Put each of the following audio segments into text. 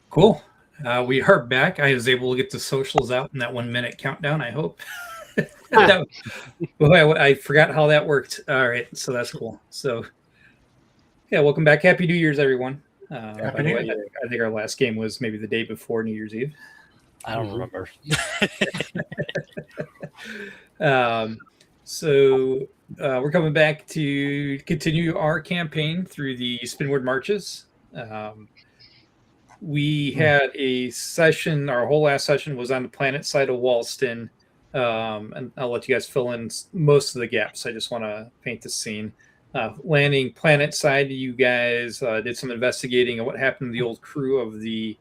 Cool. We are back. I was able to get the socials out in that 1 minute countdown, I hope. I forgot how that worked. All right, so that's cool. So, yeah, welcome back. Happy New Year's, everyone. By the way, I think our last game was maybe the day before New Year's Eve. I don't remember. So we're coming back to continue our campaign through the Spinward marches. We had a session, our whole last session was on the planet side of Walston. And I'll let you guys fill in most of the gaps. I just want to paint the scene. Landing planet side, you guys did some investigating of what happened to the old crew of the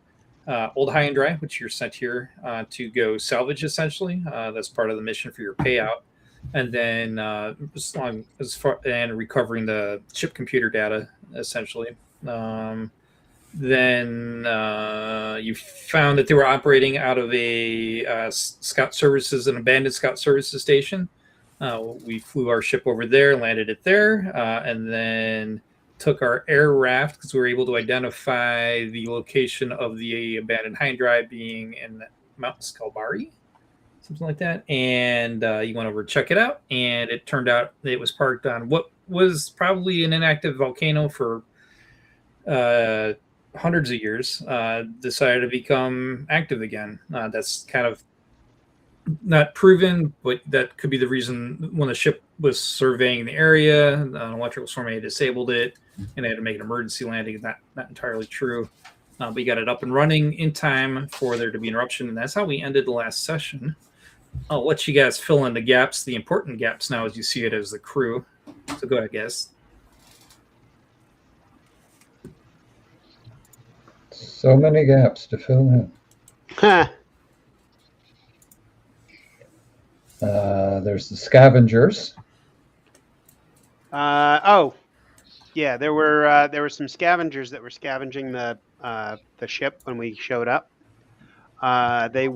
old High and Dry, which you're sent here to go salvage, essentially. That's part of the mission for your payout. And then and recovering the ship computer data, essentially. Then you found that they were operating out of a scout services, an abandoned scout services station. We flew our ship over there, landed it there, and then took our air raft because we were able to identify the location of the abandoned High and Dry being in Mount Skalbari, something like that. And you went over to check it out, and it turned out it was parked on what was probably an inactive volcano for hundreds of years, decided to become active again. That's kind of not proven, but that could be the reason. When the ship was surveying the area, an electrical storm had disabled it, and they had to make an emergency landing. Not entirely true, but you got it up and running in time for there to be an eruption, and that's how we ended the last session. I'll let you guys fill in the gaps, the important gaps now as you see it as the crew. So go ahead, guys. So many gaps to fill in. There's the scavengers. Oh, yeah. There were some scavengers that were scavenging the ship when we showed up. They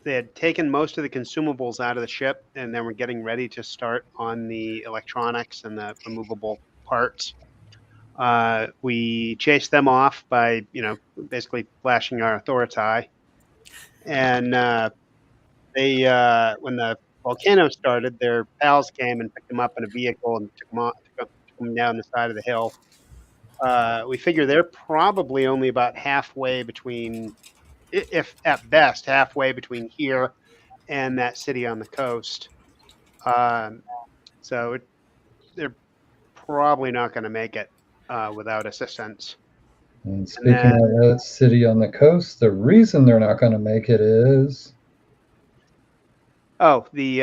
had taken most of the consumables out of the ship, and then were getting ready to start on the electronics and the removable parts. We chased them off by, basically flashing our authority. And they, when the volcano started, their pals came and picked them up in a vehicle and took them down the side of the hill. We figure they're probably only about halfway between, if at best, halfway between here and that city on the coast. So they're probably not going to make it without assistance. And speaking of that city on the coast, the reason they're not going to make it is the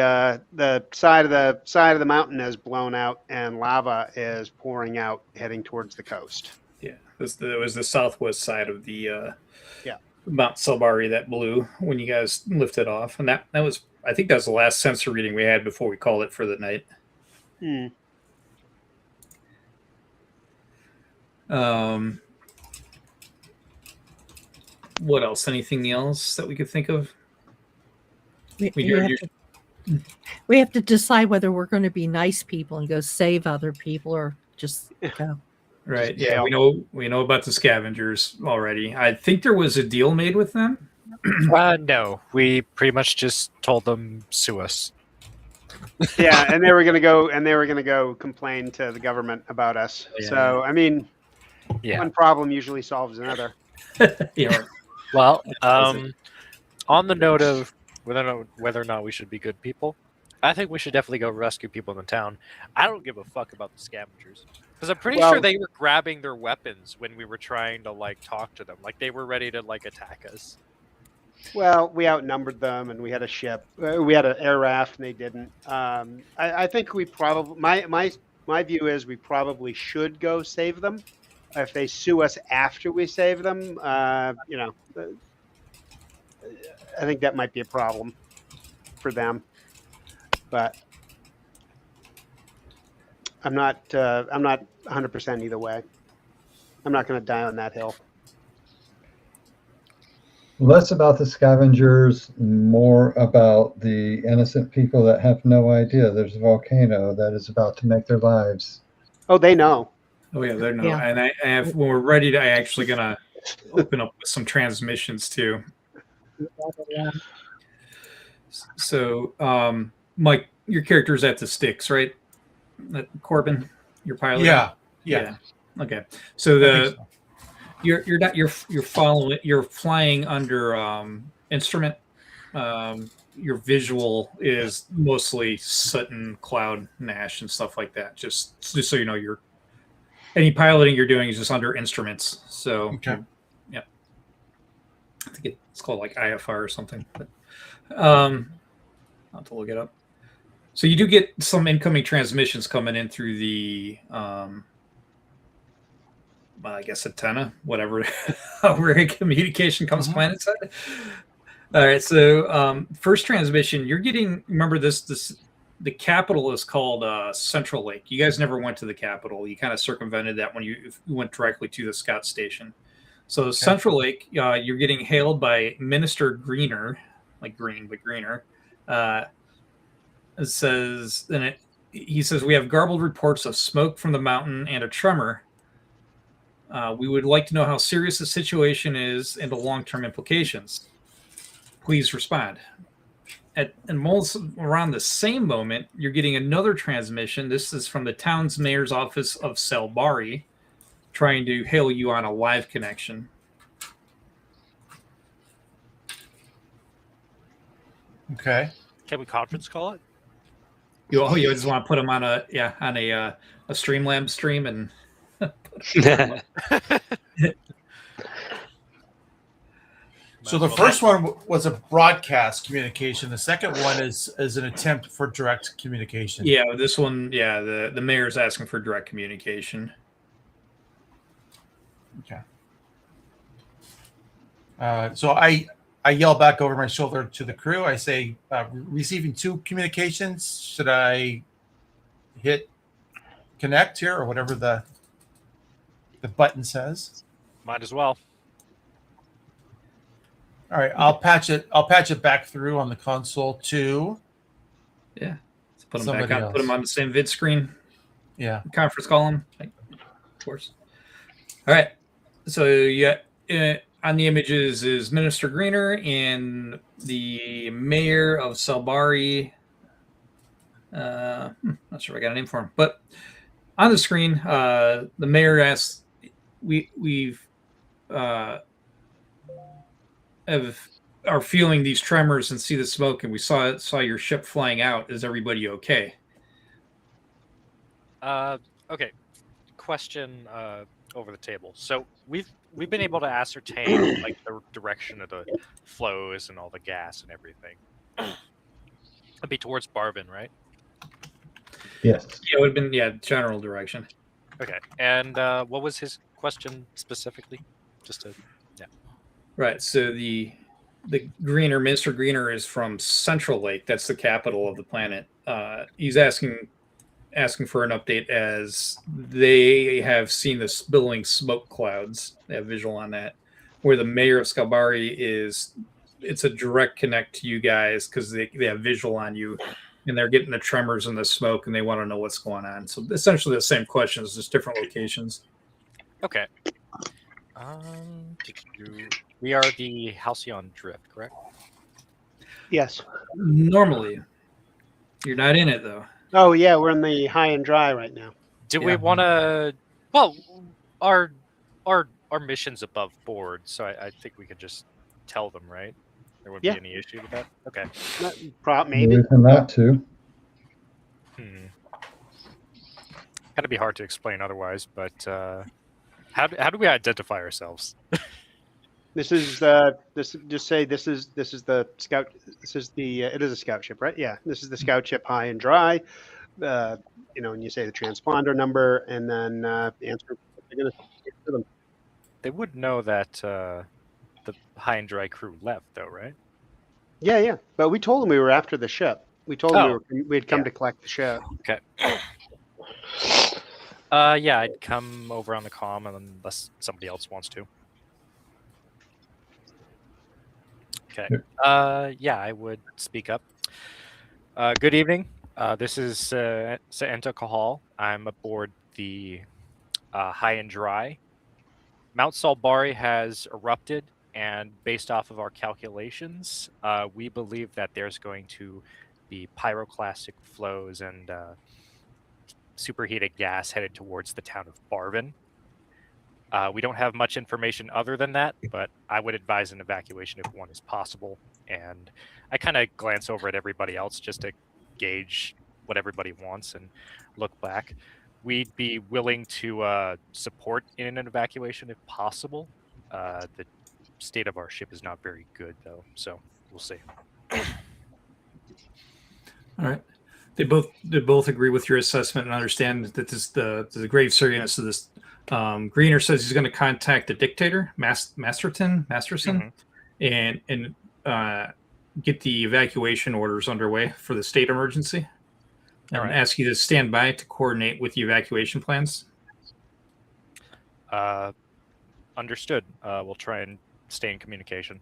side of the mountain is blown out and lava is pouring out, heading towards the coast. Yeah, it was the southwest side of the Mount Skalbari that blew when you guys lifted off, and that was, I think, that was the last sensor reading we had before we called it for the night. What else? Anything else that we could think of? We have to decide whether we're going to be nice people and go save other people or just go. Right. Yeah, we know about the scavengers already. I think there was a deal made with them. No, we pretty much just told them sue us. Yeah, and they were going to go complain to the government about us. Yeah. So, I mean, one problem usually solves another. Yeah. Well, on the note of whether or not we should be good people, I think we should definitely go rescue people in the town. I don't give a fuck about the scavengers because I'm pretty sure they were grabbing their weapons when we were trying to like talk to them. Like they were ready to like attack us. Well, we outnumbered them, and we had a ship. We had an air raft, and they didn't. I think we probably my view is we probably should go save them. If they sue us after we save them, you know, I think that might be a problem for them. But I'm not 100% either way. I'm not going to die on that hill. Less about the scavengers, more about the innocent people that have no idea there's a volcano that is about to make their lives. Oh, they know. Oh yeah, they're no. Yeah. And I have when we're ready to, I actually gonna open up some transmissions too. Yeah. So, Mike, your character's at the sticks, right? Corbin, your pilot. Yeah. Okay. So So. you're flying under instrument. Your visual is mostly soot and cloud and ash and stuff like that. Just so you know, any piloting you're doing is just under instruments. So Okay. yeah, I think it's called like IFR or something. But I'll have to look it up. So you do get some incoming transmissions coming in through the I guess antenna, whatever, where communication comes planet side. All right, so first transmission, you're getting. Remember this. The capital is called Central Lake. You guys never went to the capital. You kind of circumvented that when you went directly to the Scott station. So Central Lake, you're getting hailed by Minister Greener, like green but greener. It says, he says, we have garbled reports of smoke from the mountain and a tremor. We would like to know how serious the situation is and the long-term implications. Please respond. And almost around the same moment, you're getting another transmission. This is from the town's mayor's office of Selbari, trying to hail you on a live connection. Okay. Can we conference call it? You just want to put them on a Streamlabs stream and. So the first one was a broadcast communication. The second one is an attempt for direct communication. Yeah, this one, the mayor's asking for direct communication. Okay. So I yell back over my shoulder to the crew. I say, receiving 2 communications. Should I hit connect here or whatever the button says? Might as well. All right, I'll patch it back through on the console to. Yeah, so put them Somebody back on. else. Put them on the same vid screen. Yeah. Conference call them, of course. All right. So on the images is Minister Greener and the mayor of Selbari. Not sure if I got a name for him, but on the screen, the mayor asks, "We've are feeling these tremors and see the smoke, and we saw your ship flying out. Is everybody okay?" Okay. Question over the table. So we've been able to ascertain like the direction of the flows and all the gas and everything. It'd be towards Barvin, right? Yes. Yeah, it would have been general direction. Okay. And what was his question specifically? Just to Right. So the Greener, Minister Greener, is from Central Lake. That's the capital of the planet. He's asking for an update as they have seen this billowing smoke clouds. They have visual on that. Where the mayor of Scalbari it's a direct connect to you guys because they have visual on you, and they're getting the tremors and the smoke, and they want to know what's going on. So essentially the same questions, just different locations. Okay. We are the Halcyon Drift, correct? Yes. Normally, you're not in it though. Oh yeah, we're in the high and dry right now. Do we want to? Well, our mission's above board, so I think we could just tell them, right? There wouldn't Yeah. be any issue with that. Okay. Maybe. Reason not to. Kind of be hard to explain otherwise, but how do we identify ourselves? This is just say this is the scout. This is the it is a scout ship, right? Yeah, this is the scout ship, high and dry. And you say the transponder number, and then answer. They're going to answer them. They would know that the high and dry crew left, though, right? Yeah. But we told them we were after the ship. We told them we had come to collect the ship. Okay. Yeah, I'd come over on the comm unless somebody else wants to. Okay. Yeah, I would speak up. Good evening. This is Saenta Kahal. I'm aboard the High and Dry. Mount Salbari has erupted, and based off of our calculations, we believe that there's going to be pyroclastic flows and superheated gas headed towards the town of Barvin. We don't have much information other than that, but I would advise an evacuation if one is possible. And I kind of glance over at everybody else just to gauge what everybody wants and look back. We'd be willing to support in an evacuation if possible. The state of our ship is not very good, though, so we'll see. All right. They both agree with your assessment and understand that the grave seriousness of this. Greener says he's going to contact the dictator, Masterson, and get the evacuation orders underway for the state emergency, and ask you to stand by to coordinate with the evacuation plans. Understood. We'll try and stay in communication.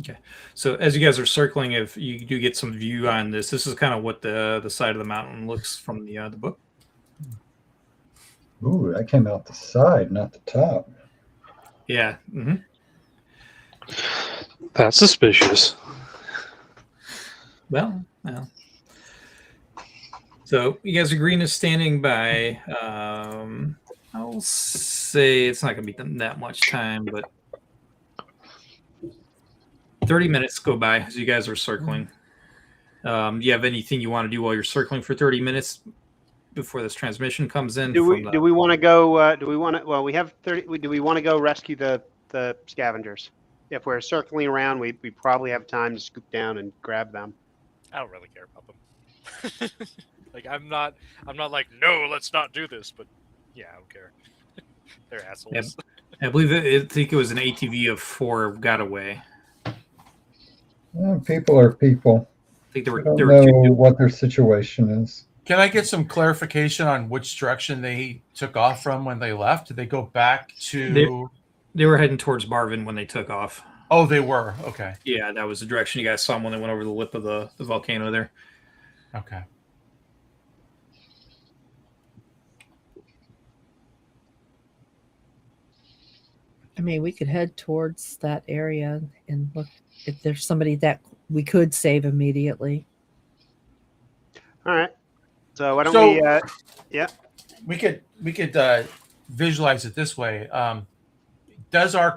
Okay. So as you guys are circling, if you do get some view on this is kind of what the side of the mountain looks from the book. Ooh, that came out the side, not the top. Yeah. Mm-hmm. That's suspicious. Well. So you guys are green is standing by. I'll say it's not going to be that much time, but 30 minutes go by as you guys are circling. Do you have anything you want to do while you're circling for 30 minutes before this transmission comes in? Do we want to go? Do we want to? Well, we have 30. Do we want to go rescue the scavengers? If we're circling around, we probably have time to scoop down and grab them. I don't really care about them. Like I'm not like, no, let's not do this. But yeah, I don't care. They're assholes. Yep. I believe I think it was an ATV of 4 got away. People are people. I think I there don't were know two. what their situation is. Can I get some clarification on which direction they took off from when they left? Did they go back to? They were heading towards Barvin when they took off. Oh, they were. Okay. Yeah, that was the direction you guys saw them when they went over the lip of the volcano there. Okay. I mean, we could head towards that area and look if there's somebody that we could save immediately. All right. So why don't we? Yeah. We could visualize it this way. Does our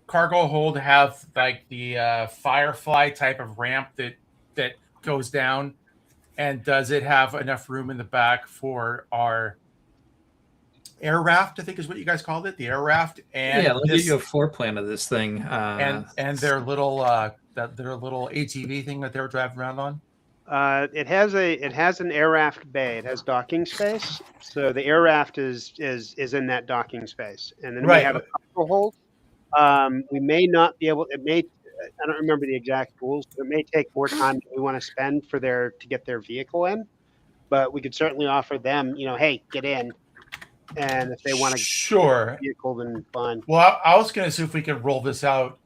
cargo hold have like the Firefly type of ramp that goes down, and does it have enough room in the back for our air raft? I think is what you guys called it, the air raft. And yeah, let me give you a floor plan of this thing. And their little ATV thing that they were driving around on. It has an air raft bay. It has docking space, so the air raft is in that docking space, and then we have a cargo hold. We may not be able. It may. I don't remember the exact rules. But it may take more time than we want to spend to get their vehicle in, but we could certainly offer them. Hey, get in, and if they want to sure vehicle, then fine. Well, I was going to see if we could roll this out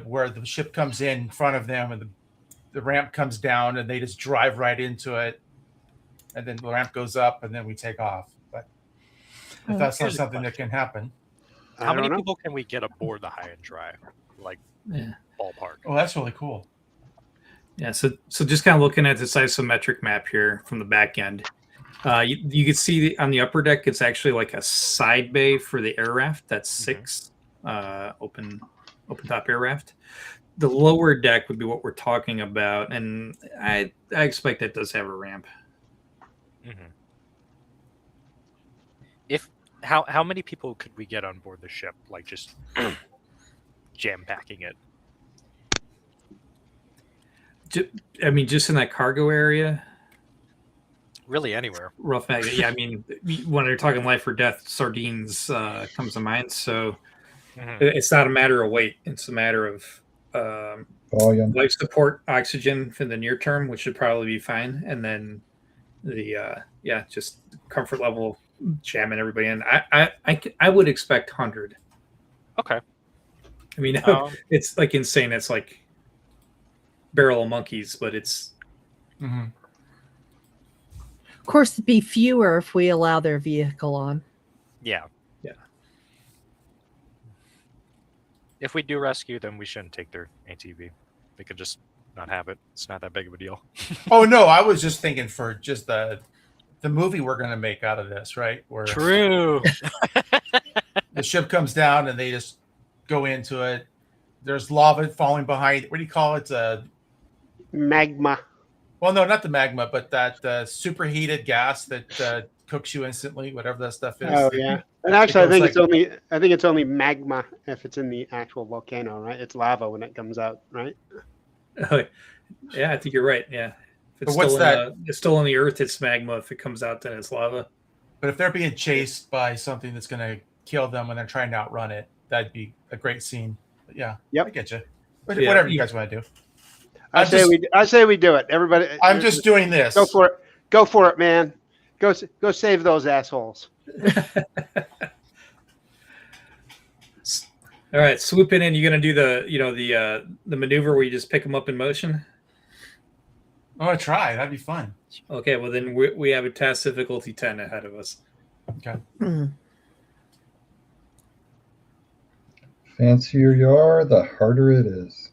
where the ship comes in front of them and the ramp comes down and they just drive right into it, and then the ramp goes up and then we take off. But if that's not something that can happen. How many people can we get aboard the High and Dry? Like ballpark. Oh, that's really cool. Yeah, so just kind of looking at this isometric map here from the back end, you can see on the upper deck, it's actually like a side bay for the air raft. That's 6. open top air raft. The lower deck would be what we're talking about, and I expect that does have a ramp. Mm-hmm. If how many people could we get on board the ship? Like just jam packing it. I mean, just in that cargo area. Really anywhere. Rough magnet. Yeah, I mean, when you're talking life or death, sardines comes to mind. So it's not a matter of weight; it's a matter of Volume. life support, oxygen for the near term, which should probably be fine, and then the just comfort level jamming everybody in. I would expect 100. Okay. I mean, it's like insane. It's like barrel of monkeys, but it's. Mm-hmm. Of course, it'd be fewer if we allow their vehicle on. Yeah. Yeah. If we do rescue them, we shouldn't take their ATV. They could just not have it. It's not that big of a deal. Oh no, I was just thinking for just the movie we're gonna make out of this, right? Where True. the ship comes down and they just go into it. There's lava falling behind. What do you call it? Magma. Well, no, not the magma, but that superheated gas that cooks you instantly, whatever that stuff is. Oh yeah. And actually, I think like- it's only magma if it's in the actual volcano, right? It's lava when it comes out, right? Yeah, I think you're right. Yeah. If it's But what's still that? it's still on the earth, it's magma. If it comes out, then it's lava. But if they're being chased by something that's going to kill them when they're trying to outrun it, that'd be a great scene. But yeah, Yep. I get you. Yeah. Whatever you guys want to do. I say we do it. Everybody. I'm just doing this. Go for it. Go for it, man. Go save those assholes. All right, swoop in, and you're gonna do the maneuver where you just pick them up in motion. I'm gonna try. That'd be fun. Okay, well then we have a task difficulty 10 ahead of us. Okay. Fancier you are, the harder it is.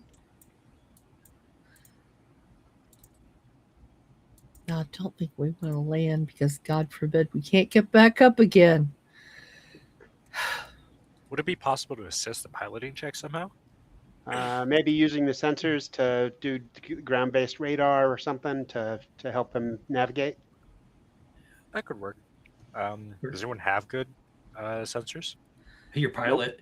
No, I don't think we want to land because, God forbid, we can't get back up again. Would it be possible to assist the piloting check somehow? Maybe using the sensors to do ground-based radar or something to help them navigate. That could work. Does anyone have good sensors? Your pilot.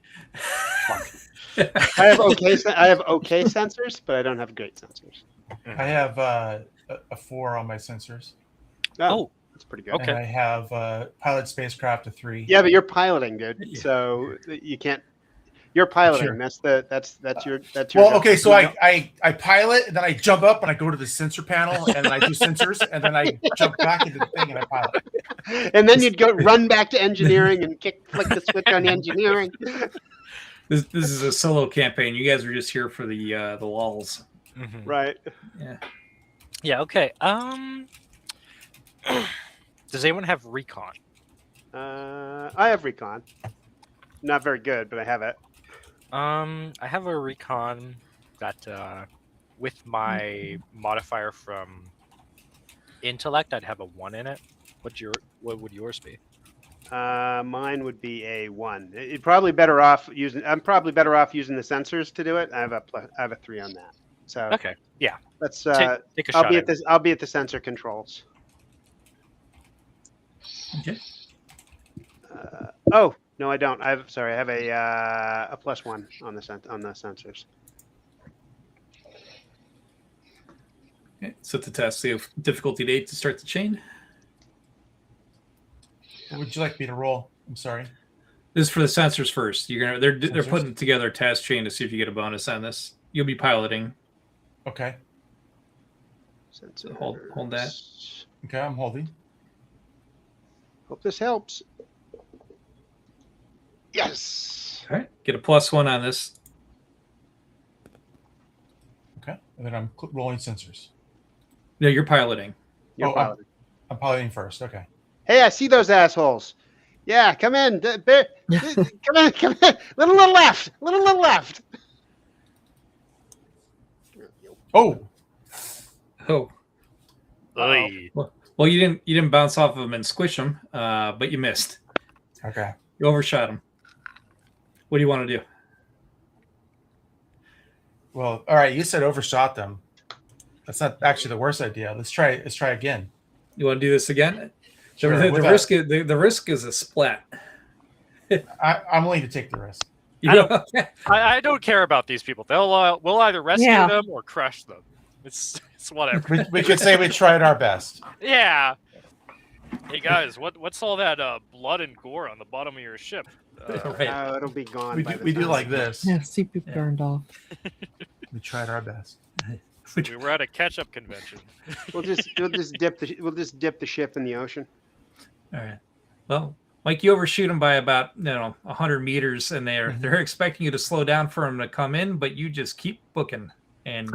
I have okay sensors, but I don't have great sensors. I have a 4 on my sensors. Oh, that's pretty good. Okay. And I have pilot spacecraft a 3. Yeah, but you're piloting, dude. Yeah. So you can't. You're piloting. Sure. That's your. Well, job. okay, so I pilot, and then I jump up and I go to the sensor panel, and then I do sensors, and then I jump back into the thing and I pilot. And then you'd run back to engineering and flick the switch on engineering. This is a solo campaign. You guys are just here for the lulls. Mm-hmm. Right. Yeah. Yeah. Okay. Does anyone have recon? I have recon. Not very good, but I have it. I have a recon that with my modifier from intellect, I'd have a 1 in it. What would yours be? Mine would be a 1. I'm probably better off using the sensors to do it. I have a 3 on that. So Okay. Yeah. let's. Take a I'll shot. be at this. I'll be at the sensor controls. Okay. Oh no, I don't. I have a +1 on the sensors. Okay. Set the task difficulty 8 to start the chain. What would you like me to roll? I'm sorry. This is for the sensors first. They're Sensors? putting together a task chain to see if you get a bonus on this. You'll be piloting. Okay. Sensors. Hold that. Okay, I'm holding. Hope this helps. Yes. All right. Get a +1 on this. Okay. And then I'm rolling sensors. No, you're piloting. You're Oh, piloting. I'm piloting first. Okay. Hey, I see those assholes. Yeah, come in. Come in. Little left. Little left. Oh, Oh. Oy. Well, you didn't bounce off of them and squish them, but you missed. okay. You overshot them. What do you want to do? Well, all right. You said overshot them. That's not actually the worst idea. Let's try again. You want to do this again? Sure, the with risk is a splat. I'm willing to take the risk. I don't care about these people. We'll either rescue Yeah. them or crush them. It's whatever. We could say we tried our best. Yeah. Hey guys, what's all that blood and gore on the bottom of your ship? Right. It'll be gone. We do like this. Yeah, see people burned off. We tried our best. We were at a catch-up convention. We'll just dip the ship in the ocean. All right. Well, Mike, you overshoot them by about 100 meters, and they're expecting you to slow down for them to come in, but you just keep booking. And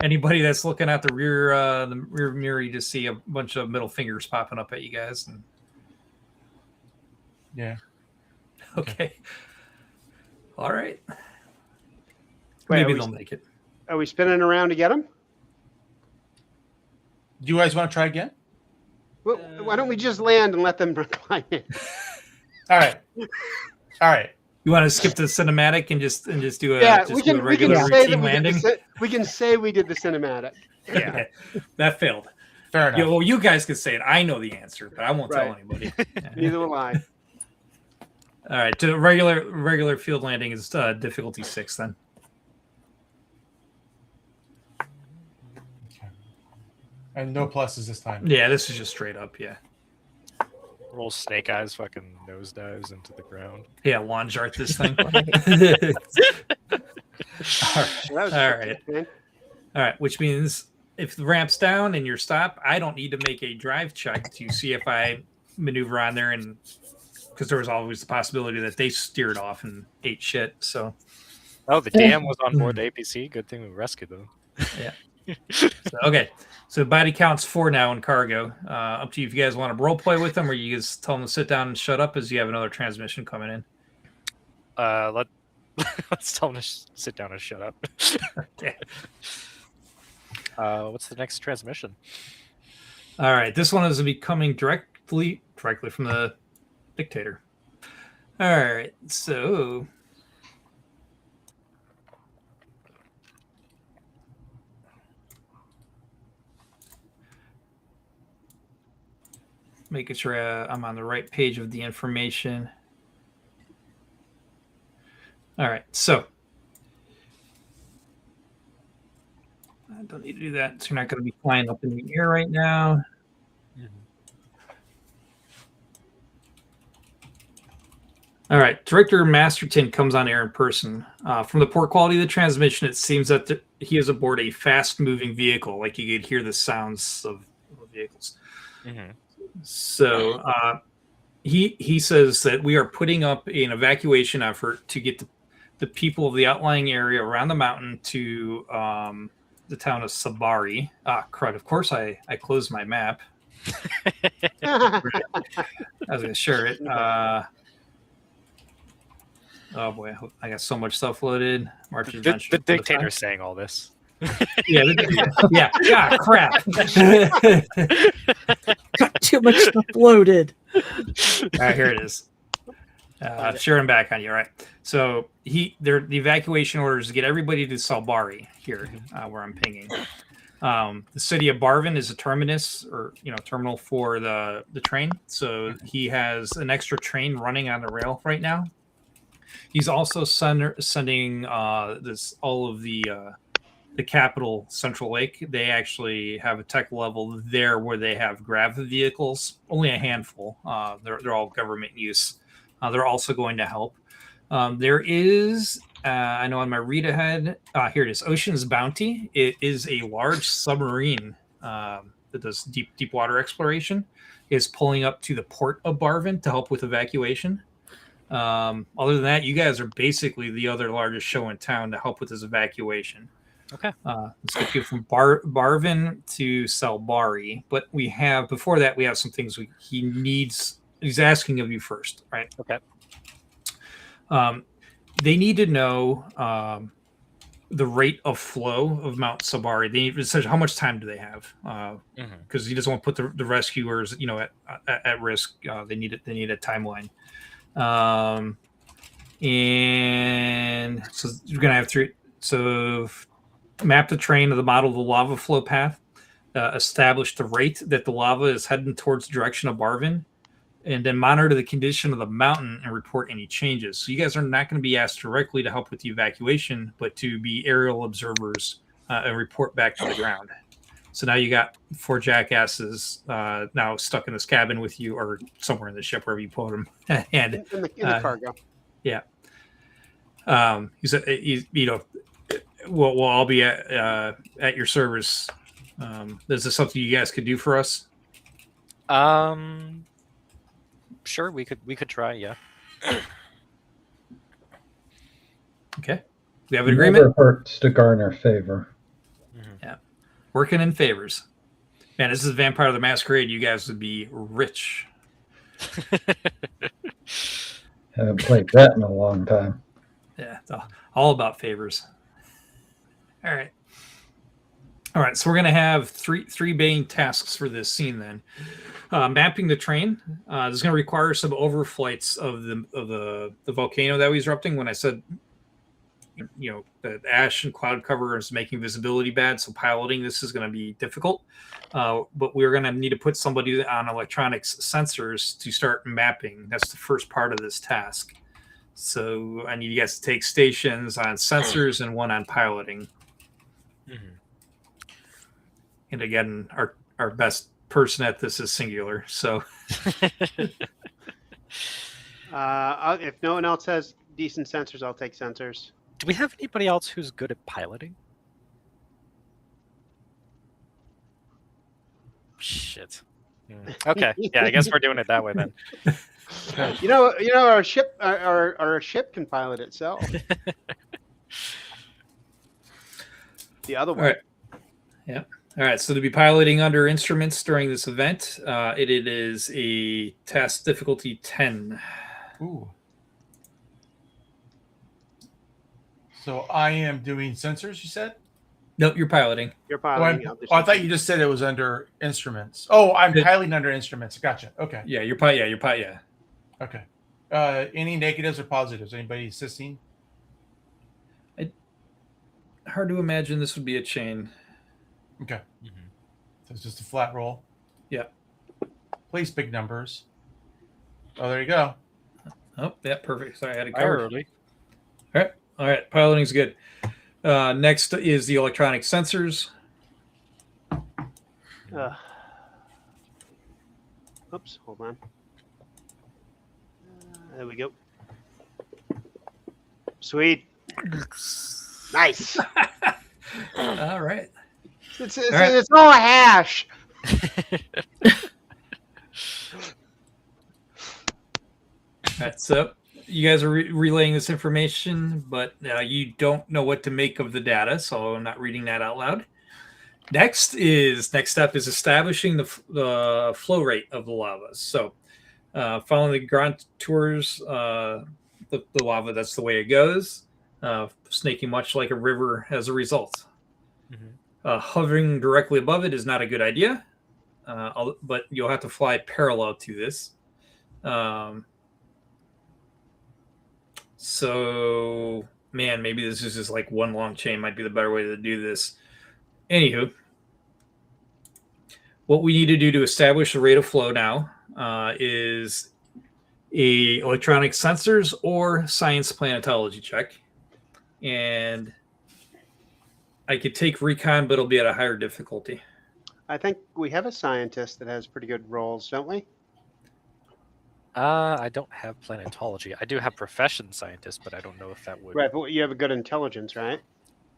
anybody that's looking out the rear mirror, you just see a bunch of middle fingers popping up at you guys. And... Yeah. Okay. All right. Wait, Maybe they'll make it. Are we spinning around to get them? Do you guys want to try again? Well, why don't we just land and let them climb in? All right. You want to skip the cinematic and just do a do a regular routine landing? We can say we did the cinematic. Yeah, that failed. Fair enough. Well, you guys can say it. I know the answer, but I won't tell anybody. Neither will I. All right, to regular field landing is difficulty 6 then. And no pluses this time. Yeah, this is just straight up. Yeah. Roll snake eyes, fucking nosedives into the ground. Yeah, launch art this thing. All right. Which means if the ramp's down and you're stopped, I don't need to make a drive check to see if I maneuver on there, and because there was always the possibility that they steered off and ate shit. So. Oh, the dam was on board the APC. Good thing we rescued them. Yeah. Okay. So body count's 4 now in cargo. Up to you if you guys want to role play with them, or you guys tell them to sit down and shut up as you have another transmission coming in. Let's tell them to sit down and shut up. Okay. What's the next transmission? All right. This one is going to be coming directly from the dictator. All right. So. Making sure I'm on the right page of the information. All right, so I don't need to do that. So you're not going to be flying up in the air right now. Mm-hmm. All right, Director Masterton comes on air in person. From the port quality of the transmission, it seems that he is aboard a fast-moving vehicle, like you could hear the sounds of vehicles. Mm-hmm. So he says that we are putting up an evacuation effort to get the people of the outlying area around the mountain to the town of Sabari. Crud, of course I closed my map. I was going to share it. Oh boy, I got so much stuff loaded. The dictator's saying all this. Yeah. God, crap. Got too much stuff loaded. All right, here it is. Sharing back on you. All right. So the evacuation orders to get everybody to Salbari here, where I'm pinging. The city of Barvin is a terminus or terminal for the train. So he has an extra train running on the rail right now. He's also sending all of the capital, Central Lake. They actually have a tech level there where they have grav vehicles, only a handful. They're all government use. They're also going to help. There is, I know on my read ahead, here it is, Ocean's Bounty. It is a large submarine that does deep water exploration. Is pulling up to the port of Barvin to help with evacuation. Other than that, you guys are basically the other largest show in town to help with this evacuation. Okay. Let's get you from Barvin to Salbari. But before that, we have some things he's asking of you first, right? Okay. They need to know the rate of flow of Mount Sabari. They need to say how much time do they have? Because he doesn't want to put the rescuers, at risk. They need a timeline. And so you're gonna have So map the terrain of the model of the lava flow path. Establish the rate that the lava is heading towards the direction of Barvin, and then monitor the condition of the mountain and report any changes. So you guys are not going to be asked directly to help with the evacuation, but to be aerial observers and report back to the ground. So now you got 4 jackasses now stuck in this cabin with you, or somewhere in the ship, wherever you put them. And in the cargo. yeah, he said, we'll all be at your service. Is this something you guys could do for us? Sure, we could try. Yeah. Okay, we have an agreement. Never hurts to garner favor. Yeah, working in favors. Man, this is Vampire the Masquerade. You guys would be rich. Haven't played that in a long time. Yeah, it's all about favors. All right. So we're going to have three main tasks for this scene then. Mapping the terrain. This is going to require some overflights of the volcano that was erupting. When I said, the ash and cloud cover is making visibility bad, so piloting this is going to be difficult. But we're going to need to put somebody on electronics sensors to start mapping. That's the first part of this task. So I need you guys to take stations on sensors and one on piloting. Mm-hmm. And again, our best person at this is singular. So if no one else has decent sensors, I'll take sensors. Do we have anybody else who's good at piloting? Shit. Okay. Yeah, I guess we're doing it that way then. Our ship can pilot itself. The other one. All right. Yeah. All right. So to be piloting under instruments during this event, it is a task difficulty 10. Ooh. So I am doing sensors, you said? Nope, you're piloting. You're Oh, piloting. I thought you just said it was under instruments. Oh, I'm piloting under instruments. Gotcha. Okay. Yeah, you're pilot. Yeah. Okay. Any negatives or positives? Anybody assisting? Hard to imagine this would be a chain. Okay. Mm-hmm. So it's just a flat roll. Yeah. Place big numbers. Oh, there you go. Oh, yeah, perfect. Sorry, I had it covered. Early. All right. Piloting's good. Next is the electronic sensors. Oops, hold on. There we go. Sweet. Nice. All right. It's all a hash. All right, so you guys are relaying this information, but you don't know what to make of the data, so I'm not reading that out loud. Next step is establishing the flow rate of the lava. So following the ground tours, the lava, that's the way it goes, snaking much like a river as a result. Mm-hmm. Hovering directly above it is not a good idea, but you'll have to fly parallel to this. So, man, maybe this is just like one long chain might be the better way to do this. Anywho, what we need to do to establish the rate of flow now is a electronic sensors or science planetology check. And I could take recon, but it'll be at a higher difficulty. I think we have a scientist that has pretty good rolls, don't we? I don't have planetology. I do have profession scientist, but I don't know if that would. Right, but you have a good intelligence, right?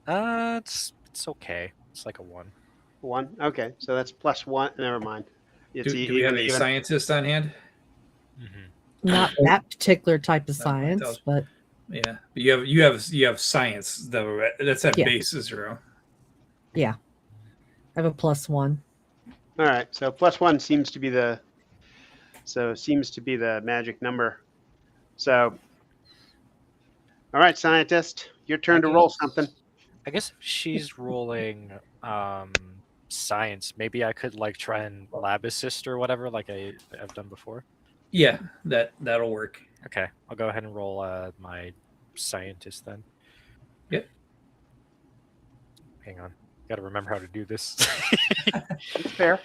It's okay. It's like a 1. 1? Okay, so that's +1. Never mind. Do we have a scientist on hand? Mm-hmm. Not that particular type of science, but yeah, but you have science though. That's at base 0. yeah, I have a +1. All right, so +1 seems to be the magic number. So, all right, scientist, your turn to roll something. I guess if she's rolling science, maybe I could try and lab assist or whatever, like I've done before. Yeah, that'll work. Okay, I'll go ahead and roll my scientist then. Yep. Hang on. Got to remember how to do this. It's fair.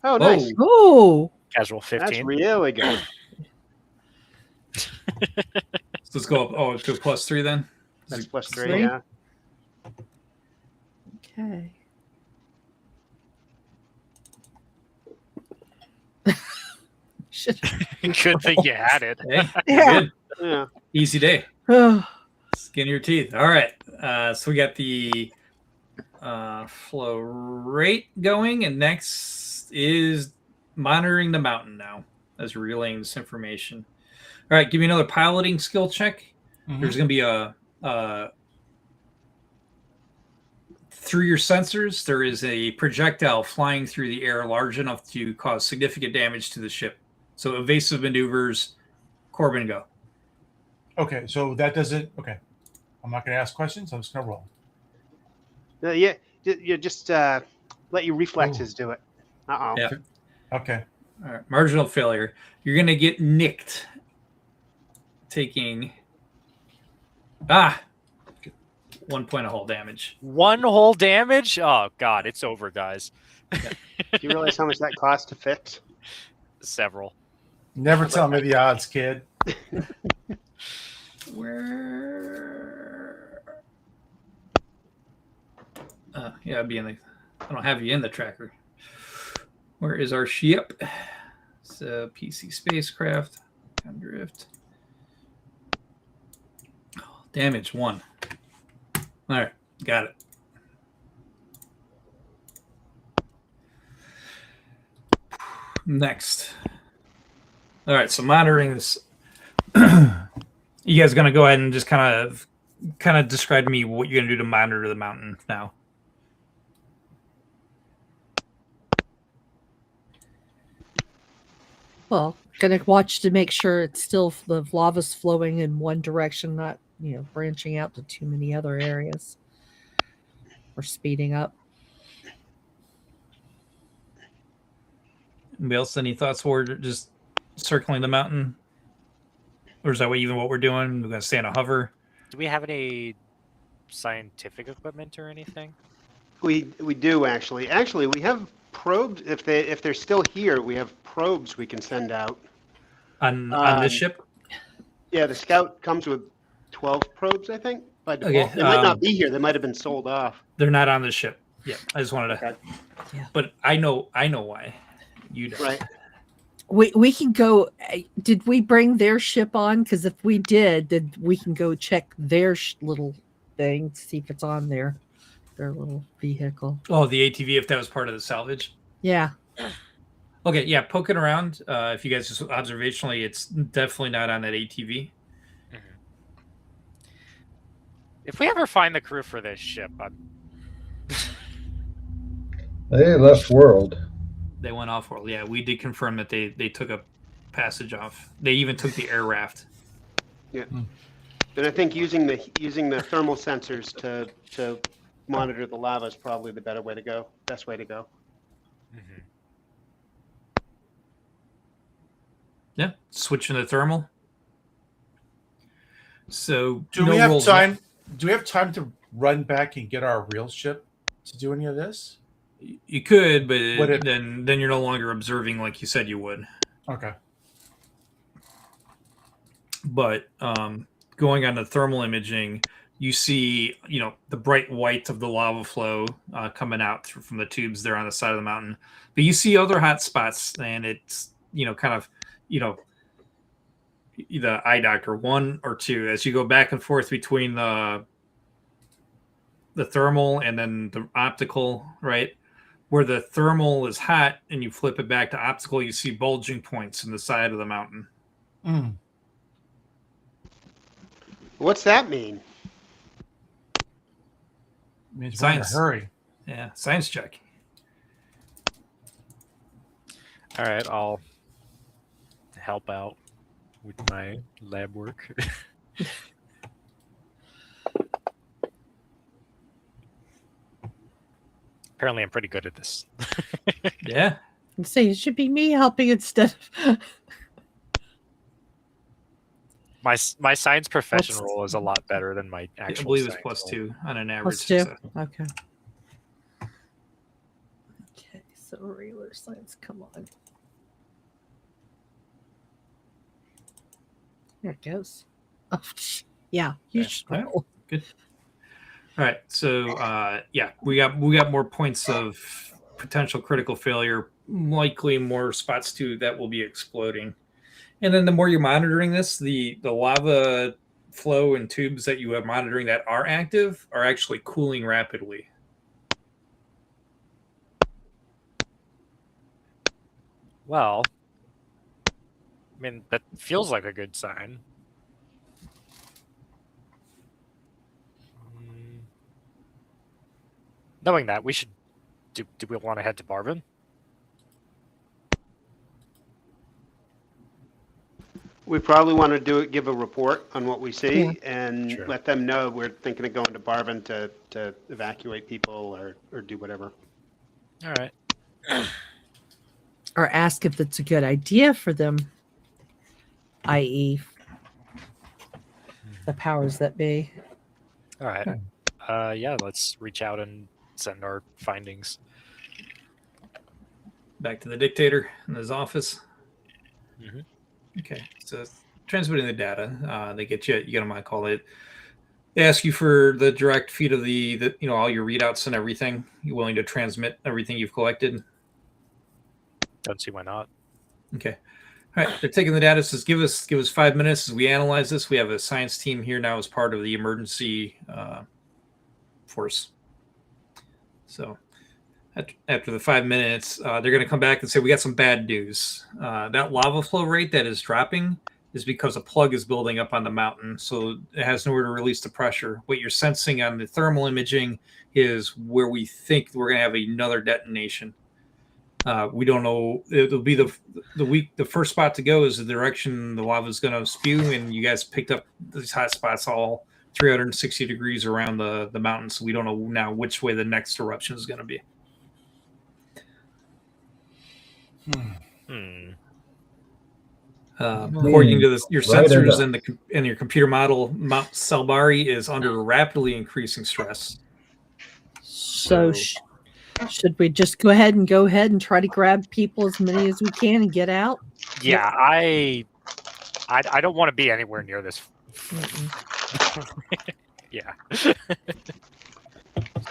Oh, nice. Oh, Casual That's 15. really good. So let's go up. Oh, to +3 then. That's +3, Three? yeah. okay. Should Good thing you had it. Hey, Yeah. good. Yeah. Easy day. oh, Skin your teeth. All right. So we got the flow rate going, and next is monitoring the mountain now as we're relaying this information. All right, give me another piloting skill check. Mhm. There's going to be through your sensors, there is a projectile flying through the air large enough to cause significant damage to the ship. So evasive maneuvers, Corbin, go. Okay, so that doesn't. Okay, I'm not going to ask questions. I'm just going to roll. Yeah, you just let your reflexes do it. Uh-oh. Yeah. Okay. All right, marginal failure. You're going to get nicked. Taking 1 point of hull damage. 1 whole damage? Oh, God. It's over, guys. Do you realize how much that costs to fix? Several. Never tell me the odds, kid. Where? Yeah, I'd be in the. I don't have you in the tracker. Where is our ship? It's a PC spacecraft. Drift. Oh, damage 1. All right, got it. Next. All right, so monitoring this. You guys gonna go ahead and just kind of describe to me what you're gonna do to monitor the mountain now. well, gonna watch to make sure it's still the lava's flowing in one direction, not branching out to too many other areas or speeding up. Anybody else, any thoughts for just circling the mountain? Or is that even what we're doing? We're gonna stay in a hover. Do we have any scientific equipment or anything? We do actually. Actually, we have probes. If they're still here, we have probes we can send out. On this ship? Yeah, the Scout comes with 12 probes, I think. By default. Okay, They might not be here. They might have been sold off. They're not on the ship. Yeah, I just wanted to. Okay. Yeah. But I know why. You don't. Right. We can go. Did we bring their ship on? Because if we did, then we can go check their little thing, see if it's on there. Their little vehicle. Oh, the ATV, if that was part of the salvage. Yeah. Okay, yeah, poking around. If you guys just observationally, it's definitely not on that ATV. If we ever find the crew for this ship, They left world. They went off world. Yeah, we did confirm that they took a passage off. They even took the air raft. Yeah. But I think using the thermal sensors to monitor the lava is probably the better way to go. Best way to go. Yeah, switching to thermal. So Do no we have rolls time? Do we have time to run back and get our real ship to do any of this? You could, but Would then you're no longer observing like you said you would. Okay. But going on the thermal imaging, you see, the bright white of the lava flow coming out from the tubes there on the side of the mountain. But you see other hot spots, and it's, kind of, the eye doctor 1 or 2 as you go back and forth between the thermal and then the optical, right? Where the thermal is hot and you flip it back to optical, you see bulging points in the side of the mountain. Mm. What's that mean? Means we're in a Science. hurry. Yeah, science check. all right, I'll help out with my lab work. Apparently, I'm pretty good at this. Yeah. Say it should be me helping instead of. My science profession What's- roll is a lot better than my I actual. believe it's science roll. +2 on an average +2. success. Okay. Okay, so regular science, come on. There it goes. Oh, yeah, you Okay. should All right. roll. Good. All right. So yeah, we got more points of potential critical failure. Likely more spots too that will be exploding. And then the more you're monitoring this, the lava flow and tubes that you have monitoring that are active are actually cooling rapidly. Well, I mean that feels like a good sign. Knowing that, we should. Do we want to head to Barvin? We probably want to give a report on what we see Yeah. and Sure. let them know we're thinking of going to Barvin to evacuate people or do whatever. All right. Or ask if it's a good idea for them, i.e., the powers that be. All right. Yeah, let's reach out and send our findings. Back to the dictator in his office. Mhm. Okay, so transmitting the data, they get you get them on call it. They ask you for the direct feed of the all your readouts and everything. You willing to transmit everything you've collected? Don't see why not. Okay. All right, they're taking the data. Says give us 5 minutes as we analyze this. We have a science team here now as part of the emergency force. So after the 5 minutes, they're going to come back and say we got some bad news. That lava flow rate that is dropping is because a plug is building up on the mountain, so it has nowhere to release the pressure. What you're sensing on the thermal imaging is where we think we're going to have another detonation. We don't know. It'll be the first spot to go is the direction the lava is going to spew, and you guys picked up these hot spots all 360 degrees around the mountain, so we don't know now which way the next eruption is going to be. According to your sensors and your computer model, Mount Salbari is under rapidly increasing stress. So should we just go ahead and try to grab people as many as we can and get out? Yeah, I don't want to be anywhere near this. Yeah.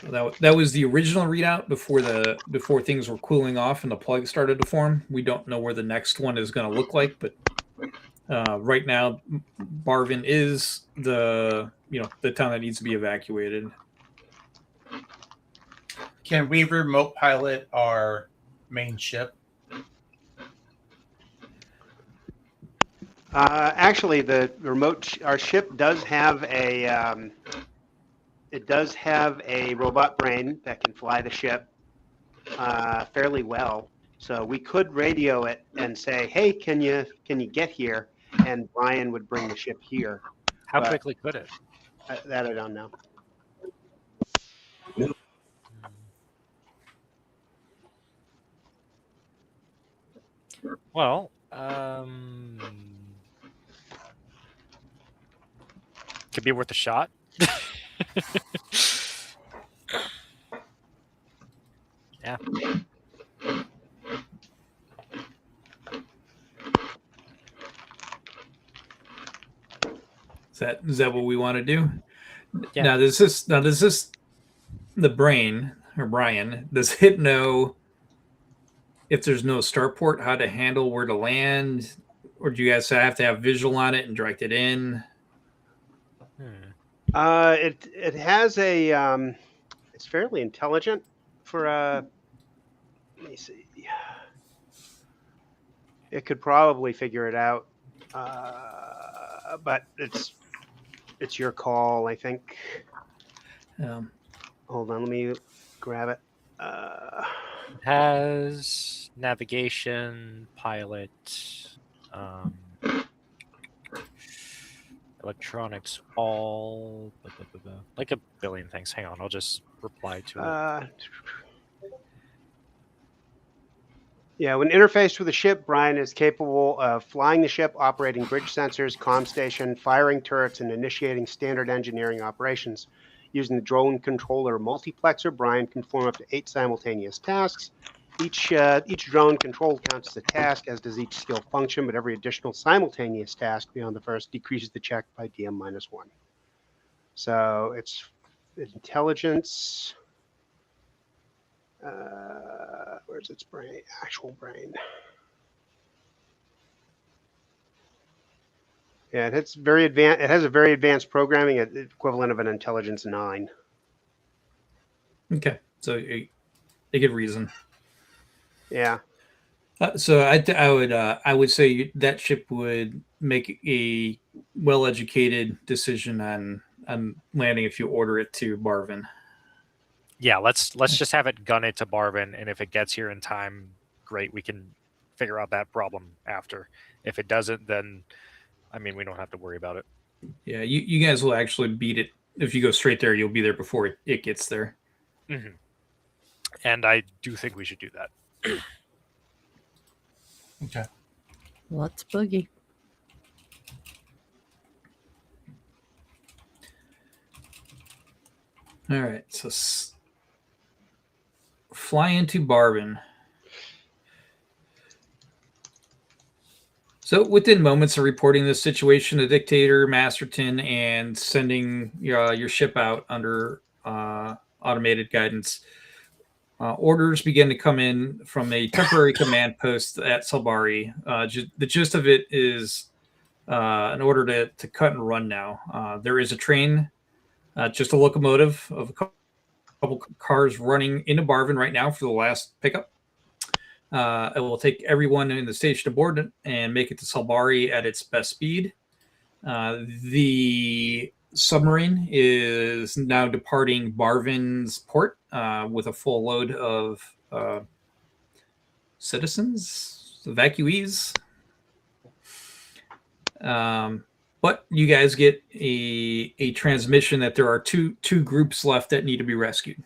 That was the original readout before things were cooling off and the plug started to form. We don't know where the next one is going to look like, but right now, Barvin is the town that needs to be evacuated. Can we remote pilot our main ship? Actually, our ship does have a robot brain that can fly the ship fairly well. So we could radio it and say, "Hey, can you get here?" And Brian would bring the ship here. How But- quickly could it? That I don't know. Well, could be worth a shot. Yeah. Is that what we want to do? Yeah. Now does this the brain or Brian, does it know if there's no starport how to handle where to land, or do you guys have to have visual on it and direct it in? It has a it's fairly intelligent for let me see. It could probably figure it out, but it's your call, I think. Hold on, let me grab it. It has navigation, pilot, electronics, all like a billion things. Hang on, I'll just reply to it. Yeah, when interfaced with the ship, Brian is capable of flying the ship, operating bridge sensors, comm station, firing turrets, and initiating standard engineering operations. Using the drone controller multiplexer, Brian can perform up to 8 simultaneous tasks. Each drone control counts as a task, as does each skill function, but every additional simultaneous task beyond the first decreases the check by DM-1. So it's intelligence. Where's its brain? Actual brain. Yeah, it's very advanced. It has a very advanced programming, equivalent of an intelligence 9. Okay, so a good reason. Yeah. So I would say that ship would make a well-educated decision on landing if you order it to Barvin. Yeah, let's just have it gun it to Barvin, and if it gets here in time, great. We can figure out that problem after. If it doesn't, then I mean we don't have to worry about it. Yeah, you guys will actually beat it if you go straight there. You'll be there before it gets there. Mm-hmm. And I do think we should do that. Okay. Let's boogie. All right, so fly into Barvin. So within moments of reporting this situation, the dictator, Masterton, and sending your ship out under automated guidance, orders begin to come in from a temporary command post at Salbari. The gist of it is an order to cut and run now. There is a train, just a locomotive of a couple cars running into Barvin right now for the last pickup. It will take everyone in the station aboard it and make it to Salbari at its best speed. The submarine is now departing Barvin's port with a full load of citizens, evacuees. But you guys get a transmission that there are two groups left that need to be rescued.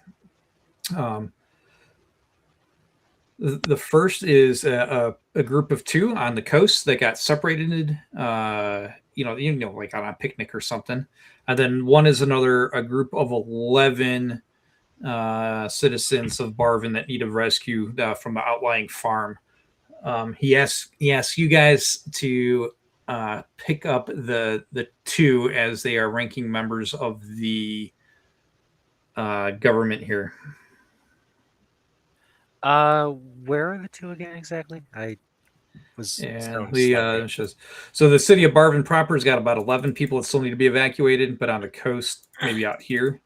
The first is a group of 2 on the coast that got separated, like on a picnic or something. And then one is a group of 11 citizens of Barvin that need a rescue from an outlying farm. He asks you guys to pick up the 2 as they are ranking members of the government here. Where are the 2 again exactly? I was. So the city of Barvin proper has got about 11 people that still need to be evacuated, but on the coast, maybe out here,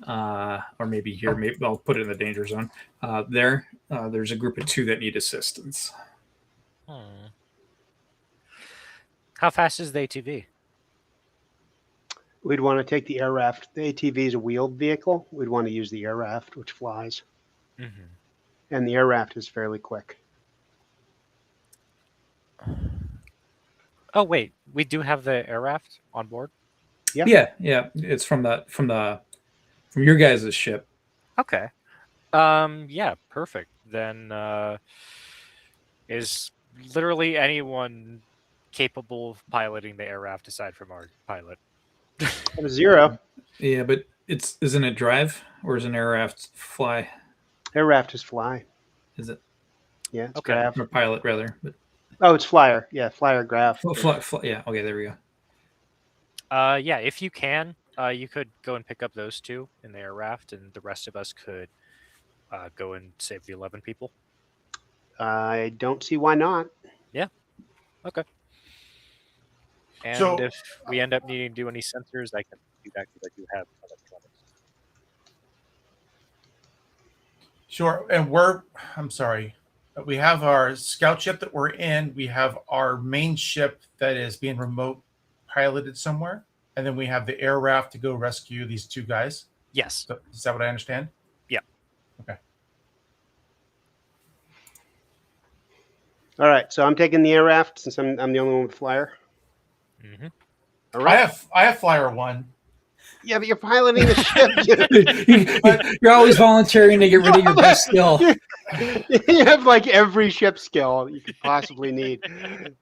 or maybe here. Maybe I'll put it in the danger zone. There's a group of 2 that need assistance. How fast is the ATV? We'd want to take the air raft. The ATV is a wheeled vehicle. We'd want to use the air raft, which flies. Mm-hmm. And the air raft is fairly quick. Oh wait, we do have the air raft on board. Yeah. Yeah. It's from your guys' ship. Okay. Yeah, perfect. Then is literally anyone capable of piloting the air raft aside from our pilot? I'm 0. Yeah, but isn't it drive or is an air raft fly? Air raft is fly. Is it? Yeah, it's Okay. grav. Or pilot rather, but It's flyer. Yeah, flyer grav. yeah. Okay, there we go. Yeah, if you can, you could go and pick up those 2 in the air raft, and the rest of us could go and save the 11 people. I don't see why not. Okay. And So- if we end up needing to do any sensors, I can do that because I do have electronics. Sure. And I'm sorry. We have our scout ship that we're in. We have our main ship that is being remote piloted somewhere. And then we have the air raft to go rescue these 2 guys. Yes. So, is that what I understand? Yeah. Okay. All right, so I'm taking the air raft since I'm the only one with flyer. Mm-hmm. All right. I have flyer 1. Yeah, but you're piloting the ship. You're always volunteering to get rid of your best skill. You have like every ship skill you could possibly need.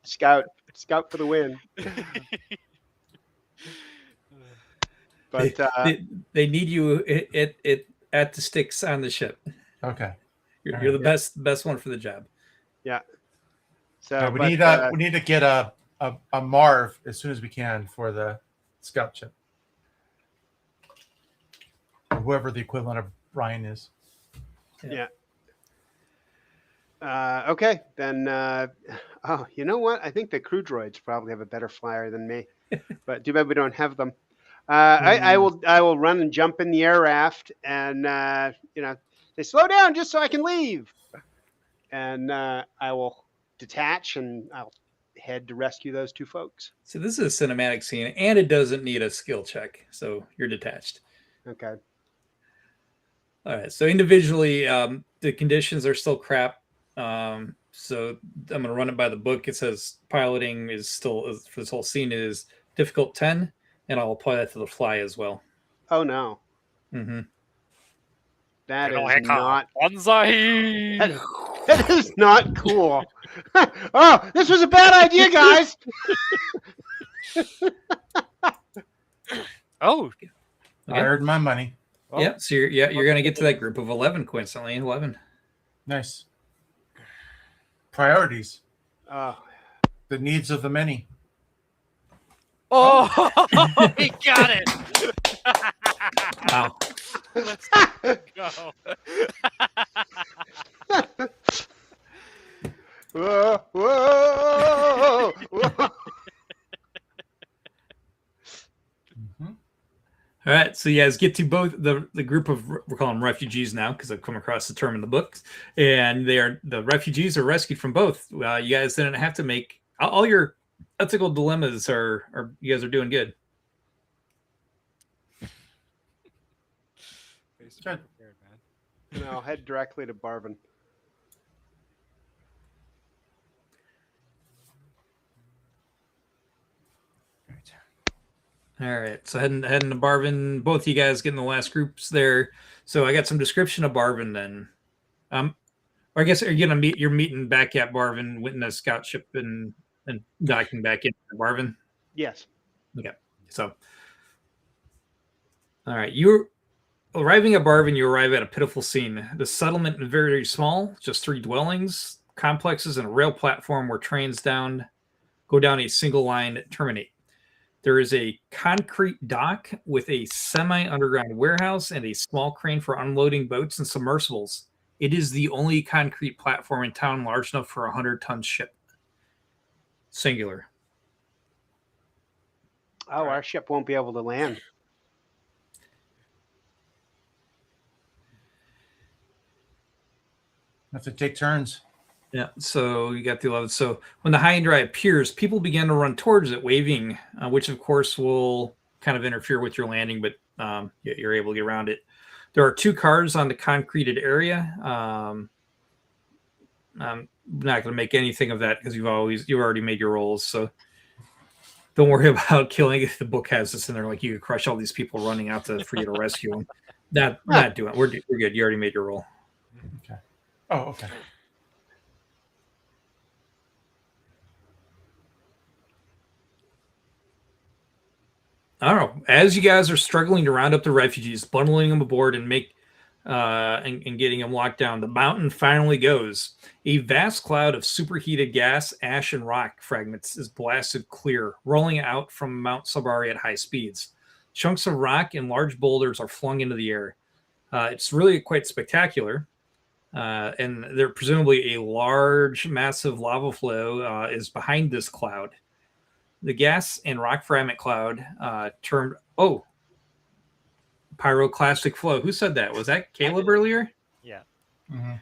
Scout for the win. But they need you at the sticks on the ship. Okay. You're the best one for the job. yeah. So we need to get a Marv as soon as we can for the scout ship. Or whoever the equivalent of Ryan is. Yeah. Okay, then. Oh, you know what? I think the crew droids probably have a better flyer than me, but too bad we don't have them. I will run and jump in the air raft, and they slow down just so I can leave, and I will detach and I'll head to rescue those two folks. So this is a cinematic scene, and it doesn't need a skill check, so you're detached. Okay. All right. So individually, the conditions are still crap. So I'm gonna run it by the book. It says piloting is still for this whole scene is difficult 10, and I'll apply that to the fly as well. Oh no. Mm-hmm. That is not Banzai! that is not cool. Oh, this was a bad idea, guys. Oh, Okay. I earned my money. well, Yeah. So you're gonna get to that group of 11 coincidentally. 11. Nice. Priorities. Oh, The needs of the many. Oh, we got it. Wow. Let's go. whoa, whoa, whoa. Mm-hmm. All right, so you guys get to both the group of, we're calling them refugees now because I've come across the term in the books, and the refugees are rescued from both. You guys didn't have to make all your ethical dilemmas are you guys are doing good. Good. And I'll head directly to Barvin. All right, so heading to Barvin. Both of you guys getting the last groups there. So I got some description of Barvin then. Or I guess you're meeting back at Barvin, with a scout ship and docking back into Barvin. Yes. Okay, so all right, you're arriving at Barvin. You arrive at a pitiful scene. The settlement is very, very small, just 3 dwellings, complexes, and a rail platform where trains go down a single line that terminate. There is a concrete dock with a semi-underground warehouse and a small crane for unloading boats and submersibles. It is the only concrete platform in town large enough for a 100-ton ship. Singular. Oh, our ship won't be able to land. Have to take turns. Yeah, so you got the 11. So when the high and dry appears, people begin to run towards it, waving, which of course will kind of interfere with your landing, but you're able to get around it. There are 2 cars on the concreted area. I'm not going to make anything of that because you've already made your rolls. So don't worry about killing it. The book has this in there, like you could crush all these people running out for you to rescue them. We're not doing it. We're good. You already made your roll. Okay. Oh, okay. I don't know. As you guys are struggling to round up the refugees, bundling them aboard and and getting them locked down, the mountain finally goes. A vast cloud of superheated gas, ash, and rock fragments is blasted clear, rolling out from Mount Sabari at high speeds. Chunks of rock and large boulders are flung into the air. It's really quite spectacular. And there presumably a large, massive lava flow is behind this cloud. The gas and rock fragment cloud, termed pyroclastic flow. Who said that? Was that Caleb earlier? Yeah. Mm-hmm.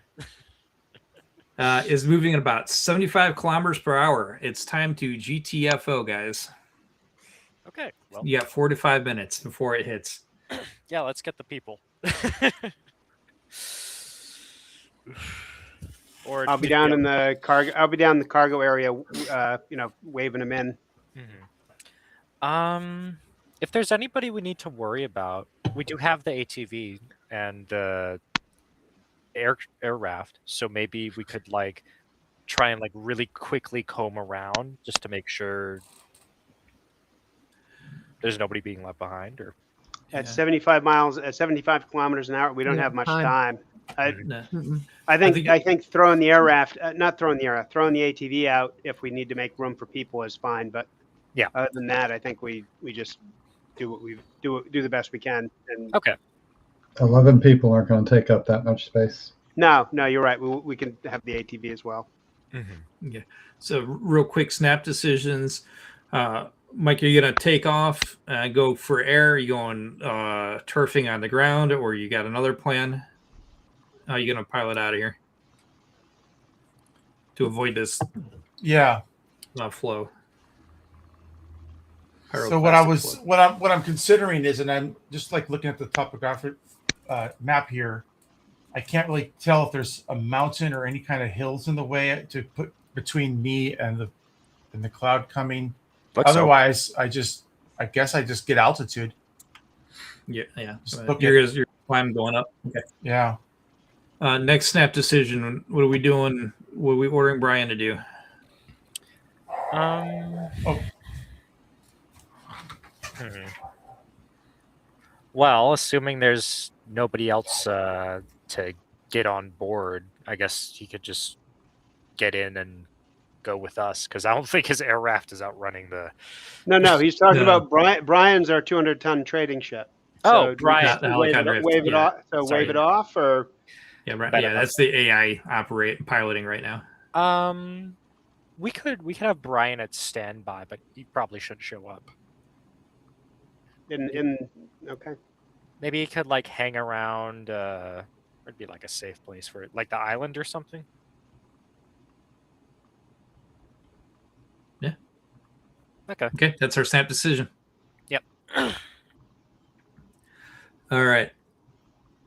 Is moving at about 75 kilometers per hour. It's time to GTFO, guys. Okay. Well, You got 4 to 5 minutes before it hits. yeah, let's get the people. Or I'll be down in the cargo. I'll be down in the cargo area, waving them in. If there's anybody we need to worry about, we do have the ATV, and air raft, so maybe we could like try and like really quickly comb around just to make sure there's nobody being left behind. Or At Yeah. 75 kilometers an hour, we don't Yeah, have much time. time. No. Mm-mm. I think- think throwing the air raft, not throwing the air raft, throwing the ATV out if we need to make room for people is fine. But Yeah. other than that, I think we just do what we do the best we can. And okay, 11 people aren't going to take up that much space. no, you're right. We can have the ATV as well. Yeah. So real quick snap decisions. Mike, are you gonna take off and go for air? Are you going turfing on the ground, or you got another plan? How are you gonna pilot out of here to avoid this Yeah. flow? So what I'm considering is, and I'm just like looking at the topographic map here, I can't really tell if there's a mountain or any kind of hills in the way to put between me and the cloud coming. Otherwise, I guess I just get altitude. Yeah. Just Right. look Your climb going up. Okay. Yeah. Next snap decision. What are we doing? What are we ordering Brian to do? Well, assuming there's nobody else to get on board, I guess he could just get in and go with us, because I don't think his air raft is outrunning the. No, he's talking No. about Brian's our 200-ton trading ship. Oh, do we Brian. just The wave Helicon Drift, it yeah. off. So Sorry. wave it off, or Yeah, right. Better Yeah, not. that's the AI piloting right now. We could have Brian at standby, but he probably shouldn't show up. okay. Maybe he could like hang around. It'd be like a safe place for it, like the island or something. Yeah. Okay. That's our snap decision. Yep. All right.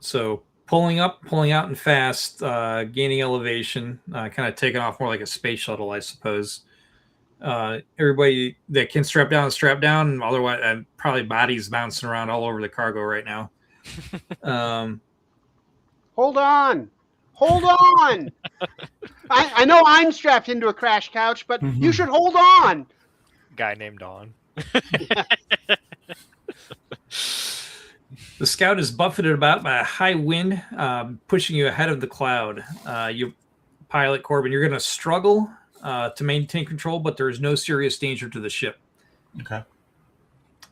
So pulling out and fast, gaining elevation, kind of taking off more like a space shuttle, I suppose. Everybody that can strap down. Otherwise, probably bodies bouncing around all over the cargo right now. Hold on. I know I'm strapped into a crash couch, but you should hold on. Guy named On. The Scout is buffeted about by a high wind, pushing you ahead of the cloud. You pilot Corbin, you're going to struggle to maintain control, but there is no serious danger to the ship. Okay.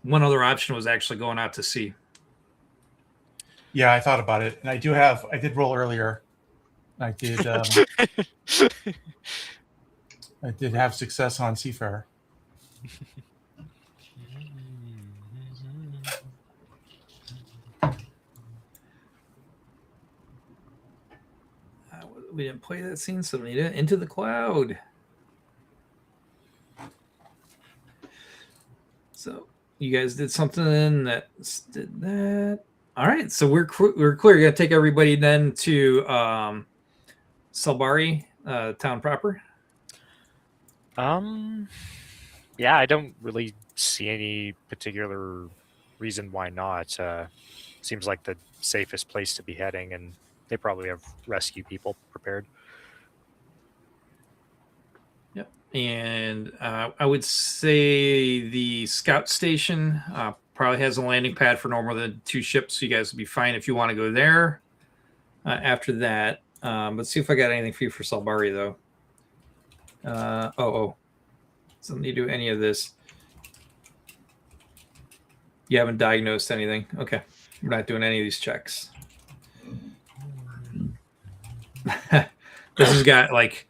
One other option was actually going out to sea. Yeah, I thought about it, and I did roll earlier. I did. I did have success on Seafarer. We didn't play that scene, so we need it. Into the cloud. So you guys did something that did that. All right, so we're clear. We're gonna take everybody then to Salbari, town proper. Yeah, I don't really see any particular reason why not. Seems like the safest place to be heading, and they probably have rescue people prepared. Yep. And I would say the scout station probably has a landing pad for no more than 2 ships, so you guys would be fine if you want to go there. After that, let's see if I got anything for you for Salbari, though. Doesn't need to do any of this. You haven't diagnosed anything. Okay. We're not doing any of these checks. This has got like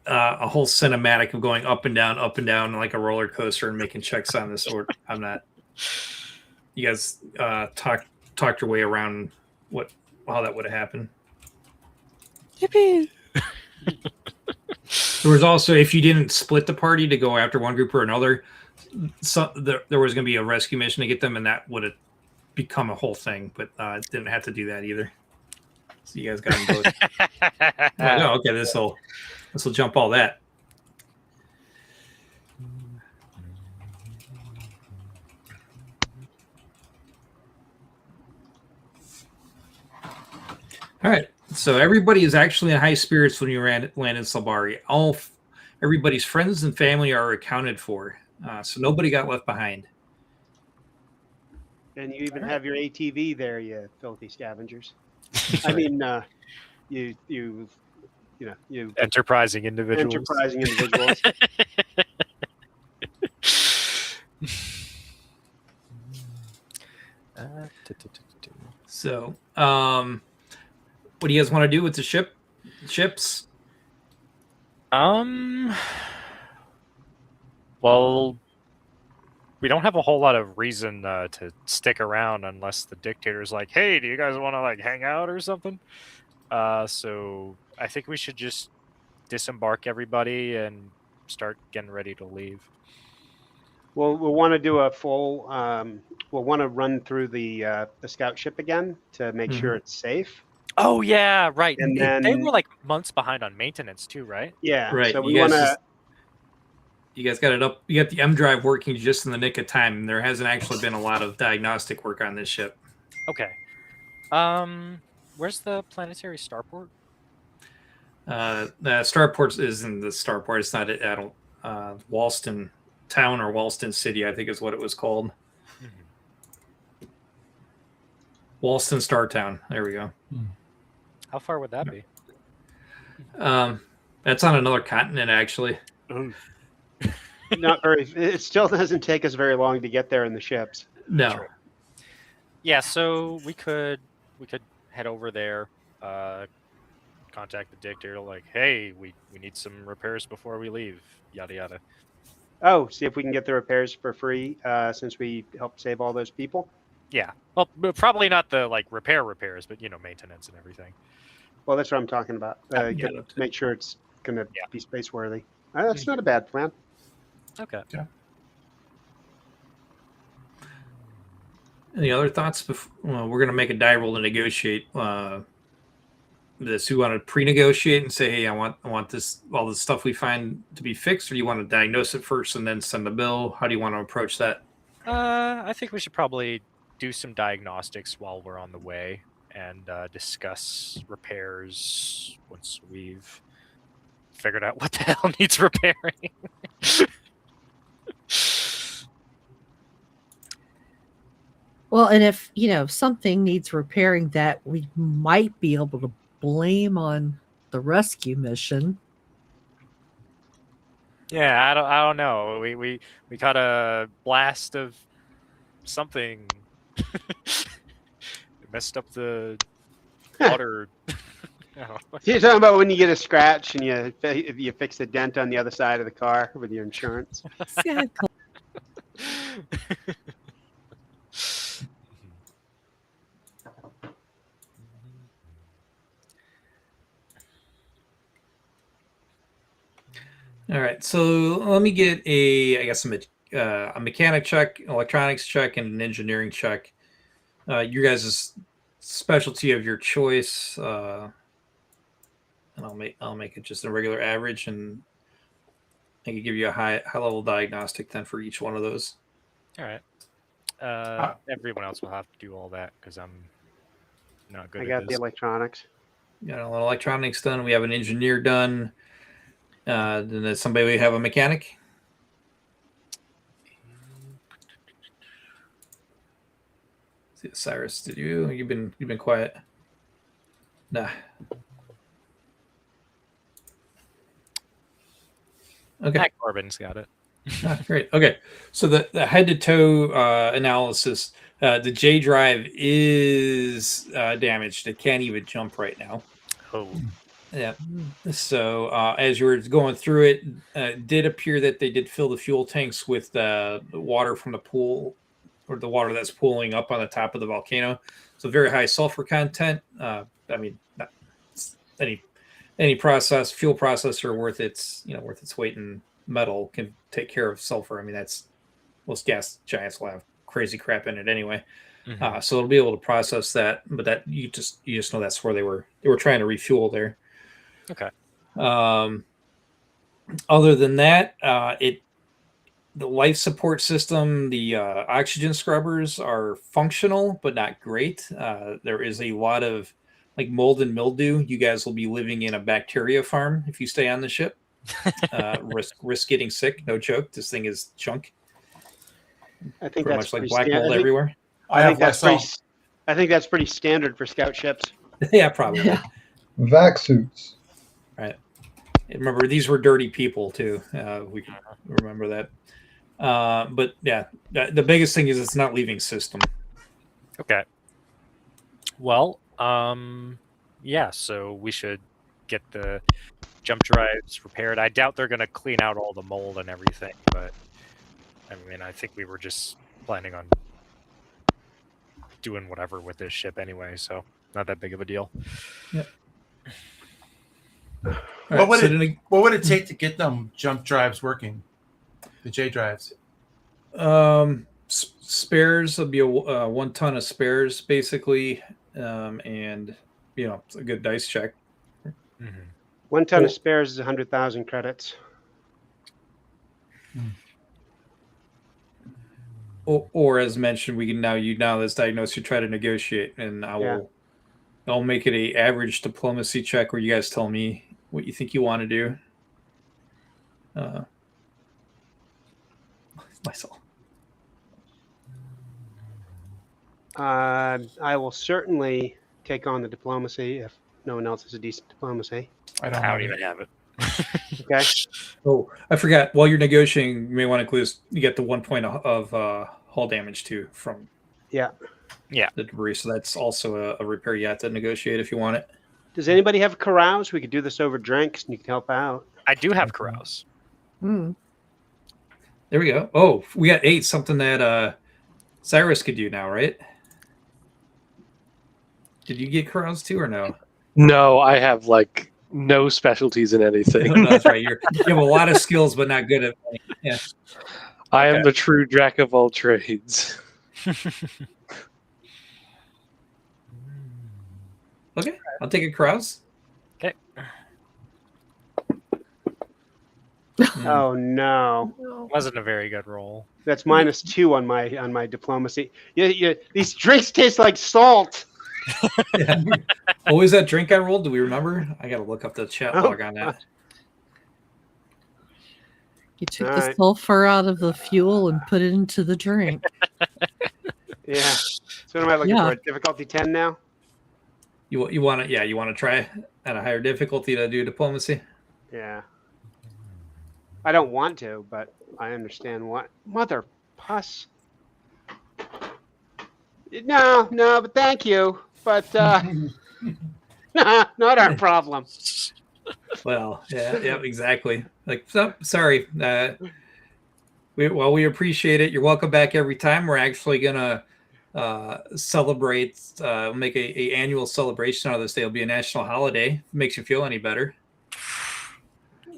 a whole cinematic of going up and down like a roller coaster and making checks on this. Or I'm not. You guys talked your way around how that would have happened. Yippee! There was also, if you didn't split the party to go after one group or another, there was going to be a rescue mission to get them, and that would have become a whole thing. But didn't have to do that either. So you guys got them both. Like, oh, okay, this will jump all that. All All right. So everybody is actually in high spirits when you land in Salbari. Everybody's friends and family are accounted for. So nobody got left behind. And you even have your ATV there, you filthy scavengers. That's I right. mean, you Enterprising individuals. enterprising individuals. So, what do you guys want to do with the ships? Well, we don't have a whole lot of reason to stick around unless the dictator's like, "Hey, do you guys want to like hang out or something?" So I think we should just disembark everybody and start getting ready to leave. We'll want to do a full. We'll want to run through the scout ship again to make sure it's safe. Oh yeah, right. And They then- were like months behind on maintenance too, right? Yeah. Right. So You we guys want to. just- You guys got it up. You got the M drive working just in the nick of time. There hasn't actually been a lot of diagnostic work on this ship. Okay. Where's the planetary starport? The starport is in the starport. It's not at Walston Town or Walston City, I think is what it was called. Walston Star Town. There we go. How far would that be? That's on another continent, actually. Not very. It still doesn't take us very long to get there in the ships. No. True. Yeah, so we could head over there, contact the dictator, like, hey, we need some repairs before we leave, yada yada. Oh, see if we can get the repairs for free since we helped save all those people. Yeah, well, but probably not the like repairs, but maintenance and everything. Well, that's what I'm talking about. Make sure it's going to be space worthy. That's not a bad plan. Okay. Any other thoughts? Well, we're going to make a die roll to negotiate this. You want to pre-negotiate and say, "Hey, I want all this stuff we find to be fixed," or do you want to diagnose it first and then send the bill? How do you want to approach that? I think we should probably do some diagnostics while we're on the way and discuss repairs once we've figured out what the hell needs repairing. Well, and if something needs repairing that we might be able to blame on the rescue mission. Yeah, I don't know. We caught a blast of something. It messed up the water. You're talking about when you get a scratch and you fix a dent on the other side of the car with your insurance. Exactly. All right, so let me get a mechanic check, electronics check, and an engineering check. Your guys' specialty of your choice, and I'll make it just a regular average, and I can give you a high level diagnostic then for each one of those. All right. Everyone else will have to do all that because I'm not good. I at got this. the electronics. Electronics done. We have an engineer done. Then there's somebody we have a mechanic. See, Cyrus, did you've been quiet? Nah. Okay. Matt Corbin's got it. Great. Okay. So the head to toe analysis, the J drive is damaged. It can't even jump right now. Oh. Yeah. So as you were going through it, did appear that they did fill the fuel tanks with the water from the pool, or the water that's pooling up on the top of the volcano. So very high sulfur content. Not any fuel processor worth its weight in metal can take care of sulfur. I mean, that's most gas giants will have crazy crap in it anyway. Mm-hmm. So it'll be able to process that, but that you just know that's where they were trying to refuel there. Okay. Other than that, the life support system, the oxygen scrubbers are functional but not great. There is a lot of like mold and mildew, you guys will be living in a bacteria farm if you stay on the ship. Risk getting sick. No joke. This thing is junk. I think Pretty that's much like pretty black stan- mold everywhere. I think have that's Lysol. pretty. I think that's pretty standard for scout ships. Yeah, probably. Yeah. Vac suits. Right. Remember, these were dirty people too. We can remember that. But yeah, the biggest thing is it's not leaving system. Okay. Well, yeah, so we should get the jump drives repaired. I doubt they're going to clean out all the mold and everything, but I mean, I think we were just planning on doing whatever with this ship anyway, so not that big of a deal. Yep. What would it take to get them jump drives working? The J drives. Spares will be a 1 ton of spares basically, and it's a good dice check. Mm-hmm. 1 ton of spares is 100,000 credits. Or as mentioned, we can now that's diagnosed, you try to negotiate, and I'll make it a average diplomacy check where you guys tell me what you think you want to do. Myself. I will certainly take on the diplomacy if no one else has a decent diplomacy. I I don't even have it. Okay. Oh, I forgot. While you're negotiating, you may want to include you get the 1 point of hull damage too from Yeah. the debris. So that's also a repair you have to negotiate if you want it. Does anybody have carouse? We could do this over drinks and you can help out. I do have carouse. Hmm. There we go. Oh, we got 8. Something that Cyrus could do now, right? Did you get carouse too or no? No, I have like no specialties in anything. No, that's right. You have a lot of skills, but not good at. Yeah. I am the true jack of all trades. Okay, I'll take a carouse. Okay. Oh no. Wasn't a very good roll. That's -2 on my diplomacy. These drinks taste like salt. Yeah. What was that drink I rolled? Do we remember? I got to look up the chat log on that. You took All the right. sulfur out of the fuel and put it into the drink. Yeah. So what am I looking for? Difficulty 10 now? You want to you want to try at a higher difficulty to do diplomacy? Yeah. I don't want to, but I understand what. Mother puss. No, but thank you. But not our problem. Well, yeah, exactly. Like, sorry. We appreciate it. You're welcome back every time. We're actually gonna celebrate, make a annual celebration out of this day. It'll be a national holiday. If it makes you feel any better.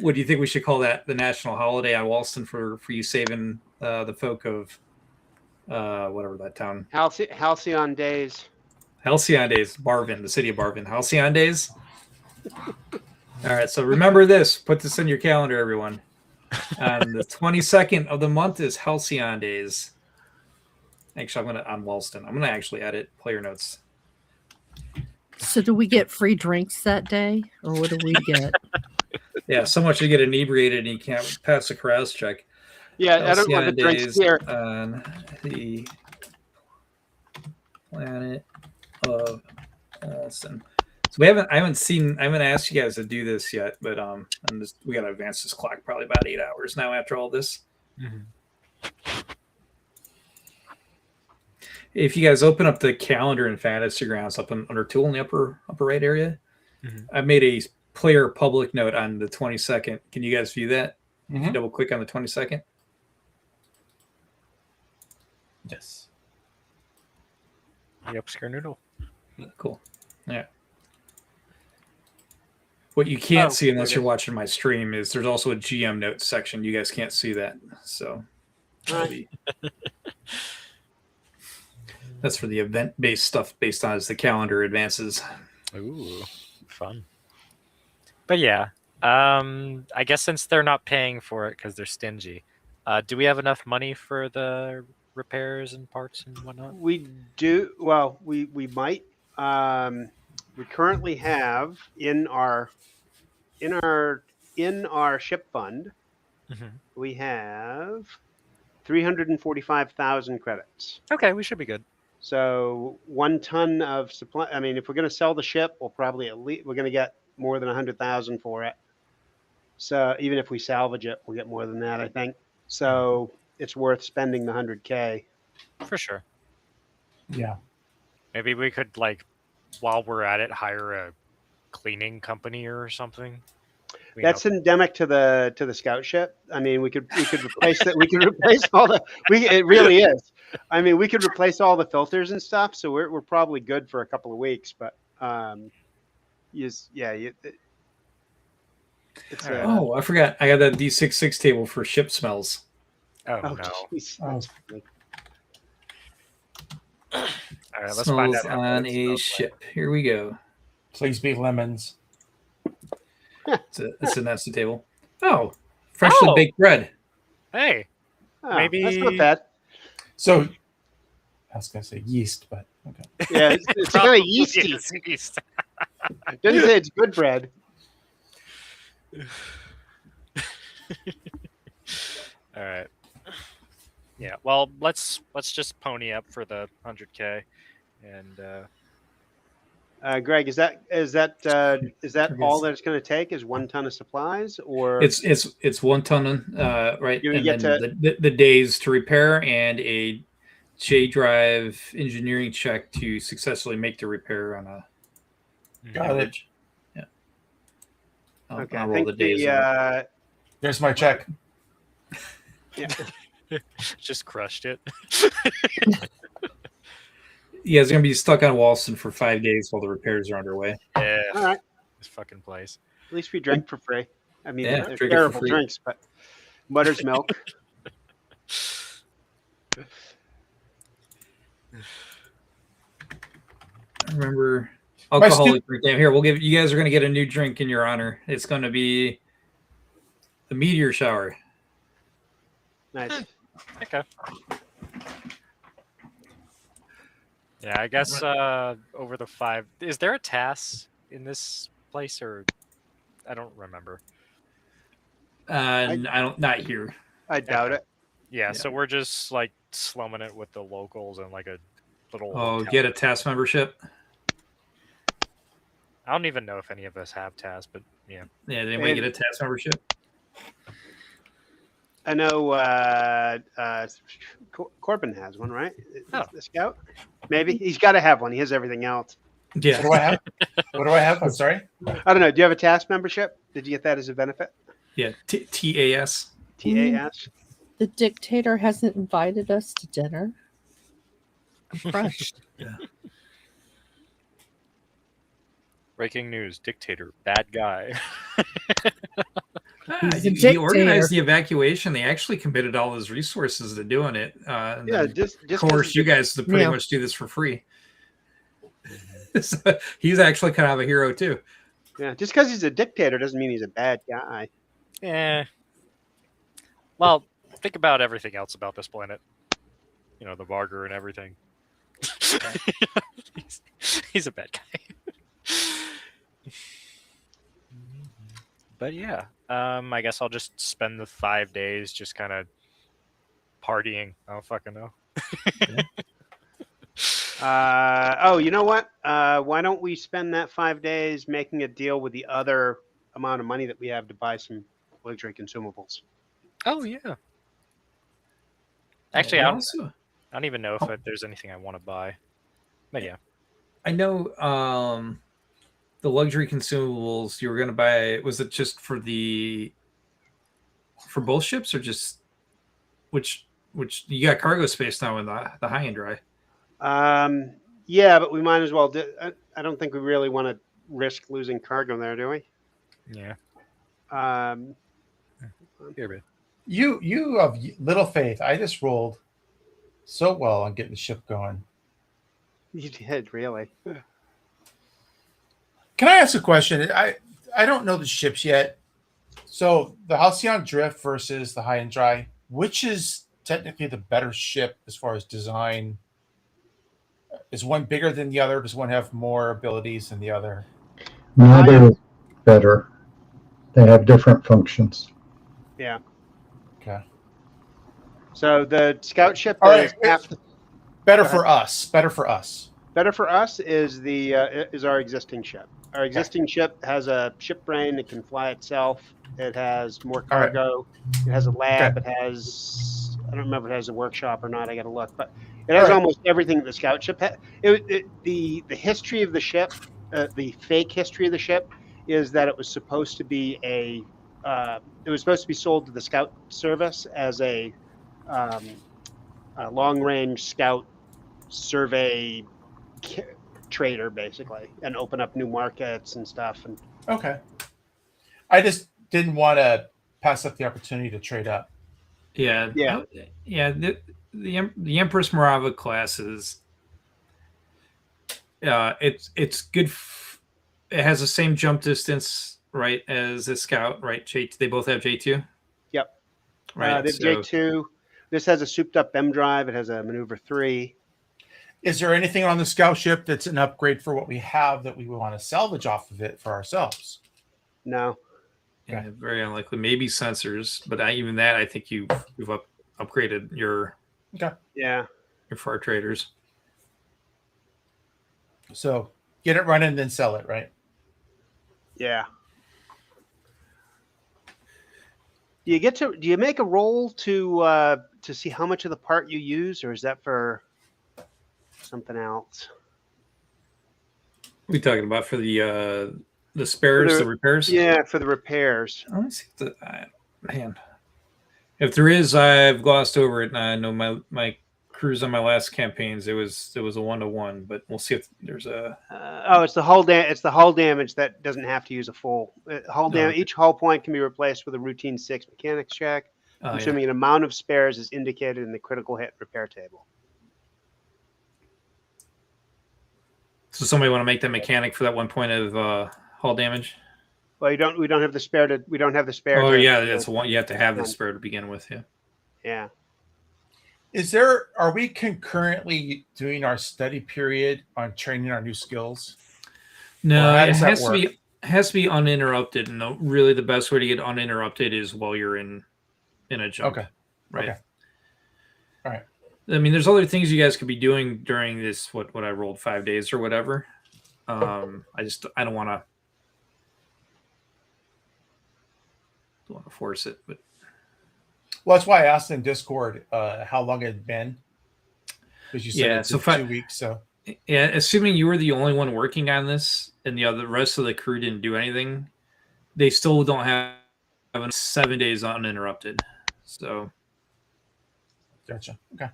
What do you think we should call that? The national holiday on Walston for you saving the folk of whatever that town. Halcyon days. Halcyon days. Barvin, the city of Barvin. Halcyon days. All right, so remember this. Put this in your calendar, everyone. On the 22nd of the month is Halcyon days. Actually, on Walston. I'm gonna actually edit player notes. So do we get free drinks that day, or what do we get? Yeah, so much you get inebriated and you can't pass a carouse check. Yeah, I don't want the Halcyon drinks days here. on the planet of Walston. So I haven't asked you guys to do this yet, but we gotta advance this clock probably about 8 hours now after all this. Mm-hmm. If you guys open up the calendar in Fantasy Grounds up under tool in the upper right area, I made a player public note on the 22nd. Can you guys view that? If you double click on the 22nd. Yes. The upscare noodle. Cool. Yeah. What you can't see unless there it you're is. watching my stream is there's also a GM notes section. You guys can't see that. So that's for the event-based stuff based on as the calendar advances. Ooh, fun. But yeah, I guess since they're not paying for it because they're stingy, do we have enough money for the repairs and parts and whatnot? We do. Well, we might. We currently have in our ship fund, Mhm. we have 345,000 credits. Okay, we should be good. So 1 ton of supply. I mean, if we're going to sell the ship, we'll probably we're going to get more than 100,000 for it. So even if we salvage it, we'll get more than that, I think. So it's worth spending the 100K. For sure. Yeah. Maybe we could, like, while we're at it, hire a cleaning company or something. Clean That's up. endemic to the scout ship. I mean, we could replace that. We could replace all the. It really is. I mean, we could replace all the filters and stuff. So we're probably good for a couple of weeks. But it's Oh, I forgot. I got that D66 table for ship smells. Oh, oh, no. jeez. Oh. All right, let's find Smells out how on good it a smells like. ship. Here we go. Please be lemons. It's a nasty table. Oh, freshly Oh. baked bread. Hey, Oh, Maybe- that's not bad. So I was gonna say yeast, but okay. Yeah, it's kind of yeasty. Yes, yeast. Didn't say it's good bread. All right. Yeah. Well, let's just pony up for the 100K, and Greg, is that all that it's going to take? Is 1 ton of supplies, or It's 1 ton, right? You And get then the days to repair and a J drive engineering check to successfully make the repair on a Got it. average. Yeah. okay? I'll I roll think the days. There's my check. just crushed it. Yeah, it's gonna be stuck on Walston for 5 days while the repairs are underway. Yeah. all right. This fucking place. At least we drank for free. I mean, Yeah, they're drink it for terrible free. drinks, but butter's milk. I remember My alcoholic drink. Here, we'll give you guys are gonna get a new drink in your honor. It's gonna be the meteor shower. Nice. Okay. Yeah, I guess over the 5. Is there a TAS in this place, or I don't remember. I don't, not here. I doubt it. Yeah, so we're just like slumming it with the locals and like a little. Oh, hotel. get a task membership. I don't even know if any of us have TAS, but yeah. Yeah, did anybody And- get a task membership? I know Corbin has one, right? Oh. The scout? Maybe. He's got to have one. He has everything else. What Yeah. do I have? What do I have? I'm sorry. I don't know. Do you have a task membership? Did you get that as a benefit? Yeah. TAS. TAS? The dictator hasn't invited us to dinner. I'm crushed. Breaking news: dictator, bad guy. He's a He organized dictator. the evacuation. They actually committed all his resources to doing it. And Yeah, then just coerced you guys to pretty Yeah. much do this for free. So he's actually kind of a hero too. Yeah, just because he's a dictator doesn't mean he's a bad guy. Yeah. Well, think about everything else about this planet. You know, the Varger and everything. he's a bad guy. But yeah, I guess I'll just spend the 5 days just kind of partying. I don't fucking know. You know what? Why don't we spend that 5 days making a deal with the other amount of money that we have to buy some luxury consumables? Oh yeah. Actually, And I also, don't even know if there's anything I want to buy. But yeah. I know the luxury consumables you were going to buy. Was it just for both ships, or just which you got cargo space now in the high and dry? Yeah, but we might as well. I don't think we really want to risk losing cargo there, do we? Yeah. Here, man. You have little faith. I just rolled so well on getting the ship going. You did, really. Can I ask a question? I don't know the ships yet. So the Halcyon Drift versus the High and Dry, which is technically the better ship as far as design Is one bigger than the other? Does one have more abilities than the other? Neither is better. They have different functions. Yeah. Okay. So the scout ship All that right. is half Better Go ahead. for us. Better for us. better for us is our existing ship. Our existing ship has a ship brain that can fly itself. It has more All right. cargo. It has a lab. Okay. It has, I don't remember if it has a workshop or not. I got to look, but it All has right. almost everything that the scout ship had. The history of the ship, the fake history of the ship, is that it was supposed to be it was supposed to be sold to the scout service as um, a long range scout survey trader, basically, and open up new markets and stuff. And Okay. I just didn't want to pass up the opportunity to trade up. Yeah, Yeah. yeah. The Empress Morava class is it's good. It has the same jump distance, right, as the Scout, right? They both have J2. Yep. Right. The J2. This has a souped-up M drive. It has a maneuver 3. Is there anything on the scout ship that's an upgrade for what we have that we want to salvage off of it for ourselves? No. Yeah, very unlikely. Maybe sensors, but even that, I think you've upgraded your Yeah. far traders. So get it running, then sell it, right? Yeah. Do you make a roll to see how much of the part you use, or is that for something else? What are we talking about for the spares, the repairs? Yeah, for the repairs. Let me see. Man, if there is, I've glossed over it. And I know my crews on my last campaigns, it was a 1-to-1, but we'll see if there's a. It's the hull it's the hull damage that doesn't have to use a full hull damage. Okay. Each hull point can be replaced with a routine 6 mechanics check, assuming an amount of spares is indicated in the critical hit repair table. So somebody want to make that mechanic for that 1 point of hull damage? Well, we don't have the spare to. We don't have the spare. Oh to, yeah, that's one. You have to have the spare to begin with. Yeah. Yeah. Are we concurrently doing our study period on training our new skills? No, Or how it does that has to work? be uninterrupted. And really, the best way to get uninterrupted is while you're in a jump. Okay. Right. Okay. All right. I mean, there's other things you guys could be doing during this. What I rolled 5 days or whatever. I don't want to force it, but Well, that's why I asked in Discord how long it had been. Because you said it's 2 weeks. So yeah, assuming you were the only one working on this and the rest of the crew didn't do anything, they still don't have 7 days uninterrupted. So gotcha. Okay.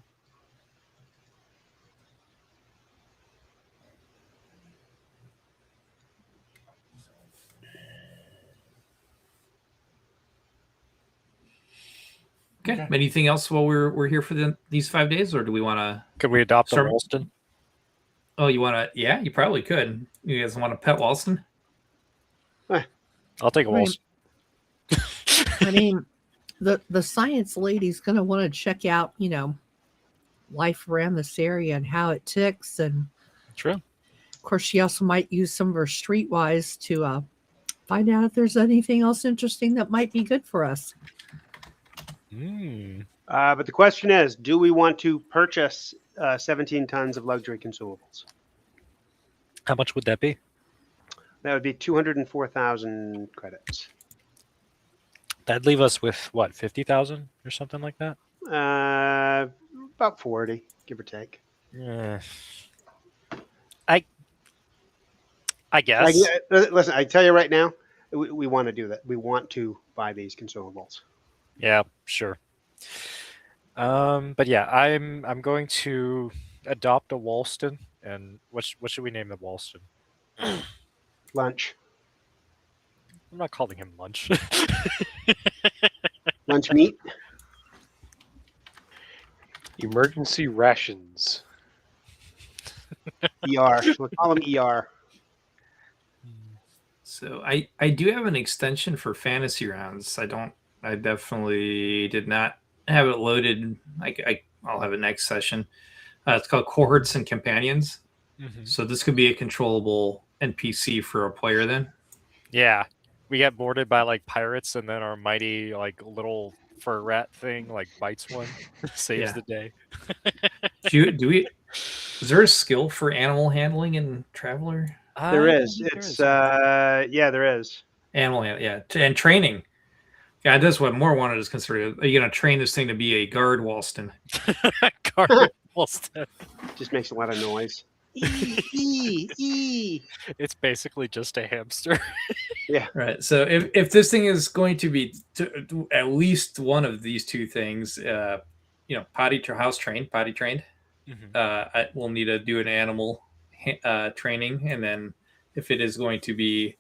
okay. Anything else while we're here for these 5 days, or do we want to? Could we adopt a Start- Walston? Oh, you want to? Yeah, you probably could. You guys want to pet Walston? I'll take a Right. Walston. I mean, the science lady's going to want to check out, life around this area and how it ticks. And True. of course, she also might use some of her streetwise to find out if there's anything else interesting that might be good for us. But the question is, do we want to purchase 17 tons of luxury consumables? How much would that be? That would be 204,000 credits. That'd leave us with what, 50,000 or something like that? About 40, give or take. Yeah. I guess. Listen, I tell you right now, we want to do that. We want to buy these consumables. Yeah, sure. But yeah, I'm going to adopt a Walston, and what should we name the Walston? Lunch. I'm not calling him Lunch. Lunch meat. Emergency rations. ER. We'll call him ER. So I do have an extension for fantasy rounds. I definitely did not have it loaded. I'll have it next session. It's called Cohorts and Companions. Mhm. So this could be a controllable NPC for a player then. Yeah, we get boarded by like pirates, and then our mighty like little fur rat thing like bites one, saves Yeah. the day. Is there a skill for animal handling in Traveler? There I is. believe there It's is. yeah, there is. Animal handling, yeah, and training. Yeah, that's what more wanted is considered. Are you gonna train this thing to be a guard, Walston? Guard Walston. Just makes a lot of noise. It's basically just a hamster. Right. So if this thing is going to be at least one of these two things, potty trained, Mhm. we'll need to do an animal training, and then if it is going to be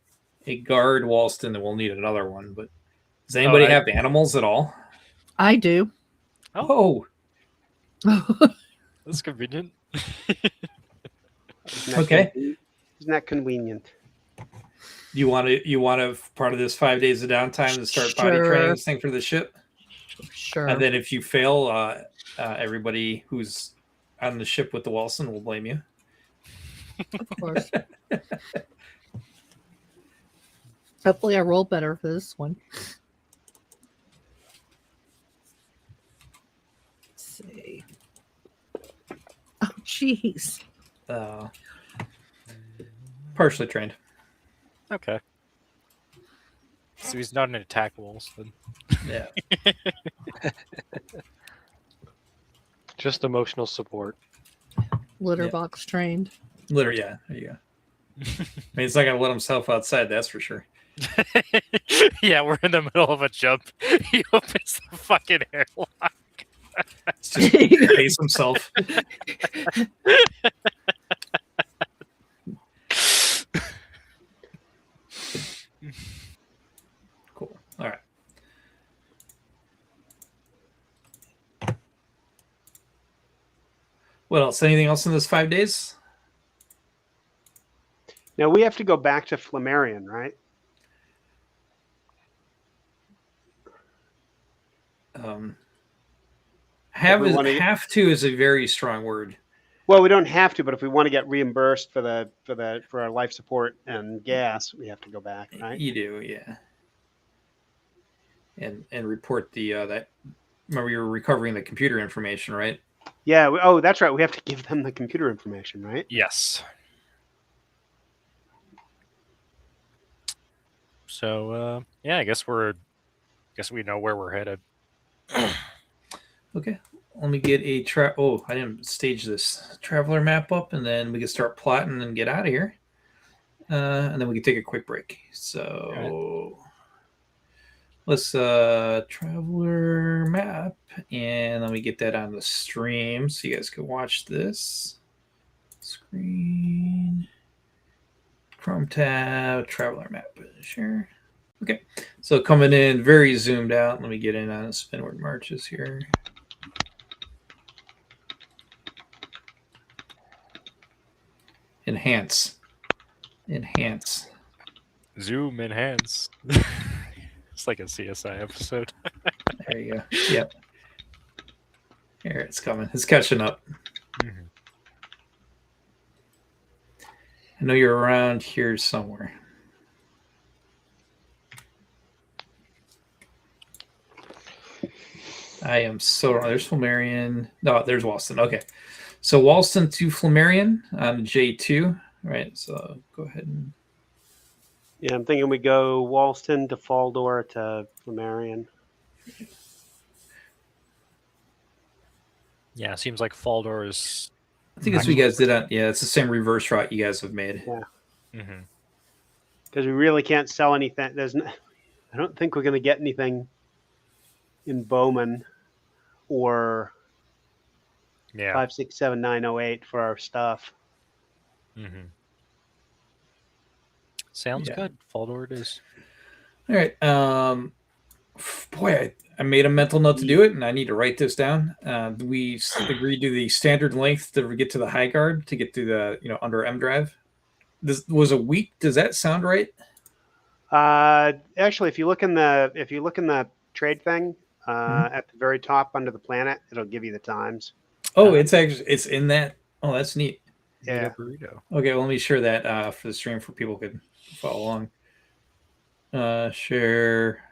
a guard Walston, then we'll need another one. But does anybody have animals at all? I do. Oh, That's convenient. okay. Isn't that convenient? You want to part of this 5 days of downtime to start potty Sure. training this thing for the ship, Sure. and then if you fail, everybody who's on the ship with the Walston will blame you. Of course. Hopefully I roll better for this one. Let's see. Oh, jeez. Partially trained. Okay. So he's not an attack Walston. Yeah. Just emotional support. Litter Yeah. box trained. Literally, yeah. There you go. I mean, it's not gonna let himself outside, that's for sure. Yeah, we're in the middle of a jump. He opens the fucking airlock. It's just face himself. Cool. All right. What else? Anything else in this 5 days? Now we have to go back to Flammarion, right? Have to is a very strong word. Well, we don't have to, but if we want to get reimbursed for our life support and gas, we have to go back, right? You do, yeah. And report the that. Remember, you were recovering the computer information, right? Yeah. Oh, that's right. We have to give them the computer information, right? Yes. So yeah, I guess we know where we're headed. Okay. Let me get a I didn't stage this traveler map up, and then we can start plotting and get out of here. And then we can take a quick break. So let's traveler map, and let me get that on the stream so you guys can watch this. Screen, Chrome tab, traveler map. Sure. Okay. So coming in very zoomed out. Let me get in on Spinward marches here. Enhance. Zoom enhance. It's like a CSI episode. There you go. Yep. Here it's coming. It's catching up. Mhm. I know you're around here somewhere. I am so wrong. There's Flammarion. No, there's Walston. Okay. So Walston to Flammarion on J2. Right. So go ahead and Yeah, I'm thinking we go Walston to Faldor to Flammarion. Yeah, seems like Faldor is. I think that's what you guys did on. Yeah, it's the same reverse route you guys have made. Yeah. Mm-hmm. Because we really can't sell anything. I don't think we're going to get anything in Bowman or Yeah. 567908 for our stuff. Mm-hmm. Sounds Yeah. good. Faldor it is. All right. Boy, I made a mental note to do it, and I need to write this down. We agreed to the standard length to get to the high guard to get to the under M drive. This was a week. Does that sound right? Actually, if you look in the trade thing at the very top under the planet, it'll give you the times. Oh, it's in that. Oh, that's neat. Yeah. Burrito. Okay, well, let me share that for the stream for people who could follow along. Share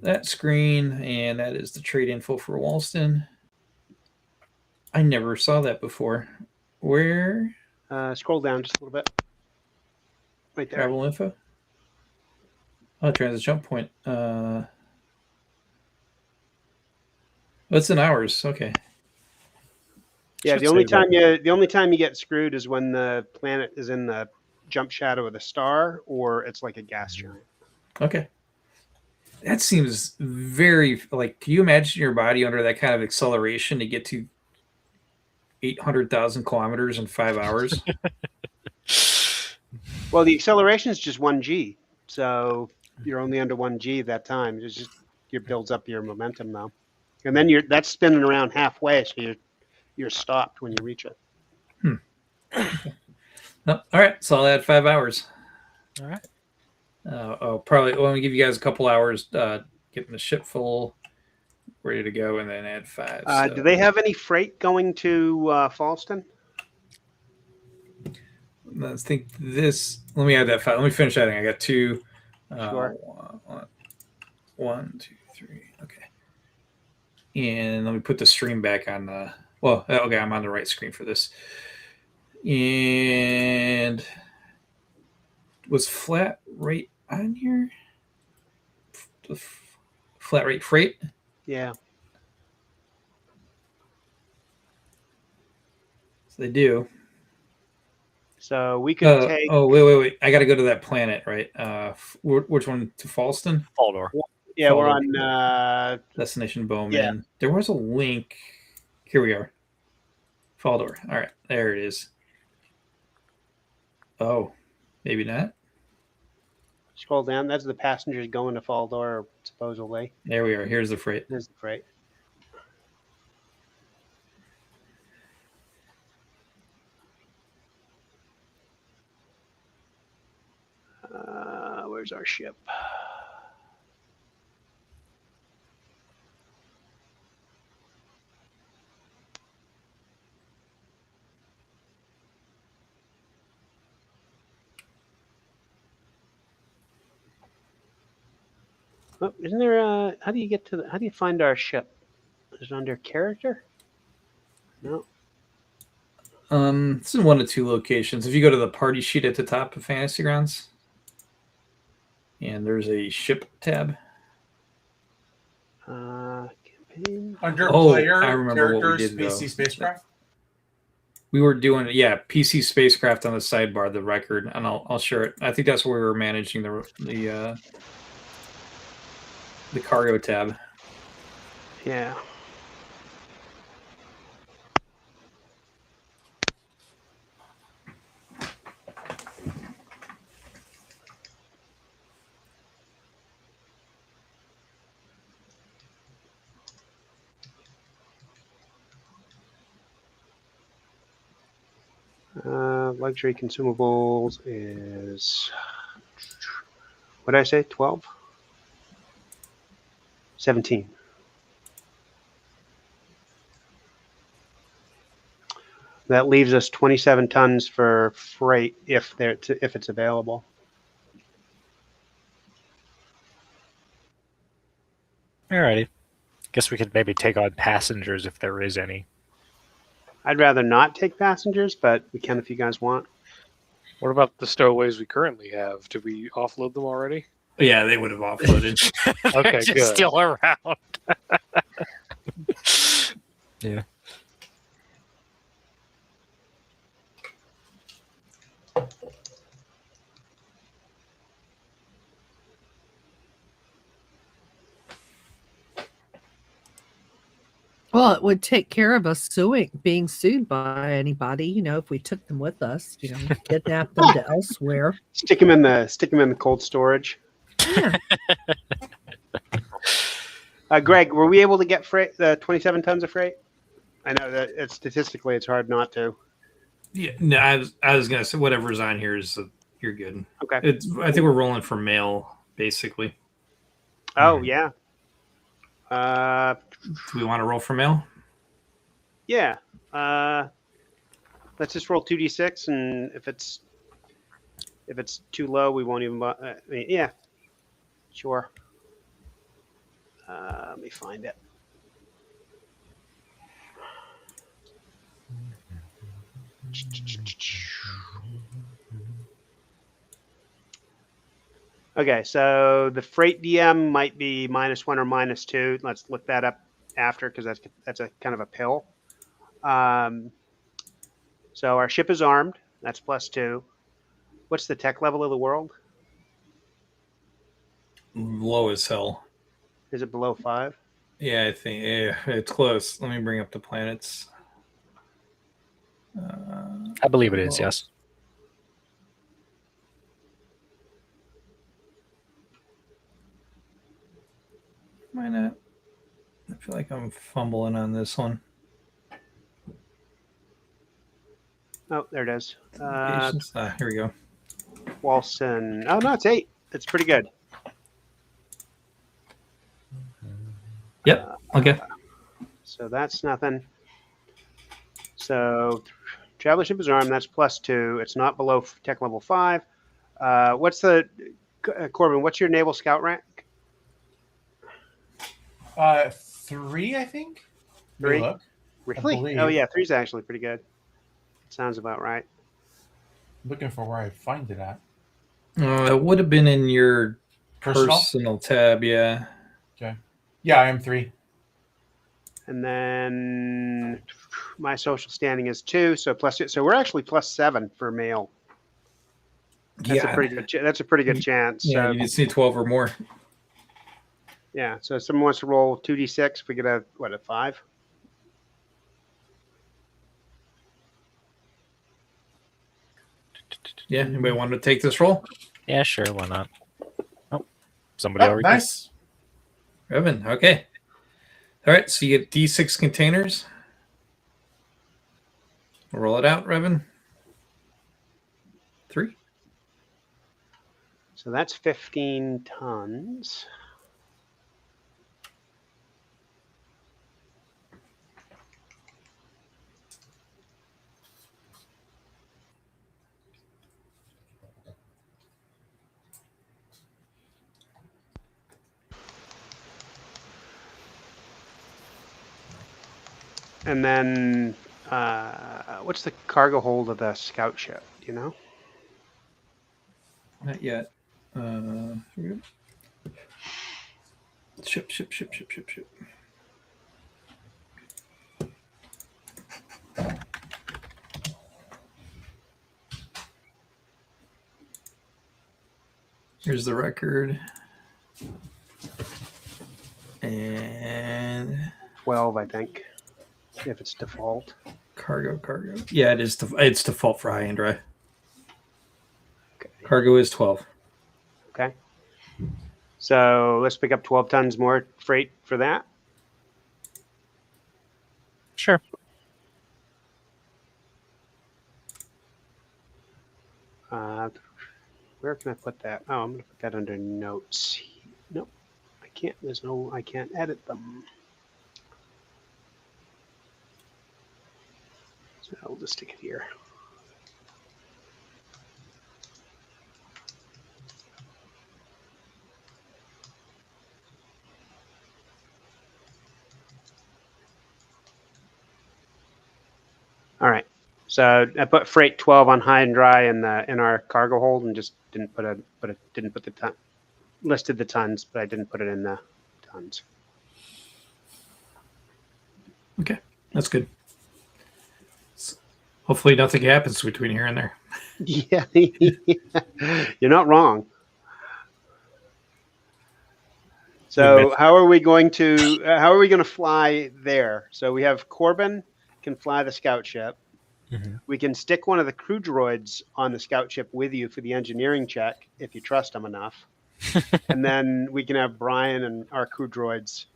that screen, and that is the trade info for Walston. I never saw that before. Where? Scroll down just a little bit. Right there. Travel info. Oh, transit jump point. What's in hours? Okay. Yeah, Should the only say time you get screwed is when the planet is in the jump shadow of the star, or it's like a gas giant. Okay. That seems very like. Can you imagine your body under that kind of acceleration to get to 800,000 kilometers in 5 hours? Well, the acceleration is just 1g, so you're only under 1g that time. It's just it builds up your momentum now, and then that's spinning around halfway, so you're stopped when you reach it. All right, so I'll add 5 hours. All right. I'll probably want to give you guys a couple hours getting the ship full, ready to go, and then add 5. So. Do they have any freight going to Falston? Let's think this. Let me add that 5. Let me finish adding. I got 2. Sure. 1, 2, 3. Okay. And let me put the stream back on the. Well, okay, I'm on the right screen for this. And was flat rate on here? Flat rate freight? Yeah. So they do. So we could take. Oh, wait. I got to go to that planet, right? Which one? To Falston? Faldor. Yeah, we're Falston. on. Destination Bowman. Yeah. There was a link. Here we are. Faldor. All right, there it is. Oh, maybe not. Scroll down. That's the passengers going to Faldor, supposedly. There we are. Here's the freight. There's the freight. Where's our ship? Oh, isn't there how do you find our ship? Is it under character? No. It's in 1 of 2 locations. If you go to the party sheet at the top of Fantasy Grounds, and there's a ship tab. Campaign. Under Oh, player, I remember what we characters, did, though. PC spacecraft. We were doing PC spacecraft on the sidebar, the record, and I'll share it. I think that's where we were managing the cargo tab. Yeah. Luxury consumables is, what did I say, 12? 17. That leaves us 27 tons for freight if it's available. Alrighty. Guess we could maybe take on passengers if there is any. I'd rather not take passengers, but we can if you guys want. What about the stowaways we currently have? Did we offload them already? Yeah, they would have offloaded. Okay, Just good. still around. Yeah. Well, it would take care of us being sued by anybody, if we took them with us, kidnap them to elsewhere. Stick them in the cold storage. Yeah. Greg, were we able to get freight, the 27 tons of freight? I know that statistically it's hard not to. Yeah, no, I was gonna say whatever's on here is you're good. Okay. I think we're rolling for mail basically. Oh yeah. Do we want to roll for mail? Yeah. Let's just roll 2d6, and if it's too low, we won't even. Yeah. Sure. Let me find it. Okay, so the freight DM might be -1 or -2. Let's look that up after, because that's a kind of a pill. So our ship is armed. That's +2. What's the tech level of the world? Low as hell. Is it below 5? Yeah, I think it's close. Let me bring up the planets. I believe it is. Yes. Why not? I feel like I'm fumbling on this one. Oh, there it is. Patience. Here we go. Walston. Oh no, it's 8. It's pretty good. Yep. Okay. So that's nothing. So traveler ship is armed. That's +2. It's not below tech level 5. What's the Corbin? What's your naval scout rank? 3, I think. Let me 3? look. Really? believe. Oh yeah, 3 is actually pretty good. Sounds about right. Looking for where I find it at. It would have been in your Personal? personal tab. Yeah. Yeah, I am 3. And then my social standing is 2, so +2. So we're actually +7 for male. That's a pretty good. That's a pretty good chance. Yeah, So, you just need 12 or more. yeah. So if someone wants to roll 2d6, if we get a 5. Yeah. Anybody want to take this roll? Yeah, sure. Why not? Oh, somebody Oh, already. nice. Evan. Okay. All right. So you get D6 containers. Roll it out, Revan. 3. So that's 15 tons. And then, what's the cargo hold of the scout ship? Do you know? Not yet. Here we go. Ship. Here's the record. And 12, I think, if it's default. cargo. Yeah, it is. It's default for high and dry. Okay. Cargo is 12. Okay. So let's pick up 12 tons more freight for that. Sure. Where can I put that? Oh, I'm going to put that under notes. Nope, I can't. I can't edit them. So I'll just stick it here. All right. So I put freight 12 on high and dry in our cargo hold, and just didn't put the ton. Listed the tons, but I didn't put it in the tons. Okay, that's good. Hopefully nothing happens between here and there. Yeah, you're not wrong. So how are we going to fly there? So we have Corbin can fly the scout ship. Mm-hmm. We can stick one of the crew droids on the scout ship with you for the engineering check if you trust them enough. And then we can have Brian and our crew droids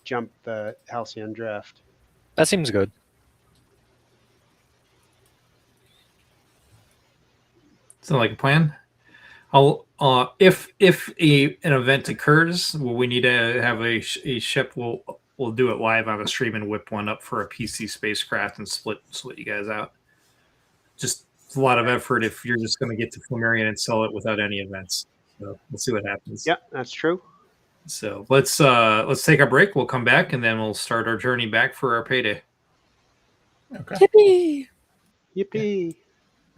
jump the Halcyon Drift. That seems good. Sound like a plan? I'll if an event occurs, will we need to have a ship will we'll do it live on the stream and whip one up for a PC spacecraft and split you guys out. Just a lot of effort if you're just going to get to Flammarion and sell it without any events. So we'll see what happens. Yeah, that's true. So let's take a break. We'll come back and then we'll start our journey back for our payday. Okay. Yippee! Yippee!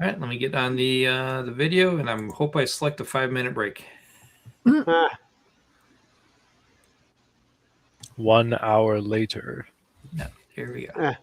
All right, let me get on the video, and I hope I select a 5-minute break. Ah, 1 hour later. No, here we go. ah.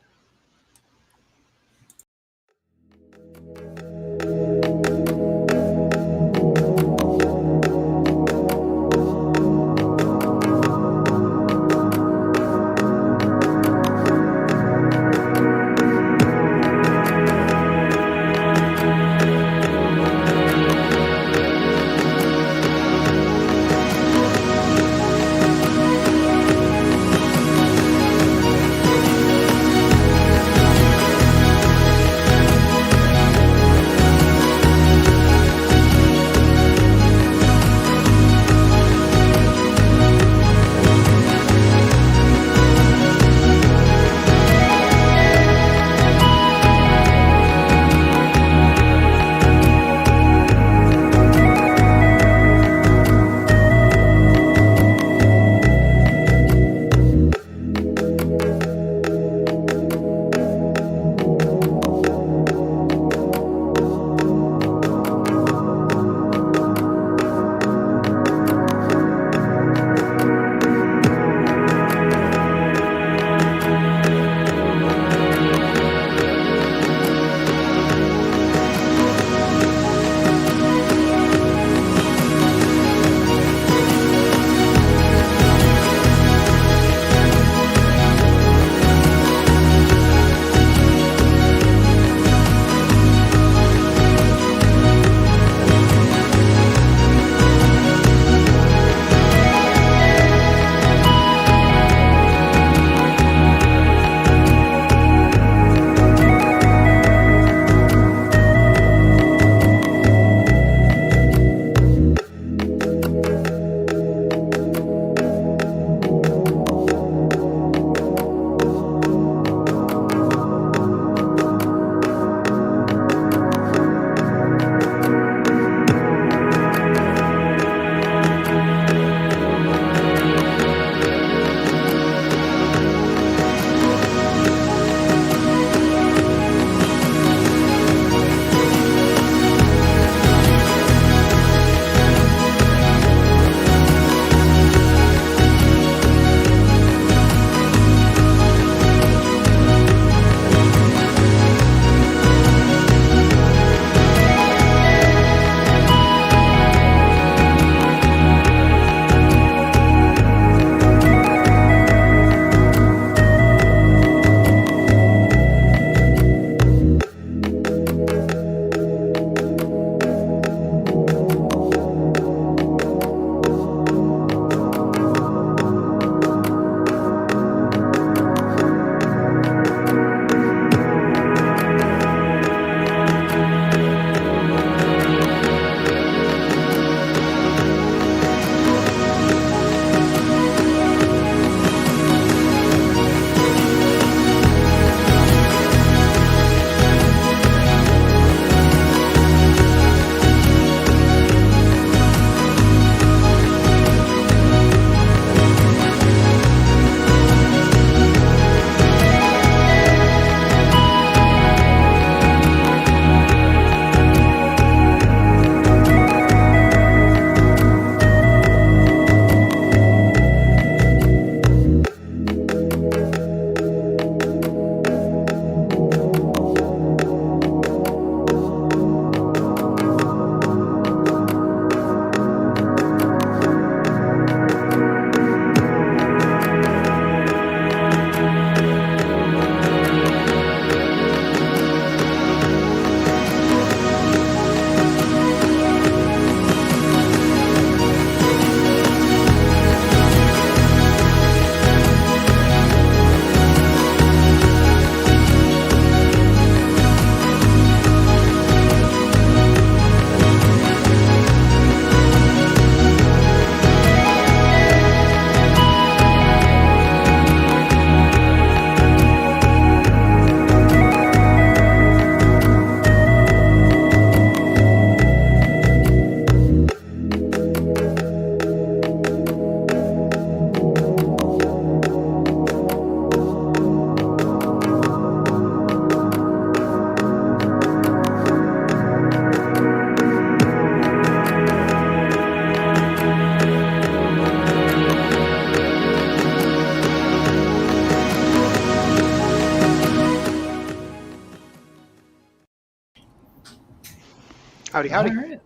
Howdy, All howdy. right.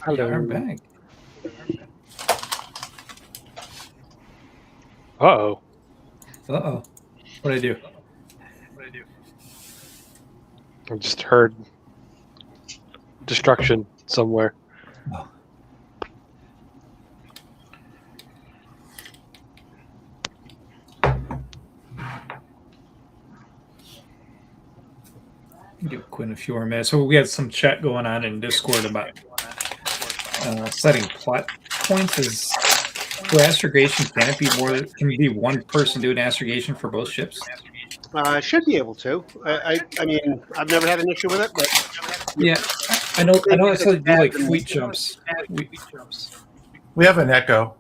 Hello. We are back. Uh-oh. Uh-oh. What'd I do? I just heard destruction somewhere. Oh. Give Quinn a few more minutes. So we had some chat going on in Discord about setting plot points. Is for astrogation, can it be more? Can it be one person doing astrogation for both ships? Should be able to. I mean, I've never had an issue with it, but Yeah, I know. I know. It's like do like fleet jumps. We have an echo.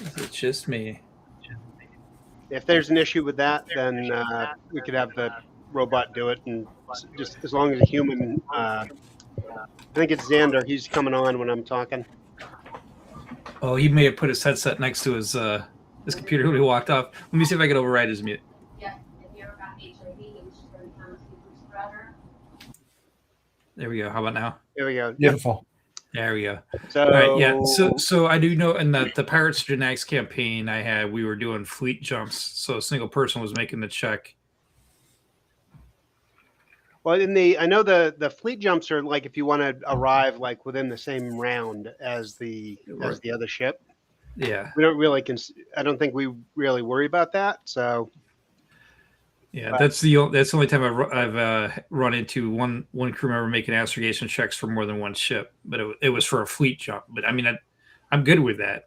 Is it just me? if there's an issue with that, then we could have the robot do it, and just as long as a human. I think it's Xander. He's coming on when I'm talking. Oh, he may have put his headset next to his computer when he walked off. Let me see if I can override his mute. Yeah, if you ever got HIV, it was just going to become a super spreader. There we go. How about now? There we go. Beautiful. There we go. So, All right, yeah. So I do know in the Pirates Genetics campaign I had, we were doing fleet jumps. So a single person was making the check. well, I know the fleet jumps are like if you want to arrive like within the same round as the other ship. Yeah. We don't really I don't think we really worry about that. So Yeah, that's the only time I've run into one crew member making astrogation checks for more than one ship, but it was for a fleet jump. But I mean, I'm good with that.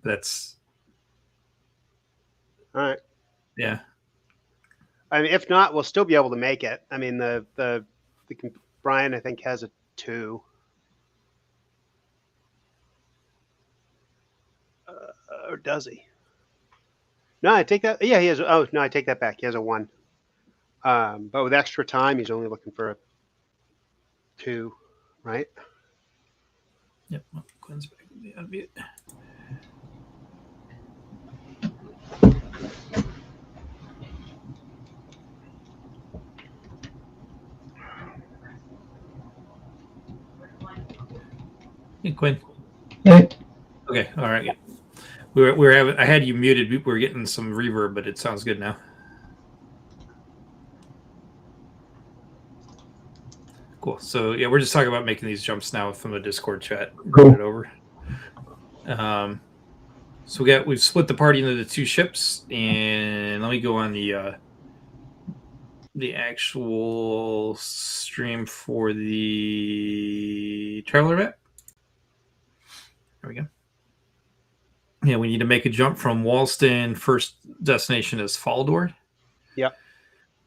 That's all right. Yeah. I mean, if not, we'll still be able to make it. I mean, Brian, I think, has a 2. Or does he? No, I take that. Yeah, he has. Oh no, I take that back. He has a 1. But with extra time, he's only looking for a 2, right? Yep. Oh, Quinn's back in the unmute. Hey, Quinn. Hey, Okay. All right. We were having. I had you muted. We were getting some reverb, but it sounds good now. Cool. So yeah, we're just talking about making these jumps now from the Discord chat. Cool. It over. So we've split the party into the 2 ships, and let me go on the actual stream for the traveler map. There we go. Yeah, we need to make a jump from Walston. First destination is Faldor. Yep.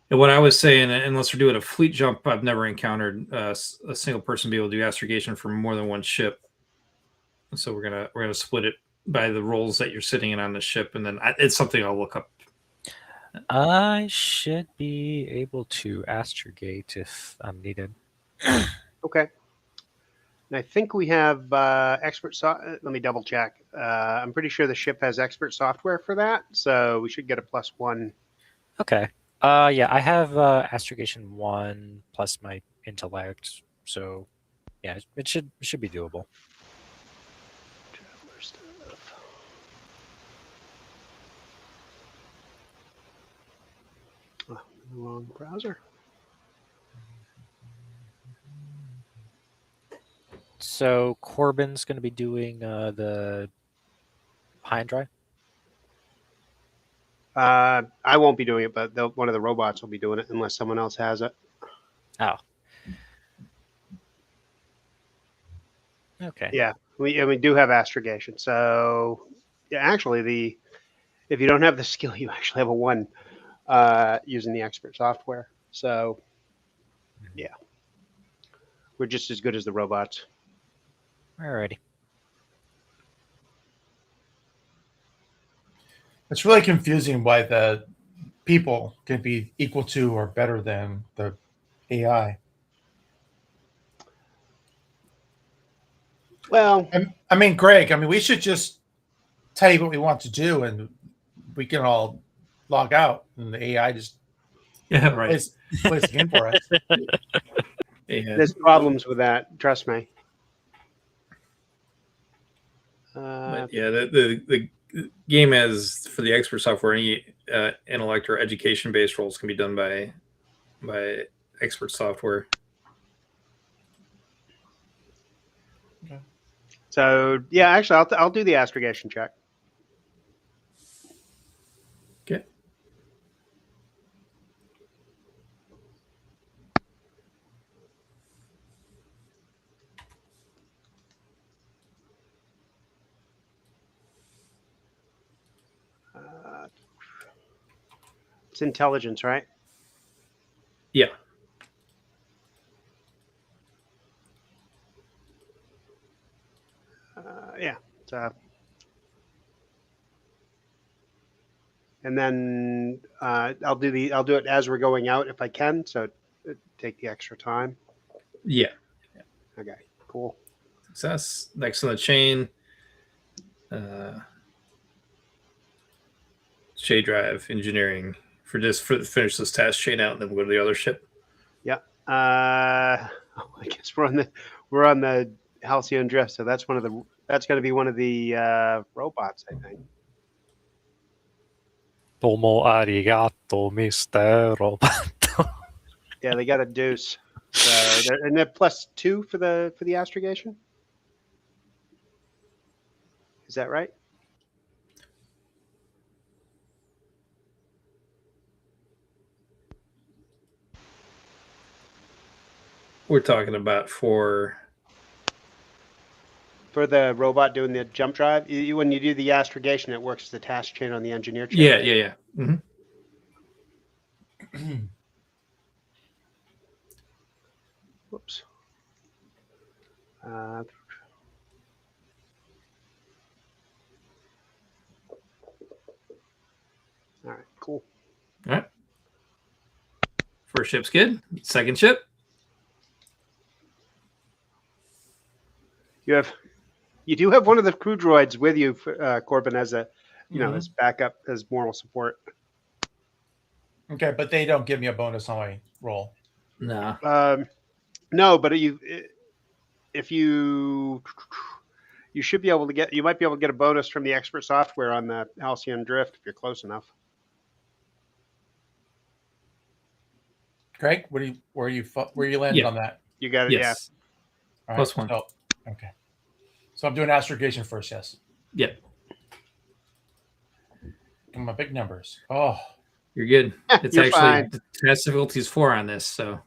And what I was saying, unless we're doing a fleet jump, I've never encountered a single person be able to do astrogation for more than one ship. So we're gonna split it by the roles that you're sitting in on the ship, and then it's something I'll look up. I should be able to astrogate if I'm needed. Okay. And I think we have expert. Let me double check. I'm pretty sure the ship has expert software for that, so we should get a +1. Okay. Yeah, I have astrogation 1 plus my intellect, so yeah, it should be doable. Traveler stuff. Oh, wrong browser. So Corbin's going to be doing the high and dry. I won't be doing it, but one of the robots will be doing it unless someone else has it. Oh. Okay. Yeah, we do have astrogation. So yeah, actually, if you don't have the skill, you actually have a 1 using the expert software. So yeah, we're just as good as the robots. Alrighty. It's really confusing why the people can be equal to or better than the AI. Well, I mean, Greg, we should just tell you what we want to do and we can all log out and the AI just Yeah, right. Plays the game for us. Yeah. There's problems with that. Trust me. But yeah, the game has, for the expert software, any intellect or education based roles can be done by expert software. So yeah, actually, I'll do the astrogation check. Okay. It's intelligence, right? Yeah. Yeah. So, and then I'll do it as we're going out if I can. So take the extra time. Yeah. Okay. Cool. Success. Next on the chain. J drive engineering finish this task chain out, and then we'll go to the other ship. Yeah. I guess we're on the Halcyon Drift, so that's going to be one of the robots, I think. Domo arigato, Mr. Roboto. Yeah, they got a deuce. So they're +2 for the astrogation. Is that right? We're talking about for the robot doing the jump drive. When you do the astrogation, it works as the task chain on the engineer chain. Yeah. Mm-hmm. Whoops. All right, cool. All right. First ship's good. Second ship. You do have one of the crew droids with you, Corbin, as a Mhm. as backup, as moral support. Okay, but they don't give me a bonus on my roll. No. No, but if you should be able to you might be able to get a bonus from the expert software on the Halcyon Drift if you're close enough. Greg, where you landed on that? You got it. Yes. All right, +1. so, okay. So I'm doing astrogation first, yes. Yep. And my big numbers. Oh, You're good. It's You're actually fine. the task difficulty is 4 on this, so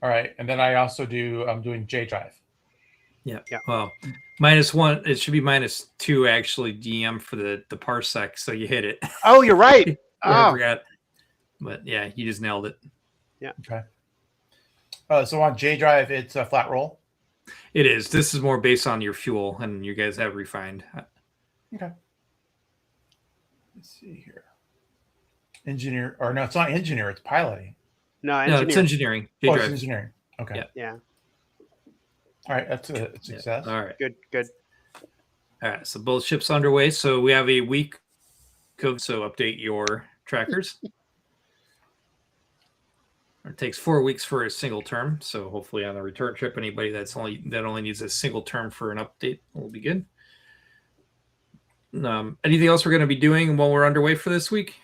all right. And then I'm doing J drive. yeah. Yeah. Well, -1. It should be -2 actually. DM for the parsec, so you hit it. Oh, you're right. Yeah, I Oh, forgot. But yeah, you just nailed it. Okay. So on J drive, it's a flat roll. It is. This is more based on your fuel, and you guys have refined. Okay. Let's see here. Engineer, or no, it's not engineer, it's piloting. no, No, engineer. it's engineering. Oh, it's J-drive. engineering. Okay. Yeah. Yeah, All right, that's a Yeah. success. All right. good. All right. So both ships underway. So we have a week of update your trackers. It takes 4 weeks for a single term. So hopefully on the return trip, anybody that only needs a single term for an update will be good. Anything else we're going to be doing while we're underway for this week?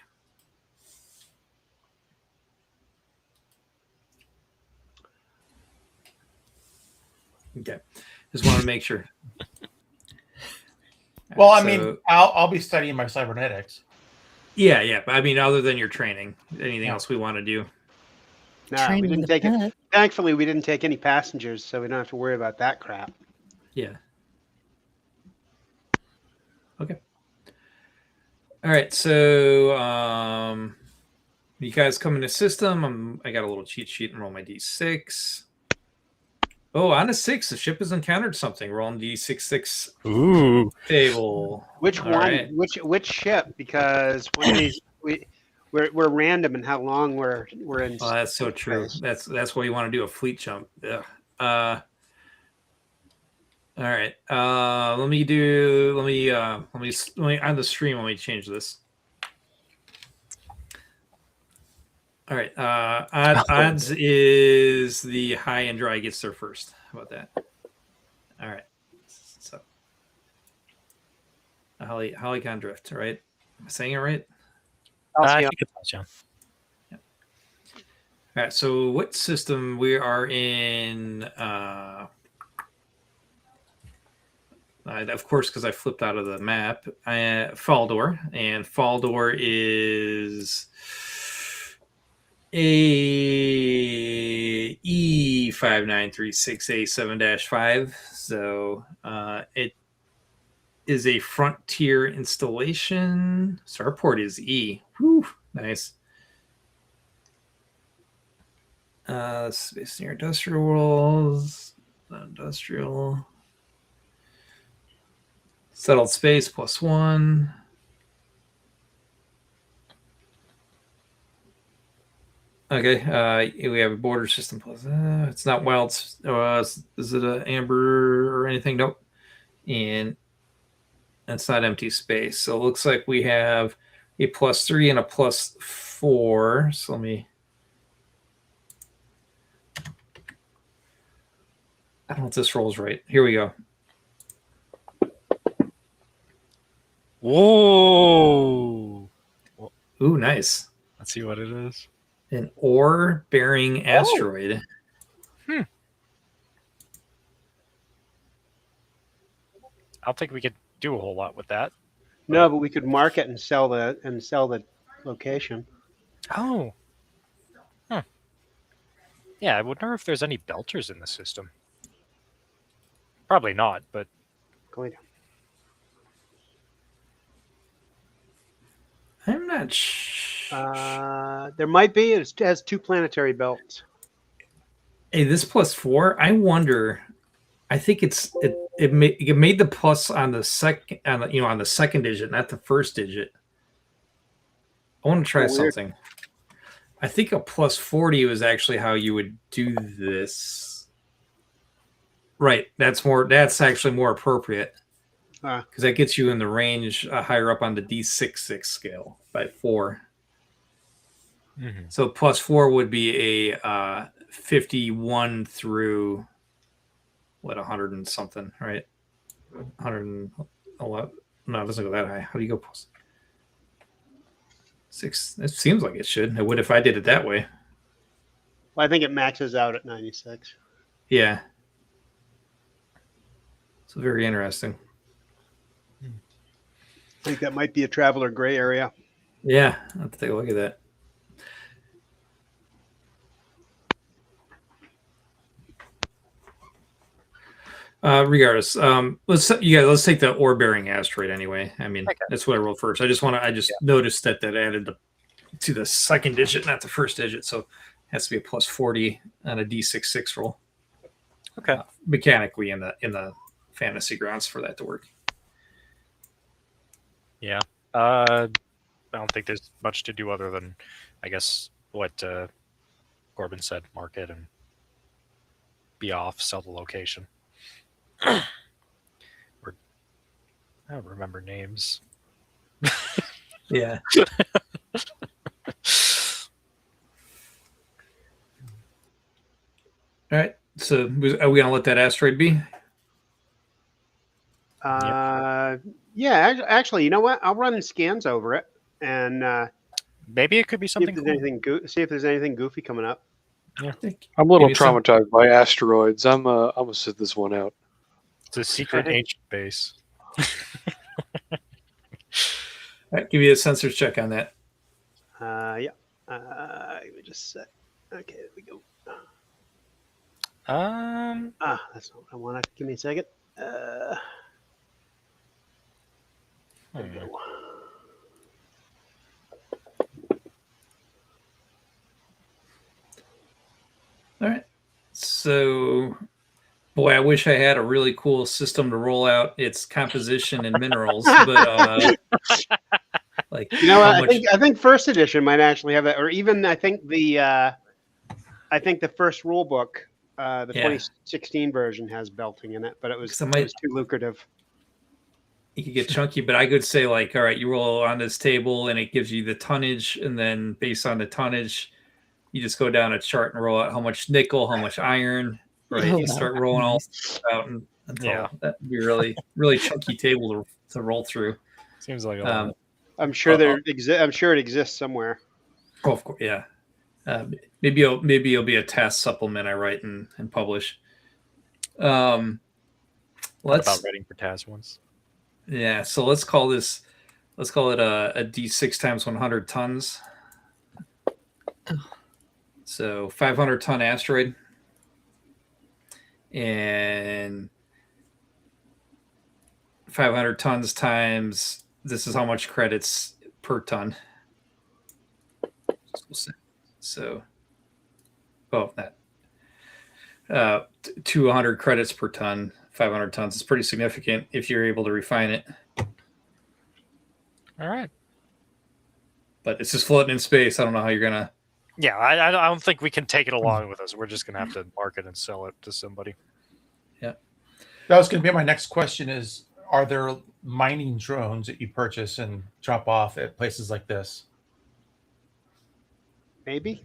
Okay. Just want to make sure. Well, I So- mean, I'll be studying my cybernetics. Yeah. I mean, other than your training, anything Yeah. else we want to do? No, we Training didn't the take it. pet. Thankfully, we didn't take any passengers, so we don't have to worry about that crap. Yeah. Okay. All right. So, you guys come in the system. I got a little cheat sheet and roll my d6. Oh, on a 6, the ship has encountered something. Roll on d6 Ooh. table. Which All one? right. Which ship? Because one of these we're random in how long we're in. Oh, that's so true. space. That's why you want to do a fleet jump. Ugh. All right. Let me on the stream. Let me change this. All right. Odds is the high and dry gets there first. How about that? All right. So, Hollycon Drift. All right. Am I saying it right? I think it's Halcyon. All right. So, what system we are in? Of course, because I flipped out of the map. Faldor, and Faldor is a E5936A7-5. So it is a frontier installation. Starport is E. Whew, nice. Space near industrial worlds. Industrial. Settled space +1. Okay, we have a border system plus. It's not wild. Is it an amber or anything? Nope. And it's not empty space. So it looks like we have a +3 and a +4. So let me. I don't know if this rolls right. Here we go. Whoa! Ooh, nice. Let's see what it is. An ore-bearing asteroid. I don't think we could do a whole lot with that. No, but we could mark it and sell the location. Oh. Huh. Yeah, I wonder if there's any belters in the system. Probably not, but Going down. I'm not There might be. It has 2 planetary belts. Hey, this +4. I wonder. I think it made the plus on the second on the second digit, not the first digit. I want to try something. I think a +40 was actually how you would do this. Right. That's actually more appropriate. Because that gets you in the range higher up on the D66 scale by 4. Mm-hmm. So +4 would be a 51 through 100 and something, right? 111. No, it doesn't go that high. How do you go +6? It seems like it should. It would if I did it that way. Well, I think it maxes out at 96. Yeah. So very interesting. I think that might be a traveler gray area. Yeah, I'll have to take a look at that. Regardless, let's take the ore-bearing asteroid anyway. I mean, that's what I rolled first. I just noticed that added to the second digit, not the first digit, so it has to be a +40 on a D66 roll. Okay. Mechanically in the fantasy grounds for that to work. Yeah. I don't think there's much to do other than, I guess, what Corbin said, market and be off, sell the location. I don't remember names. Yeah. All right. So are we going to let that asteroid be? Yeah, actually, you know what? I'll run scans over it and maybe it could be something. See if there's anything goofy coming up. Yeah. I'm a little traumatized by asteroids. I'm gonna sit this one out. It's a secret ancient base. All right, give you a sensors check on that. Yeah. Give me just a sec. Okay, there we go. That's not what I want. Give me a second. There we go. All right. So, boy, I wish I had a really cool system to roll out its composition and minerals, but like, you know, I think first edition might actually have that, or even I think the first rule book, the 2016 version has belting in it, but it was too lucrative. You could get chunky, but I could say like, all right, you roll on this table and it gives you the tonnage, and then based on the tonnage, you just go down a chart and roll out how much nickel, how much iron, right? Oh, You start rolling all out until Yeah. that'd be really, really chunky table to roll through. Seems like a lot. I'm sure I'm sure it exists somewhere. Oh, of course, yeah. Maybe it'll be a task supplement I write and publish. What Let's about writing for task ones? yeah. So let's call it a D6 times 100 tons. So 500 ton asteroid, and 500 tons times this is how much credits per ton. So, well, that 200 credits per ton, 500 tons is pretty significant if you're able to refine it. All right. But it's just floating in space. I don't know how you're gonna. Yeah, I don't think we can take it along with us. We're just gonna have to market and sell it to somebody. Yeah, That was going to be my next question: is are there mining drones that you purchase and drop off at places like this? Maybe.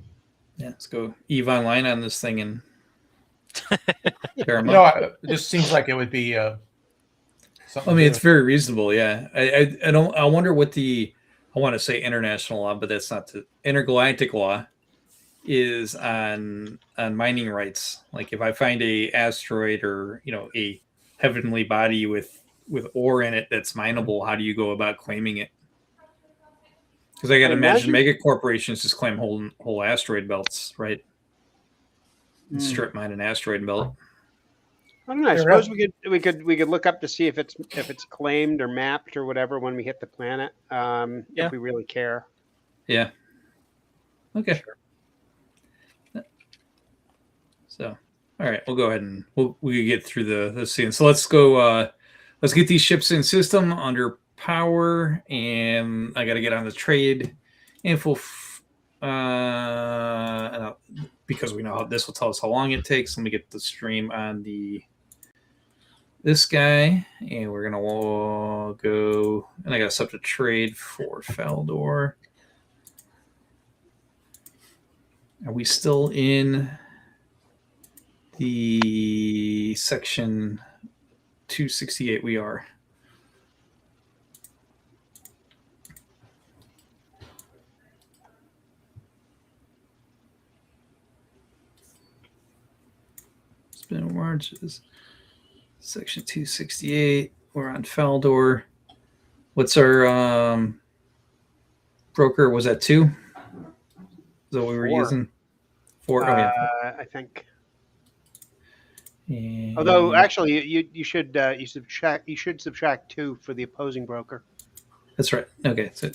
yeah. Let's go EVE Online on this thing and. pair 'em You know, up. it just seems like it would be. Something I mean, to it's do. very reasonable. Yeah, I don't. I wonder what I want to say international law, but that's not the intergalactic law is on mining rights. Like if I find a asteroid or a heavenly body with ore in it that's mineable, how do you go about claiming it? Because I got to imagine mega corporations just claim whole asteroid belts, right? And strip mine an asteroid belt. I don't know. I suppose we could look up to see if it's claimed or mapped or whatever when we hit the planet. Yeah. If we really care. Yeah. Okay. Sure. So, all right, we'll go ahead and we get through the scene. So let's go. Let's get these ships in system under power, and I got to get on the trade info. Because we know how this will tell us how long it takes. Let me get the stream on this guy, and we're gonna go. And I got to set up a trade for Faldor. Are we still in the section 268? We are. Spinward is section 268. We're on Faldor. What's our broker? Was that 2? Is that what we were 4. using? 4. Oh, yeah. I think. And Although actually, you should subtract 2 for the opposing broker. that's right. Okay, so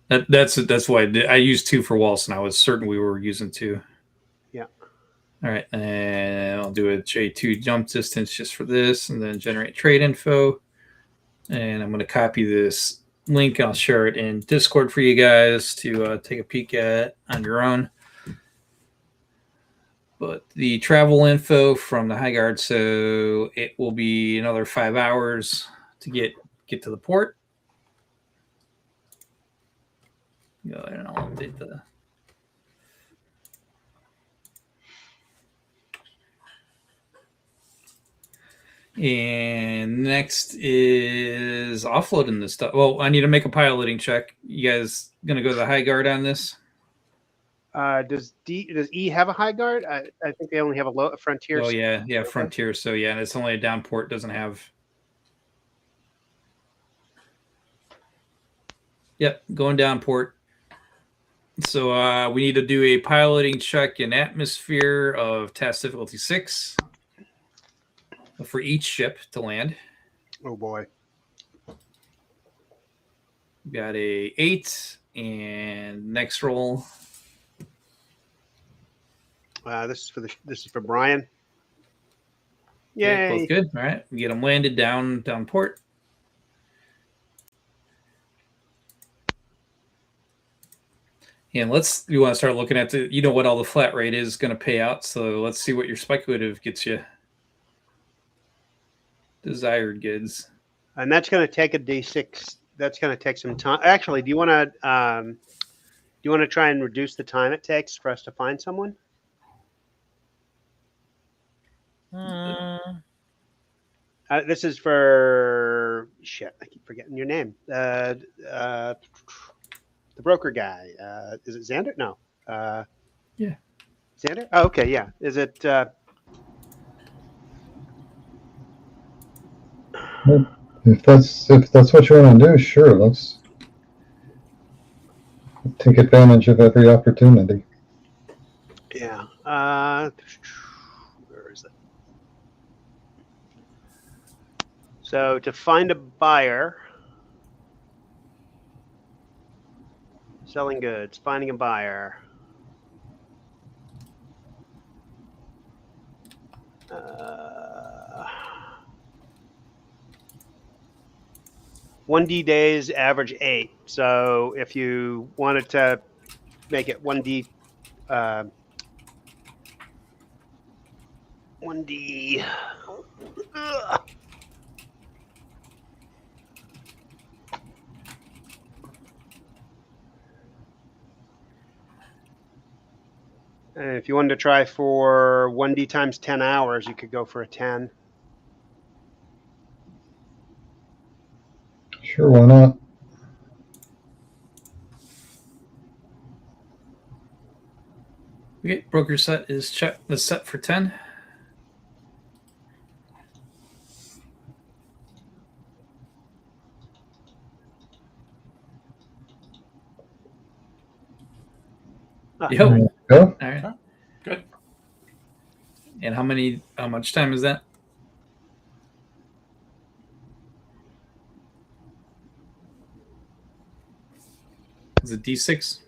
that's why I used 2 for Walston. I was certain we were using 2. Yeah. All right, and I'll do a J2 jump distance just for this, and then generate trade info. And I'm going to copy this link. I'll share it in Discord for you guys to take a peek at on your own. But the travel info from the High Guard, so it will be another 5 hours to get to the port. Go ahead and I'll update the. And next is offloading this stuff. Well, I need to make a piloting check. You guys gonna go to the High Guard on this? Does E have a high guard? I think they only have a frontier. Oh yeah, Frontier. So yeah, and it's only a down port. Doesn't have. Yep, going down port. So we need to do a piloting check in atmosphere of task difficulty 6 for each ship to land. Oh boy. Got a 8, and next roll. This is for Brian. Yeah, Yay! both good. All right, we get them landed down port. And we want to start looking at what all the flat rate is going to pay out. So let's see what your speculative gets you. Desired goods. And that's going to take a D6. That's going to take some time. Actually, do you want to you want to try and reduce the time it takes for us to find someone? This is for shit. I keep forgetting your name. The broker guy. Is it Xander? No. Yeah. Xander? Oh, okay. Yeah. Is it? If that's what you want to do, sure. Let's take advantage of every opportunity. Yeah. Where is it? So to find a buyer, selling goods, finding a buyer. 1D days, average 8. So if you wanted to make it 1D, 1D. And if you wanted to try for 1D times 10 hours, you could go for a 10. Sure, why not? Okay, broker set is set for 10. Yo. There you go. All right. Good. And how much time is that? Is it D6?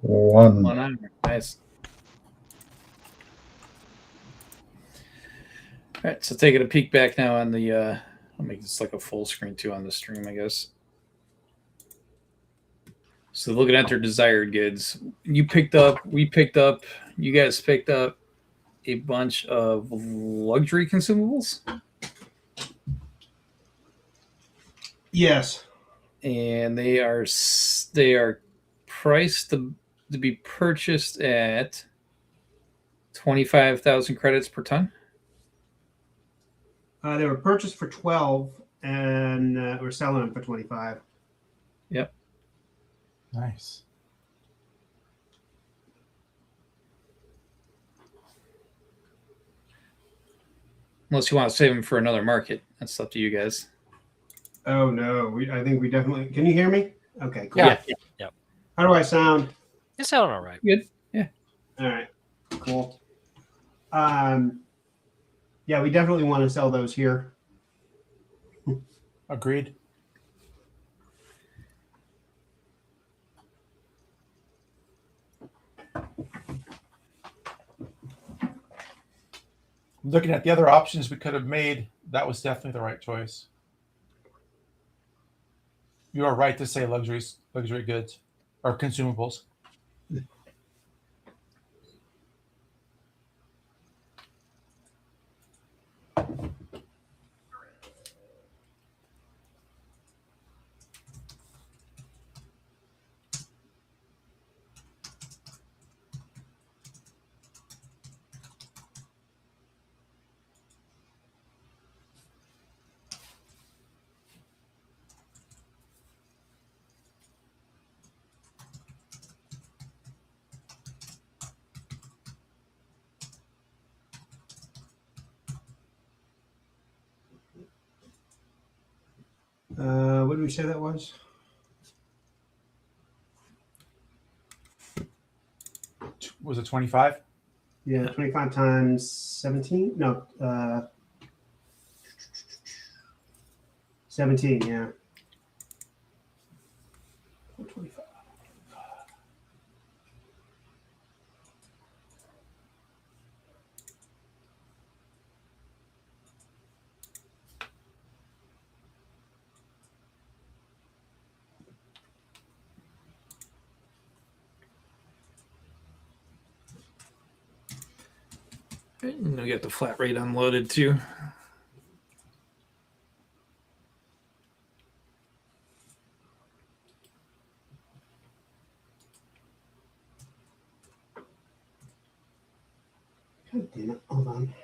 One. 1 hour. Nice. All right, so taking a peek back now on the I'll make this like a full screen too on the stream, I guess. So looking at their desired goods, we picked up, you guys picked up a bunch of luxury consumables. Yes. And they are priced to be purchased at 25,000 credits per ton. They were purchased for 12, and we're selling them for 25. Yep. Nice. Unless you want to save them for another market, that's up to you guys. Oh no, I think we definitely. Can you hear me? Okay, cool. Yeah. How do I sound? You sound all right. Good. Yeah. All right, cool. Yeah, we definitely want to sell those here. Agreed. Looking at the other options we could have made, that was definitely the right choice. You are right to say luxury goods or consumables. What did we say that was? Was it 25? Yeah, 25 times 17. No, 17. Yeah. 25. And we got the flat rate unloaded too. God damn it. Hold on.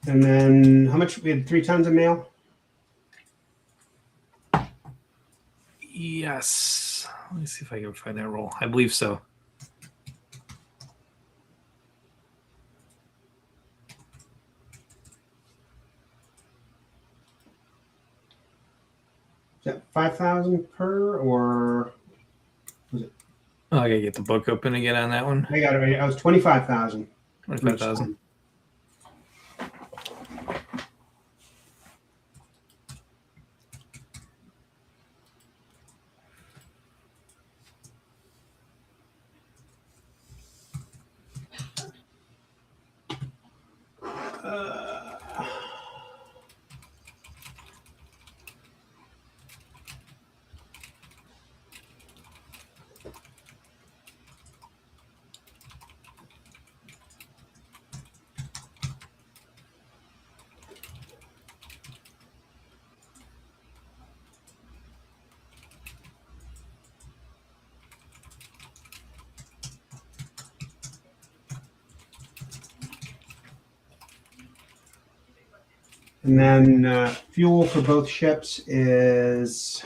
And then how much? We had 3 tons of mail. Yes. Let me see if I can find that roll. I believe so. Is that 5,000 per or? Oh, I gotta get the book open again on that one. I got it right. I was 25,000. 25,000. And then fuel for both ships is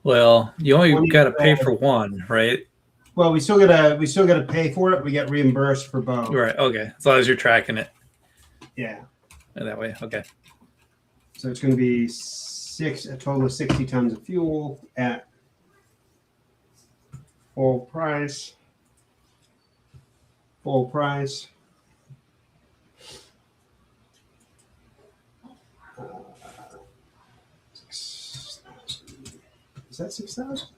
Well, you only 20, got to pay for one, right? well, we still gotta pay for it. We get reimbursed for both. Right. Okay. As long as you're tracking it Yeah. that way. Okay. So it's going to be a total of 60 tons of fuel at full price. Full price. Is that 6,000?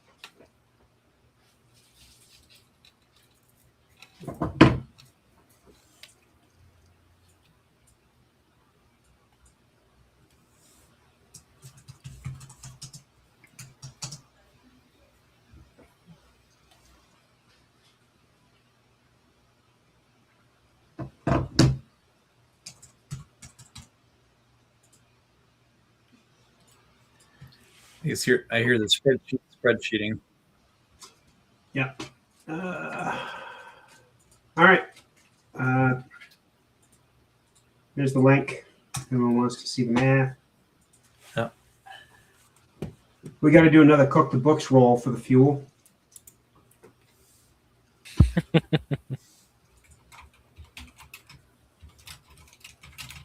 I hear the spreadsheeting. Yeah. All right. There's the link. If anyone wants to see the math. Yeah. We got to do another cook the books roll for the fuel.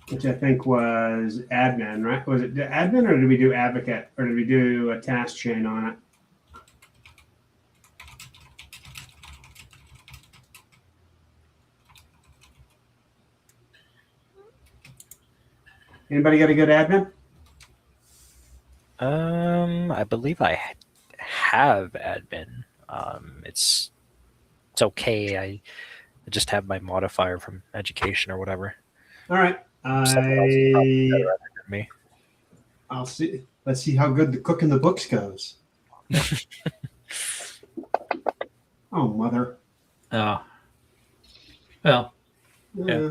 Which I think was admin, right? Was it admin or did we do advocate or did we do a task chain on it? Anybody got a good admin? I believe I have admin. It's okay. I just have my modifier from education or whatever. All right. Someone else is probably better at it than me. I'll see. Let's see how good the cook in the books goes. Oh, mother. Oh. Well, Yeah.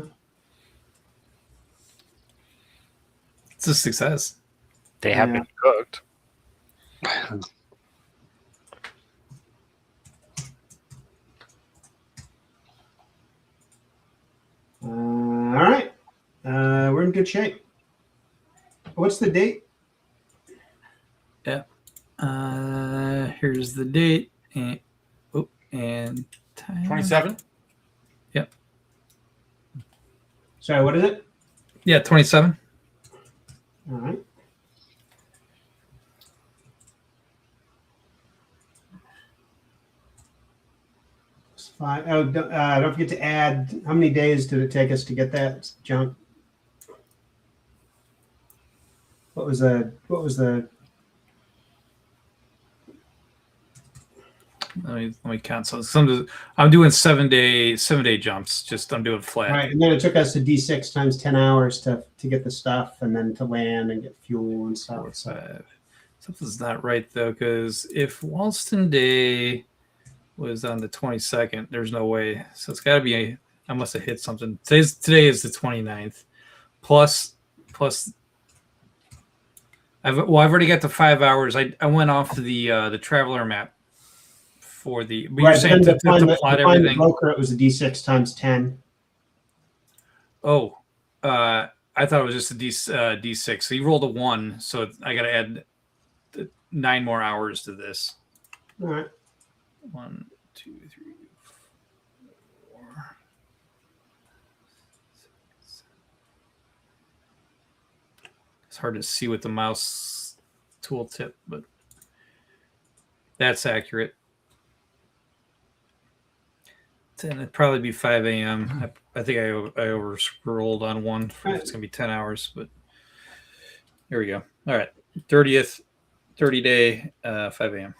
it's a success. They have Yeah. been cooked. All right. We're in good shape. What's the date? Here's the date and time. 27. Sorry, what is it? Yeah, 27. All right. It's fine. Oh, don't forget to add. How many days did it take us to get that junk? What was the let me count. So I'm doing 7-day jumps. Just I'm doing flat. Right, and then it took us a D6 times 10 hours to get the stuff, and then to land and get fuel and stuff. 4, 5. Something's not right though, because if Walston Day was on the 22nd, there's no way. So it's got to be. I must have hit something. Today is the 29th. Plus. I've already got the 5 hours. I went off the traveler map for the. But you're saying to plot everything. The broker, it was a D6 times 10. Oh, I thought it was just a D6. So you rolled a 1, so I got to add 9 more hours to this. All right. 1, 2, 3, 4. It's hard to see with the mouse tooltip, but that's accurate. Then it'd probably be 5 a.m. I think I over scrolled on one. It's gonna be 10 hours, but here we go. All right, 30th, 30-day, 5 a.m.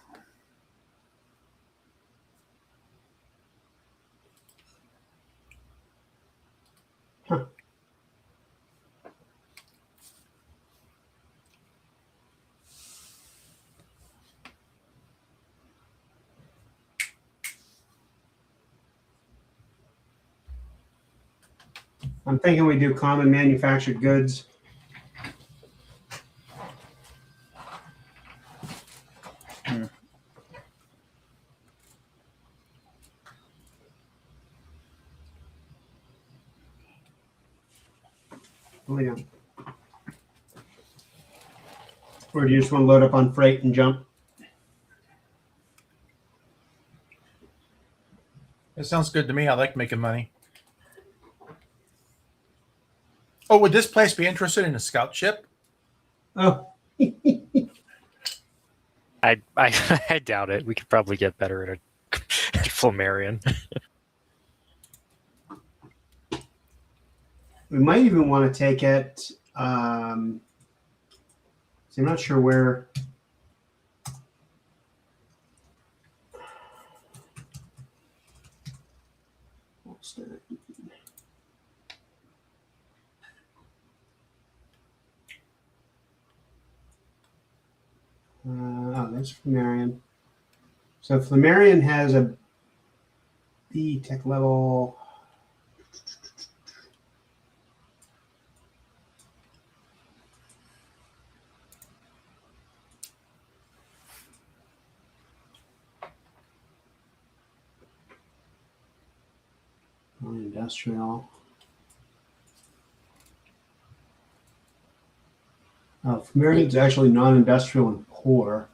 Huh. I'm thinking we do common manufactured goods. Yeah. Or do you just want to load up on freight and jump? It sounds good to me. I like making money. Oh, would this place be interested in a scout ship? Oh. I doubt it. We could probably get better at a Flammarion. We might even want to take it. See, I'm not sure where. Oh, that's Flammarion. So Flammarion has a B tech level. Non-industrial. Oh, Flammarion's actually non-industrial and poor.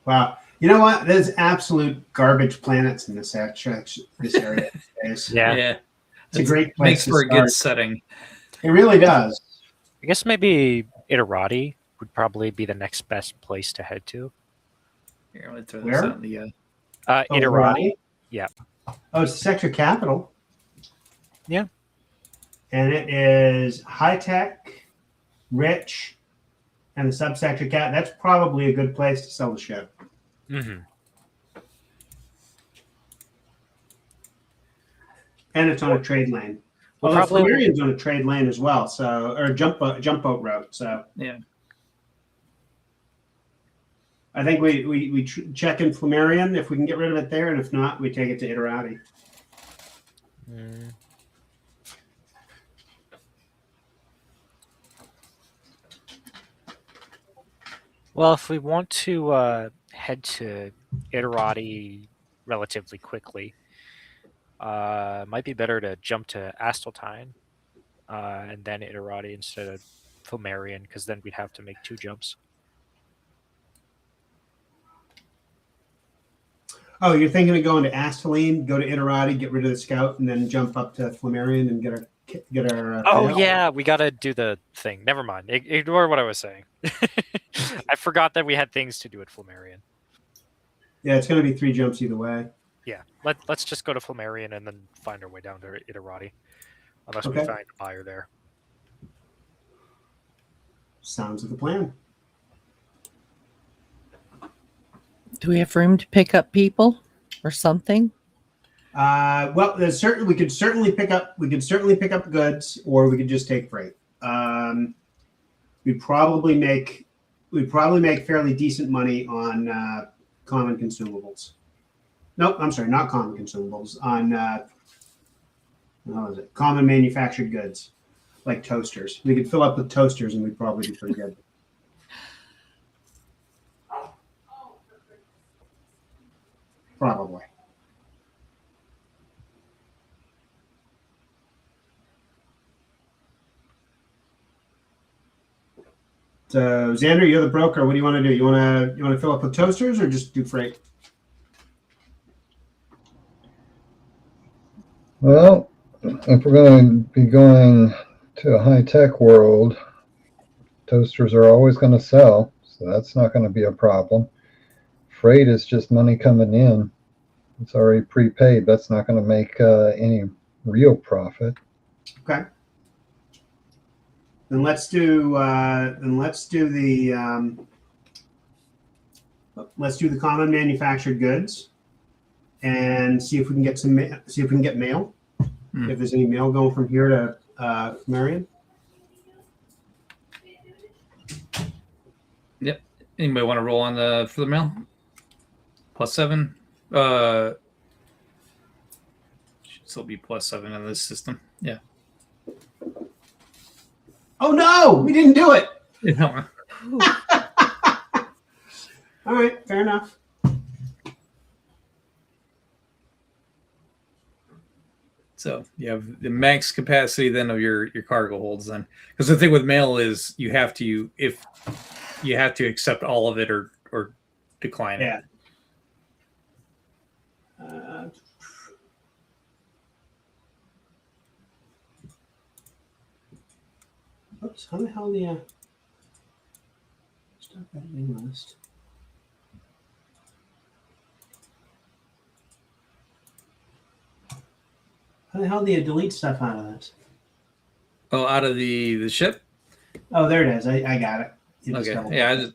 Wow. You know what? There's absolute garbage planets in this area. Yeah. It's a great place. Makes for a good setting. It really does. I guess maybe Iterati would probably be the next best place to head to. Here, let me throw Where? this out in the, Iterati. Yeah. Oh, it's the sector capital. Yeah. And it is high tech, rich, and the subsector cap. That's probably a good place to sell the ship. Mm-hmm. And it's on a trade lane. Well, Flammarion's on a trade lane as well, so or a jump boat route. So yeah. I think we check in Flammarion if we can get rid of it there, and if not, we take it to Iterati. Well, if we want to head to Iterati relatively quickly, might be better to jump to Asteltine and then Iterati instead of Flammarion, because then we'd have to make 2 jumps. Oh, you're thinking of going to Astaline, go to Iterati, get rid of the scout, and then jump up to Flammarion and get our. Oh yeah, we gotta do the thing. Never mind. Ignore what I was saying. I forgot that we had things to do at Flammarion. Yeah, it's going to be 3 jumps either way. Yeah, let's just go to Flammarion and then find our way down to Iterati, unless we Okay. find a buyer there. Sounds like a plan. Do we have room to pick up people or something? Well, there's certainly we could certainly pick up goods, or we could just take freight. We'd probably make fairly decent money on common consumables. Nope, I'm sorry, not common consumables. On what was it? Common manufactured goods, like toasters. We could fill up with toasters, and we'd probably do pretty good. Probably. So Xander, you're the broker. What do you want to do? You want to fill up with toasters or just do freight? Well, if we're going to be going to a high-tech world, toasters are always going to sell, so that's not going to be a problem. Freight is just money coming in. It's already prepaid. That's not going to make any real profit. Okay. Then let's do the common manufactured goods, and see if we can get mail. If there's any mail going from here to Marion. Yep. Anybody want to roll on for the mail? +7. Should still be +7 in this system. Yeah. Oh no, we didn't do it. Yeah. All right, fair enough. So you have the max capacity then of your cargo holds then, because the thing with mail is you have to accept all of it or decline it. Yeah. Oops, how the hell the stop editing list? How the hell do you delete stuff out of this? Oh, out of the ship? Oh, there it is. I got it. You just Okay. double- Yeah.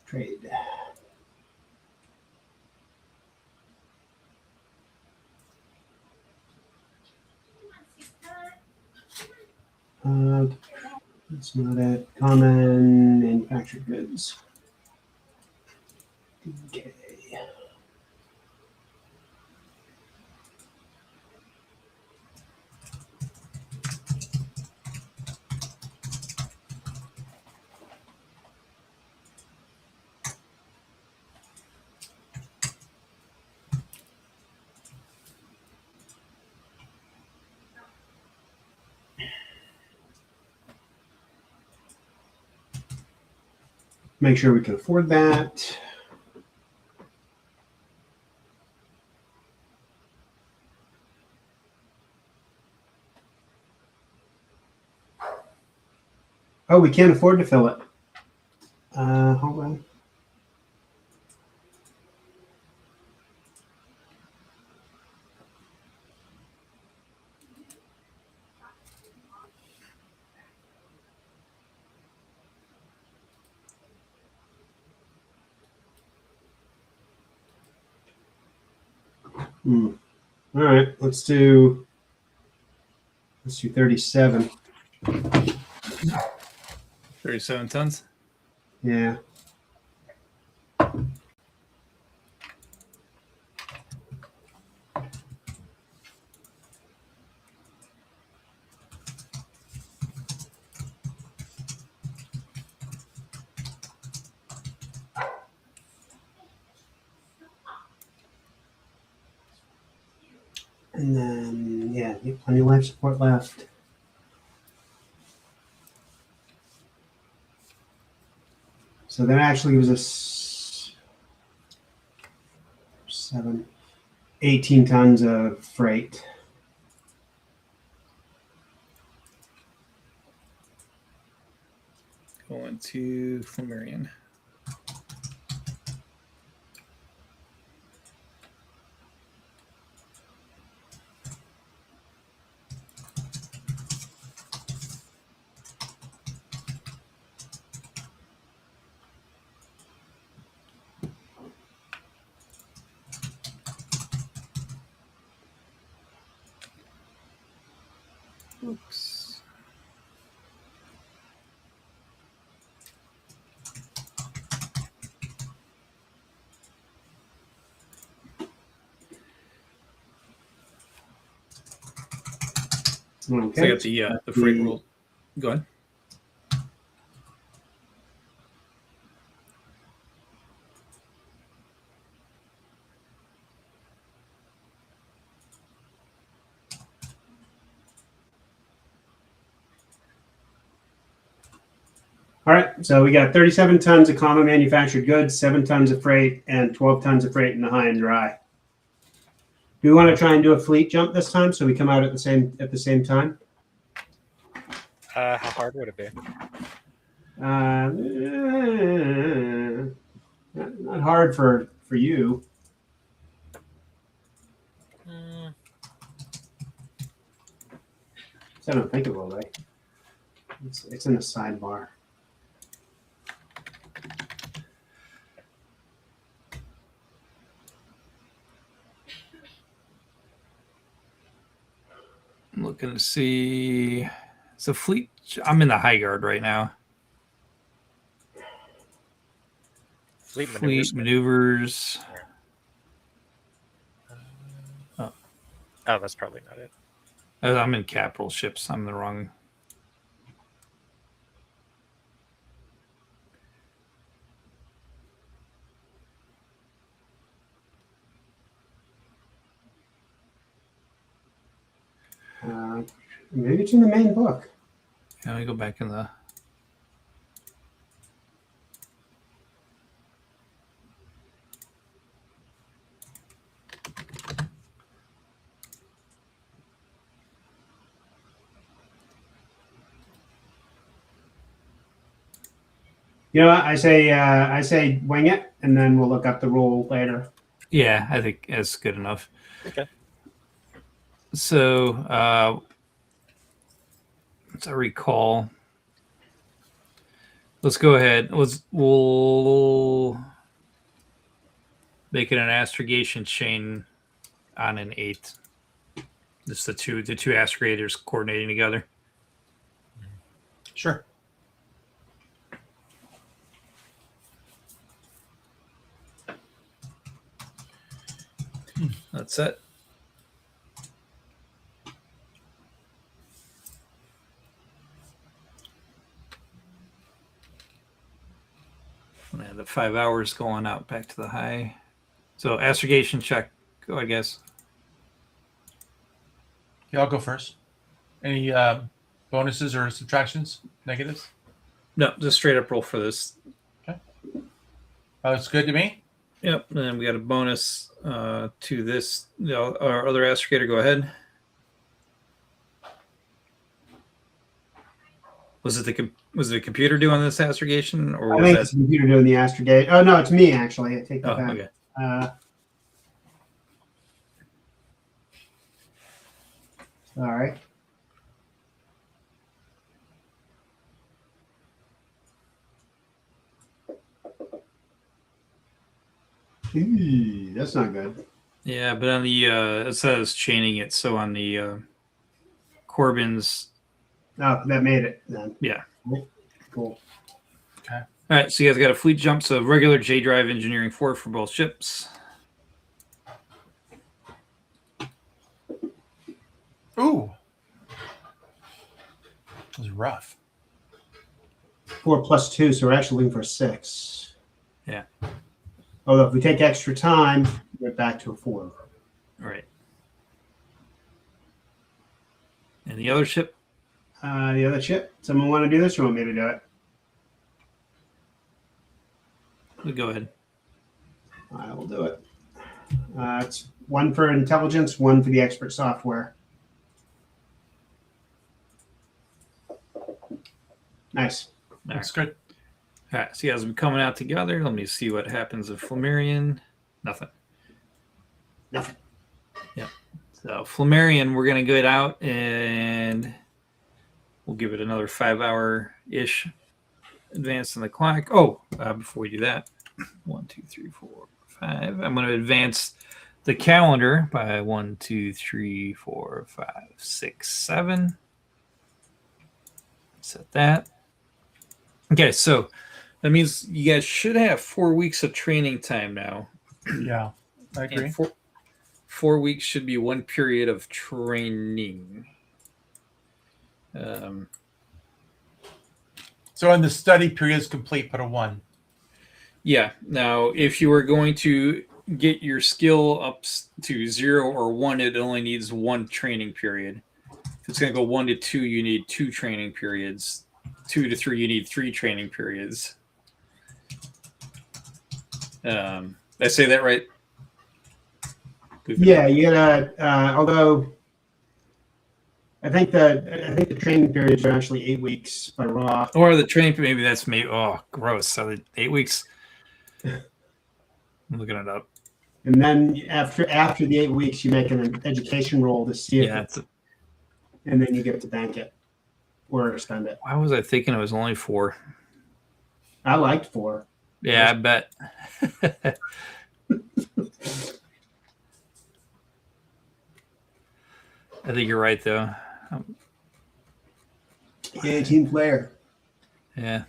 Trade. That's not it. Common manufactured goods. Okay. Make sure we can afford that. Oh, we can't afford to fill it. Hold on. All right, let's do 37. 37 tons. Yeah. And then, yeah, you have plenty of life support left. So that actually gives us 7. 18 tons of freight. Going to Flammarion. Oops. Okay. So I got the freight roll. Go ahead. All right, so we got 37 tons of common manufactured goods, 7 tons of freight, and 12 tons of freight in the high and dry. Do we want to try and do a fleet jump this time so we come out at the same time? How hard would it be? Not hard for you. I don't think it will, right? It's in the sidebar. I'm looking to see. It's a fleet. I'm in the high guard right now. Fleet maneuvers. Oh, that's probably not it. I'm in capital ships. I'm the wrong. Maybe it's in the main book. Let me go back in the. You know what? I say wing it, and then we'll look up the rule later. Yeah, I think that's good enough. Okay. So, as I recall, let's go ahead. We'll make it an astrogation chain on an 8. Just the two astrogators coordinating together. Sure. That's it. And the 5 hours going out back to the high. So astrogation check, I guess. Yeah, I'll go first. Any bonuses or subtractions, negatives? No, just straight up roll for this. Okay. It's good to me. Yep, and then we got a bonus to this. Our other astrogator, go ahead. Was it the computer doing this astrogation, or I was think that it's the computer doing the astrogate. Oh no, it's me actually. I take that back. okay? All right. Ooh, that's not good. Yeah, but on the it says chaining it, so on the Corbin's. Oh, that made it then. Yeah. Cool. Okay. All right, so you guys got a fleet jump, so regular J drive engineering 4 for both ships. Ooh. It was rough. 4 + 2, so we're actually looking for 6. Yeah. Although if we take extra time, we're back to a 4. All right. And the other ship? The other ship. Someone want to do this, or want me to do it? Go ahead. I will do it. It's one for intelligence, one for the expert software. Nice. That's good. All right, so you guys will be coming out together. Let me see what happens if Flammarion. Nothing. Nothing. Yeah. So Flammarion, we're gonna get out and we'll give it another 5-hour-ish advance on the clock. Oh, before we do that, 1, 2, 3, 4, 5. I'm going to advance the calendar by 1, 2, 3, 4, 5, 6, 7. Set that. Okay, so that means you guys should have 4 weeks of training time now. Yeah, I agree. And 4 weeks should be one period of training. So when the study period is complete, put a 1. Yeah. Now, if you are going to get your skill up to 0 or 1, it only needs 1 training period. If it's going to go 1 to 2, you need 2 training periods. 2 to 3, you need 3 training periods. Did I say that right? Yeah, you gotta. Although I think the training periods are actually 8 weeks by law. Or the training, maybe that's oh, gross. So 8 weeks. I'm looking it up. And then after the 8 weeks, you make an education roll to see if and then you get to bank it or spend it. Why was I thinking it was only 4? I liked 4. Yeah, I bet. I think you're right, though. 18th player. Yeah.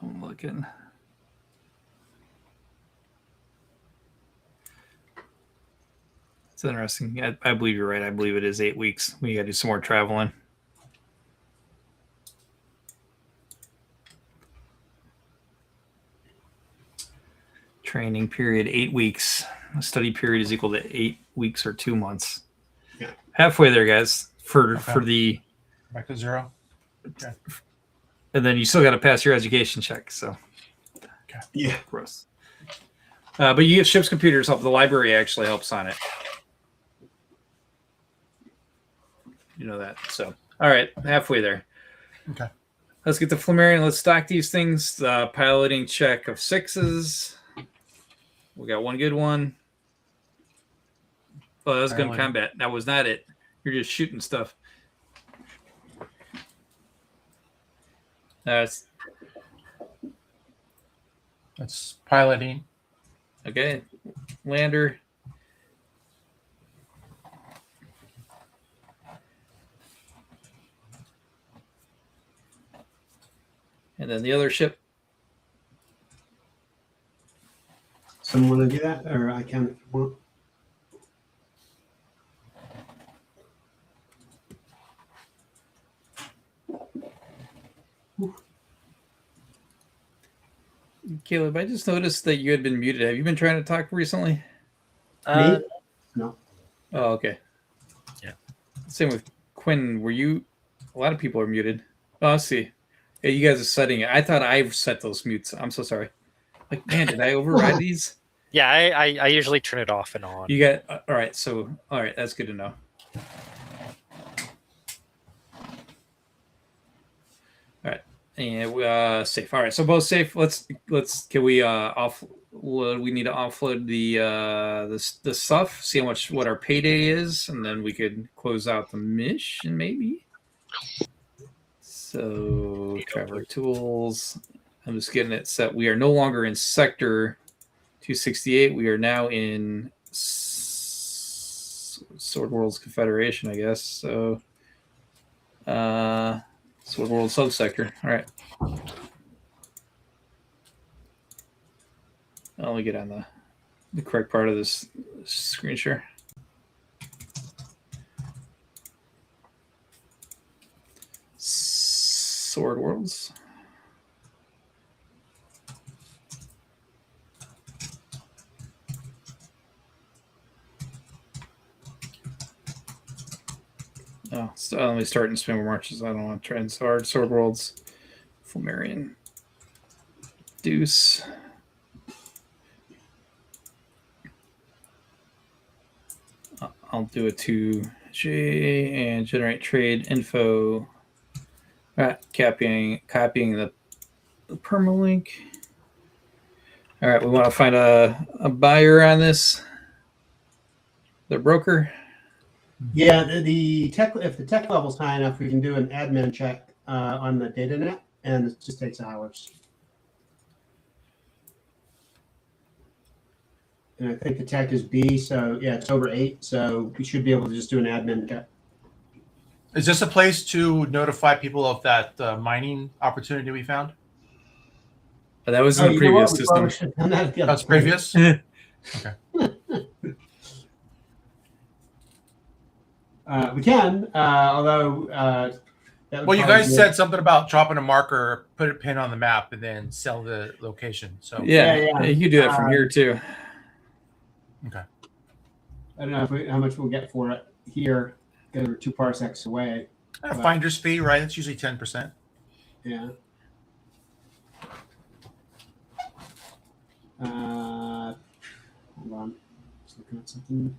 I'm looking. It's interesting. I believe you're right. I believe it is 8 weeks. We got to do some more traveling. Training period 8 weeks. A study period is equal to 8 weeks or 2 months. Yeah. Halfway there, guys. For the Back to 0. Okay. And then you still got to pass your education check. So Okay. Yeah. Gross. But you get ship's computers help. The library actually helps on it. You know that. So, all right, halfway there. Okay. Let's get the Flammarion. Let's stock these things. Piloting check of 6s. We got one good one. Oh, that was gun combat. That was not it. You're just shooting stuff. That's piloting. Okay. Lander. And then the other ship. Someone want to do that? Or I can if you want. Caleb, I just noticed that you had been muted. Have you been trying to talk recently? Me? No. Oh, okay. Yeah. Same with Quinn. Were you? A lot of people are muted. Oh, let's see. Yeah, you guys are setting it. I thought I set those mutes. I'm so sorry. Like, man, did I override these? Yeah, I usually turn it off and on. You got all right. So, all right, that's good to know. All right, and safe. All right, so both safe. Let's. Can we offload? We need to offload the stuff. See what our payday is, and then we could close out the mission maybe. So, Trevor Tools. I'm just getting it set. We are no longer in Sector 268. We are now in Sword World's Confederation, I guess. So, Sword World subsector. All right. Let me get on the correct part of this screen share. Sword Worlds. Oh, so let me start in Spinward Marches. I don't want to try and hard. Sword Worlds, Flammarion. Deuce. I'll do a 2J and generate trade info. All right, copying the permalink. All right, we want to find a buyer on this. The broker. Yeah, the tech. If the tech level's high enough, we can do an admin check on the data net, and it just takes hours. And I think the tech is B, so yeah, it's over 8. So we should be able to just do an admin check. Is this a place to notify people of that mining opportunity we found? That was in the previous system. That's previous? Okay. We can, although. Well, you guys said something about dropping a marker, put a pin on the map, and then sell the location. So yeah. You can do that from here too. Okay. I don't know how much we'll get for it here because we're 2 parsecs away. A finder's fee, right? It's usually 10%. Yeah. Hold on. Just looking at something.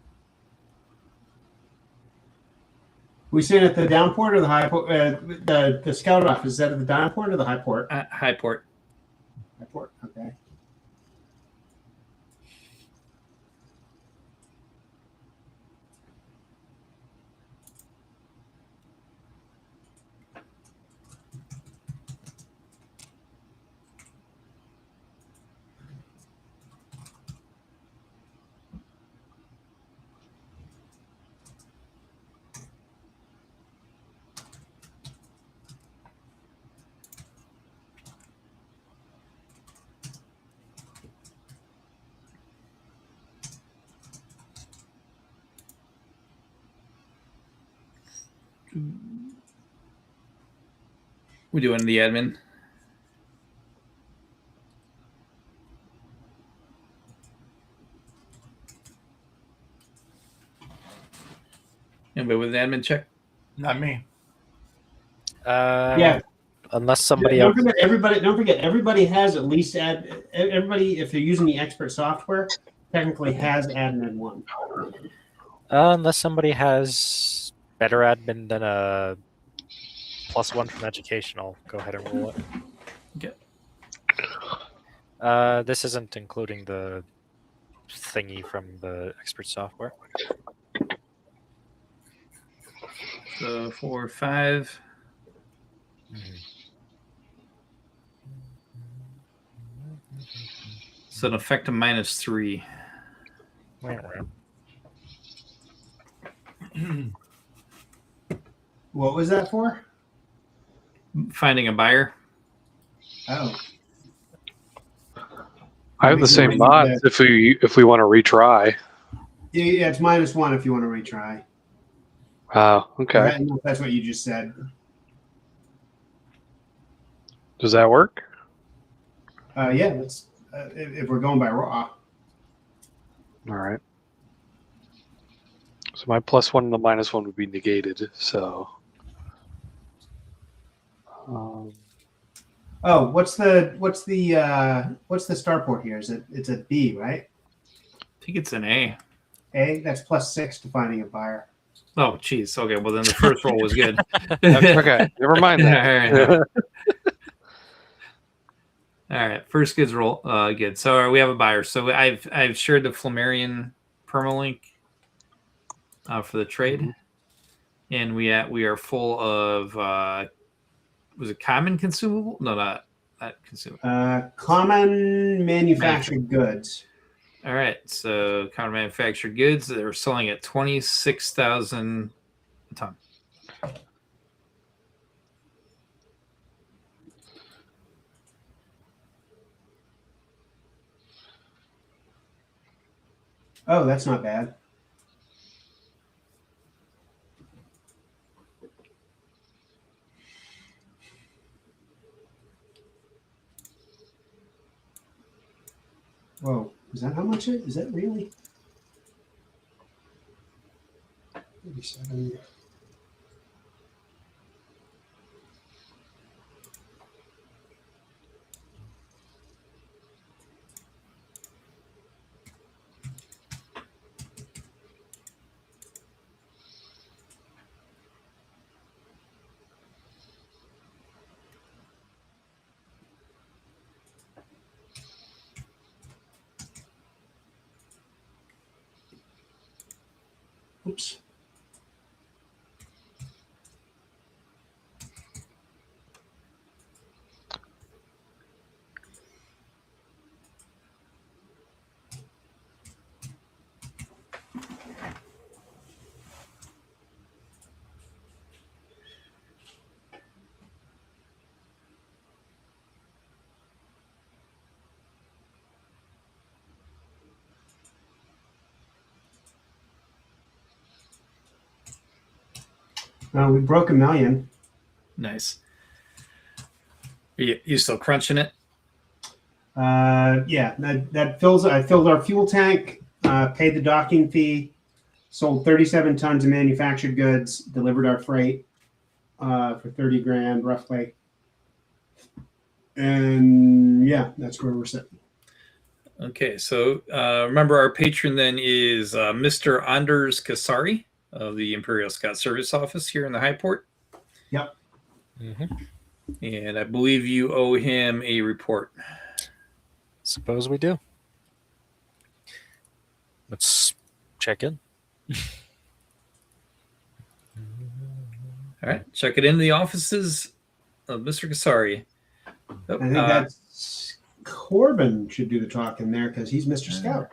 We seen at the down port or the high port? The scout off, is that at the down port or the high port? High port. High port, okay. We doing the admin. Anybody with an admin check? Not me. Yeah. Unless somebody Don't else. forget everybody has at least everybody, if they're using the expert software, technically has admin 1. Unless somebody has better admin than a +1 from education, I'll go ahead and roll it. Okay. This isn't including the thingy from the expert software. So 4, 5. So an effect of -3. What was that for? Finding a buyer. Oh. I have the same mods if we want to retry. Yeah, it's -1 if you want to retry. Oh, okay. I don't know if that's what you just said. Does that work? Yeah, that's if we're going by raw. All right. So my +1 and the -1 would be negated. So. Oh, what's the starport here? It's a B, right? I think it's an A. A, that's +6 to finding a buyer. Oh, geez. Okay, well then the first roll was good. Okay, never mind that. All right, first good roll. Good. So we have a buyer. So I've shared the Flammarion permalink for the trade, and we are full of was it common consumable? No, not consumable. Common manufactured goods. All right, so common manufactured goods. They're selling at 26,000 a ton. Oh, that's not bad. Whoa, is that how much it is? That really? 37. Oops. We broke 1,000,000. Nice. You still crunching it? Yeah, that fills. I filled our fuel tank, paid the docking fee, sold 37 tons of manufactured goods, delivered our freight for 30 grand roughly. And yeah, that's where we're sitting. Okay, so remember our patron then is Mr. Anders Kasari of the Imperial Scout Service Office here in the High Port. Yep. And I believe you owe him a report. Suppose we do. Let's check in. All right, check it in the offices of Mr. Kasari. I think that's Corbin should do the talking there because he's Mr. Scout.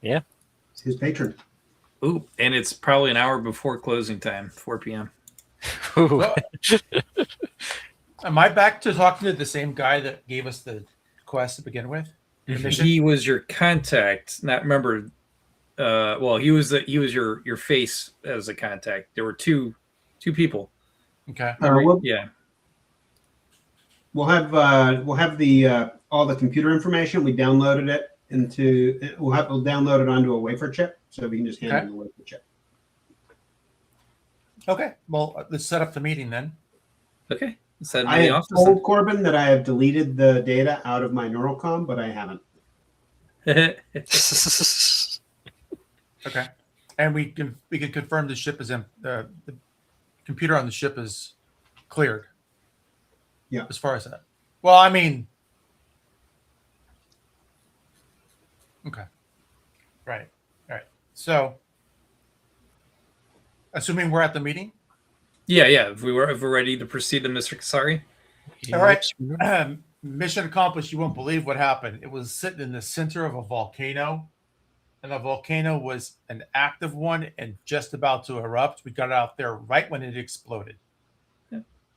Yeah. It's his patron. Ooh, and it's probably an hour before closing time, 4 p.m. Well, am I back to talking to the same guy that gave us the quest to begin with? The mission? He was your contact. Not remember. Well, he was your face as a contact. There were two people. Okay. Yeah. We'll have the all the computer information. We downloaded it into. We'll download it onto a wafer chip, so we can just hand Okay. it the wafer chip. Okay. Well, let's set up the meeting then. Okay. Send I me the have office. told Corbin that I have deleted the data out of my NeuralCom, but I haven't. Okay. And we can confirm the ship is in the computer on the ship is cleared. Yeah. As far as that. Well, I mean. Okay. Right. All right. So, assuming we're at the meeting. Yeah. If we're ready to proceed to Mr. Kasari. All right. Mission accomplished. You won't believe what happened. It was sitting in the center of a volcano, and the volcano was an active one and just about to erupt. We got out there right when it exploded.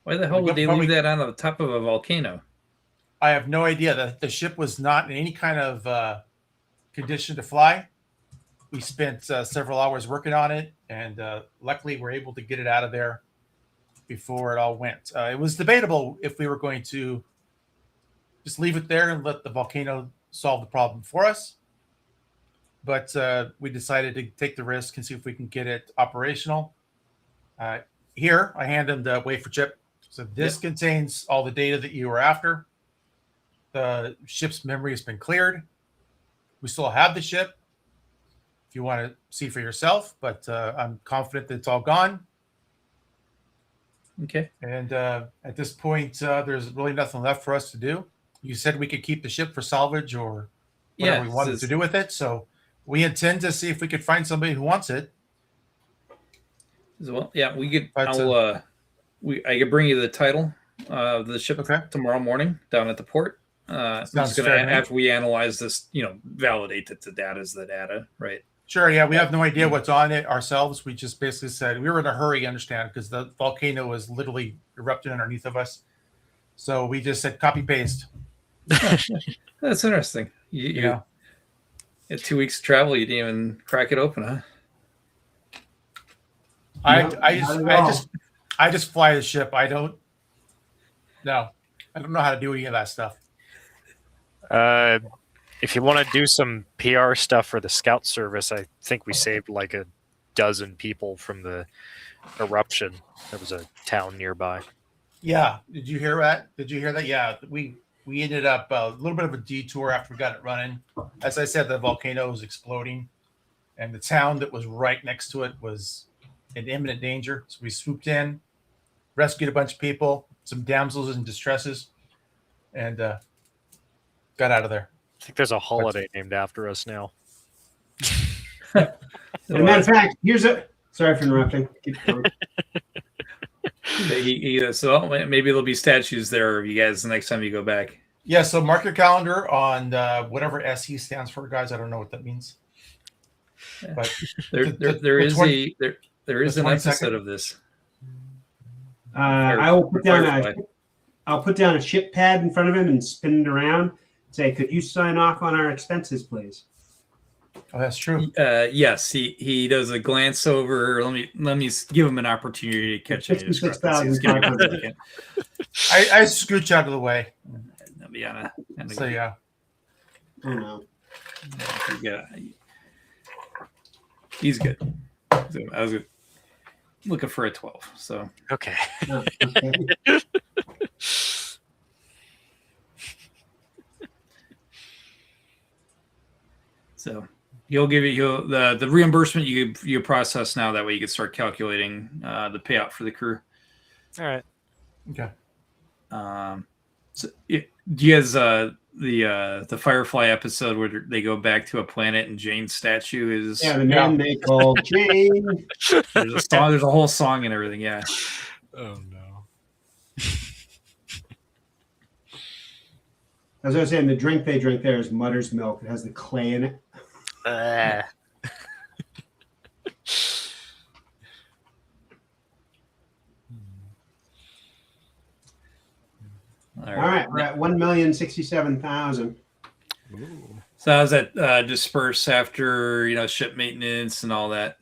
Why the hell would they leave that on the top of a volcano? I have no idea. The ship was not in any kind of condition to fly. We spent several hours working on it, and luckily we're able to get it out of there before it all went. It was debatable if we were going to just leave it there and let the volcano solve the problem for us. But we decided to take the risk and see if we can get it operational. Here, I hand him the wafer chip. So this contains all the data that you were after. The ship's memory has been cleared. We still have the ship if you want to see for yourself, but I'm confident that it's all gone. Okay. And at this point, there's really nothing left for us to do. You said we could keep the ship for salvage or whatever we wanted to do with it. So we intend to see if we could find somebody who wants it. Well, yeah, we could. I could bring you the title of the ship tomorrow morning down at the port. Sounds going fair, to, after we analyze this, validate that the data is the data, right? Sure. Yeah, we have no idea what's on it ourselves. We just basically said we were in a hurry, understand, because the volcano was literally erupting underneath of us. So we just said copy paste. That's interesting. You had 2 weeks of travel, you didn't even crack it open, huh? I just fly the ship. I don't know how to do any of that stuff. If you want to do some PR stuff for the Scout Service, I think we saved like a dozen people from the eruption. There was a town nearby. Yeah. Did you hear that? Yeah. We ended up a little bit of a detour after we got it running. As I said, the volcano was exploding, and the town that was right next to it was in imminent danger. So we swooped in, rescued a bunch of people, some damsels in distresses, and got out of there. I think there's a holiday named after us now. As a matter of fact, sorry for interrupting. Keep going. So maybe there'll be statues there of you guys the next time you go back. Yeah, so mark your calendar on whatever SE stands for, guys. I don't know what that means. But There is an episode of this. I will I'll put down a ship pad in front of him and spin it around. Say, could you sign off on our expenses, please? Oh, that's true. Yes, he does a glance over. Let me give him an opportunity to catch any discrepancies. Give him a second. I scooch out of the way. That'll be on a So yeah. Oh no. Yeah, he's good. So I was looking for a 12. So Okay. Oh, okay. So he'll give you the reimbursement you process now. That way you can start calculating the payout for the crew. All right. Okay. So do you guys the Firefly episode where they go back to a planet and Jane's statue is Yeah, the man they call Jane. there's a song, there's a whole song and everything. Yeah. Oh no. As I was saying, the drink they drink there is Mutter's milk. It has the clay in it. All right, we're at 1,067,000. So how's that disperse after ship maintenance and all that?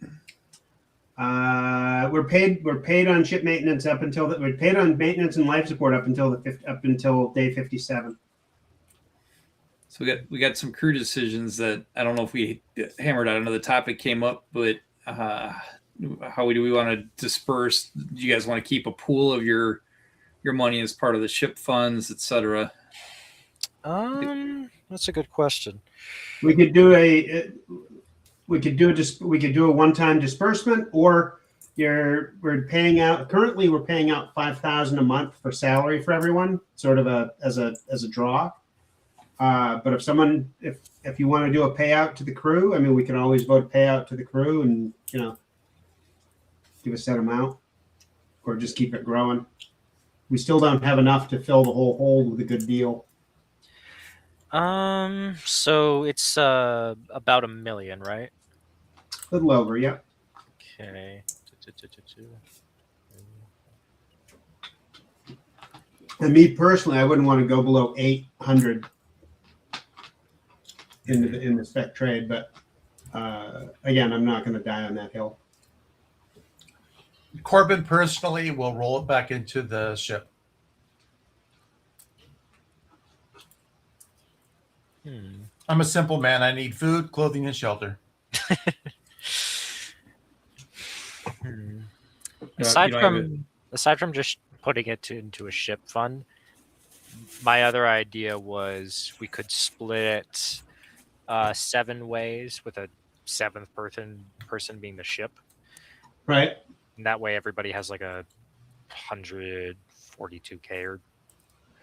We're paid on ship maintenance up until we're paid on maintenance and life support up until day 57. So we got some crew decisions that I don't know if we hammered out. Another topic came up, but how do we want to disperse? Do you guys want to keep a pool of your money as part of the ship funds, etc.? That's a good question. We could do a one-time disbursement, or we're paying out 5,000 a month for salary for everyone, sort of as a draw. But if you want to do a payout to the crew, I mean, we can always vote a payout to the crew and give a set amount, or just keep it growing. We still don't have enough to fill the whole hold with a good deal. So it's about $1 million, right? A little over, yeah. Okay. And me personally, I wouldn't want to go below 800 in the spec trade, but again, I'm not going to die on that hill. Corbin personally will roll it back into the ship. I'm a simple man. I need food, clothing, and shelter. Aside from just putting it into a ship fund, my other idea was we could split it 7 ways, with a 7th person being the ship. Right. And that way everybody has like a 142K or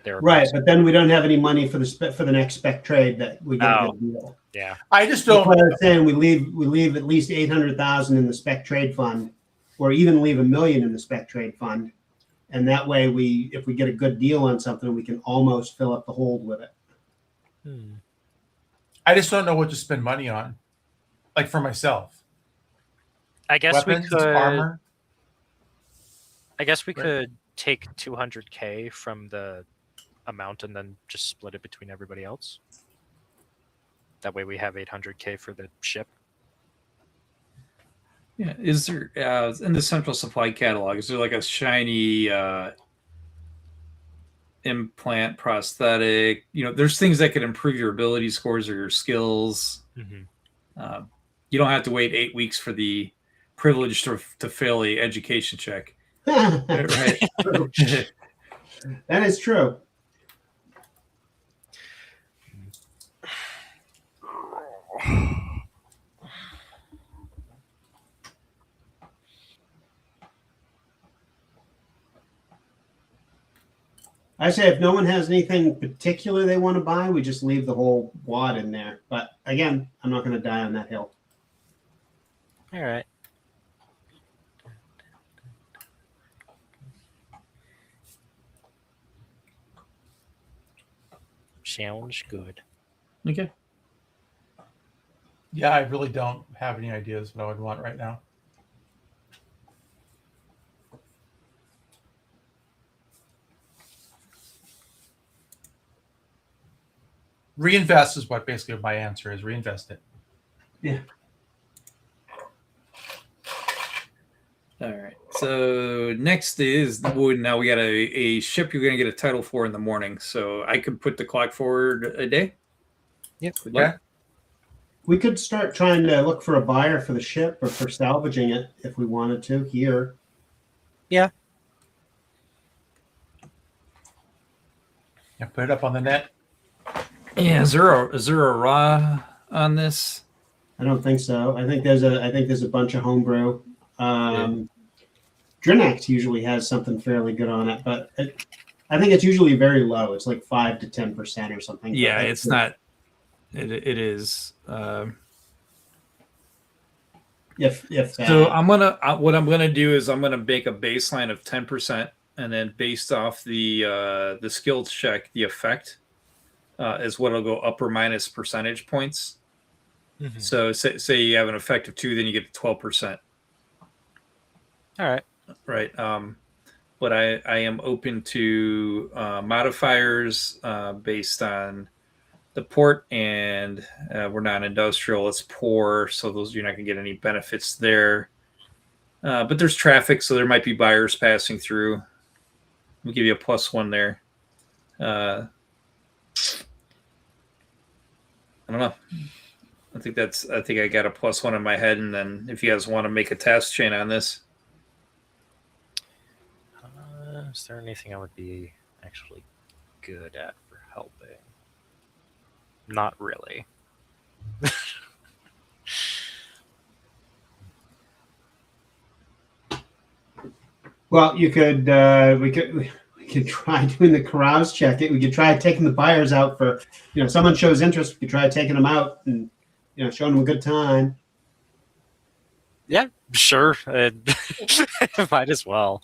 there. Right, but then we don't have any money for the next spec trade that we get a good deal. Yeah. I just don't. That's what I was saying, we leave at least 800,000 in the spec trade fund, or even leave $1 million in the spec trade fund, and that way if we get a good deal on something, we can almost fill up the hold with it. I just don't know what to spend money on, like for myself. I guess Weapons, we could armor. I guess we could take 200K from the amount and then just split it between everybody else. That way we have 800K for the ship. Yeah, is there in the central supply catalog? Is there like a shiny implant prosthetic? There's things that could improve your ability scores or your skills. Mm-hmm. You don't have to wait 8 weeks for the privilege to fail a education check. Right. That is true. I say if no one has anything particular they want to buy, we just leave the whole wad in there. But again, I'm not going to die on that hill. All right. Sounds good. Okay. Yeah, I really don't have any ideas what I would want right now. Reinvest is what basically my answer is. Reinvest it. Yeah. All right. So next is the wood. Now we got a ship you're going to get a title for in the morning. So I could put the clock forward a day. Yep. Okay. We could start trying to look for a buyer for the ship or for salvaging it if we wanted to here. Yeah, put it up on the net. Yeah. Is there a raw on this? I don't think so. I think there's a bunch of homebrew. Drinax usually has something fairly good on it, but I think it's usually very low. It's like 5 to 10% or something. Yeah, it's not. It is. If So what I'm gonna do is I'm gonna make a baseline of 10%, and then based off the skill check, the effect is what'll go up or minus percentage points. Mm-hmm. So say you have an effect of 2, then you get 12%. All right. Right. But I am open to modifiers based on the port, and we're not industrial. It's poor, so those you're not going to get any benefits there. But there's traffic, so there might be buyers passing through. We'll give you a +1 there. I don't know. I think I got a +1 in my head, and then if you guys want to make a task chain on this. Is there anything I would be actually good at for helping? Not really. well, you could we could try doing the carouse check. We could try taking the buyers out for someone shows interest. We could try taking them out and showing them a good time. Yeah, sure. Might as well.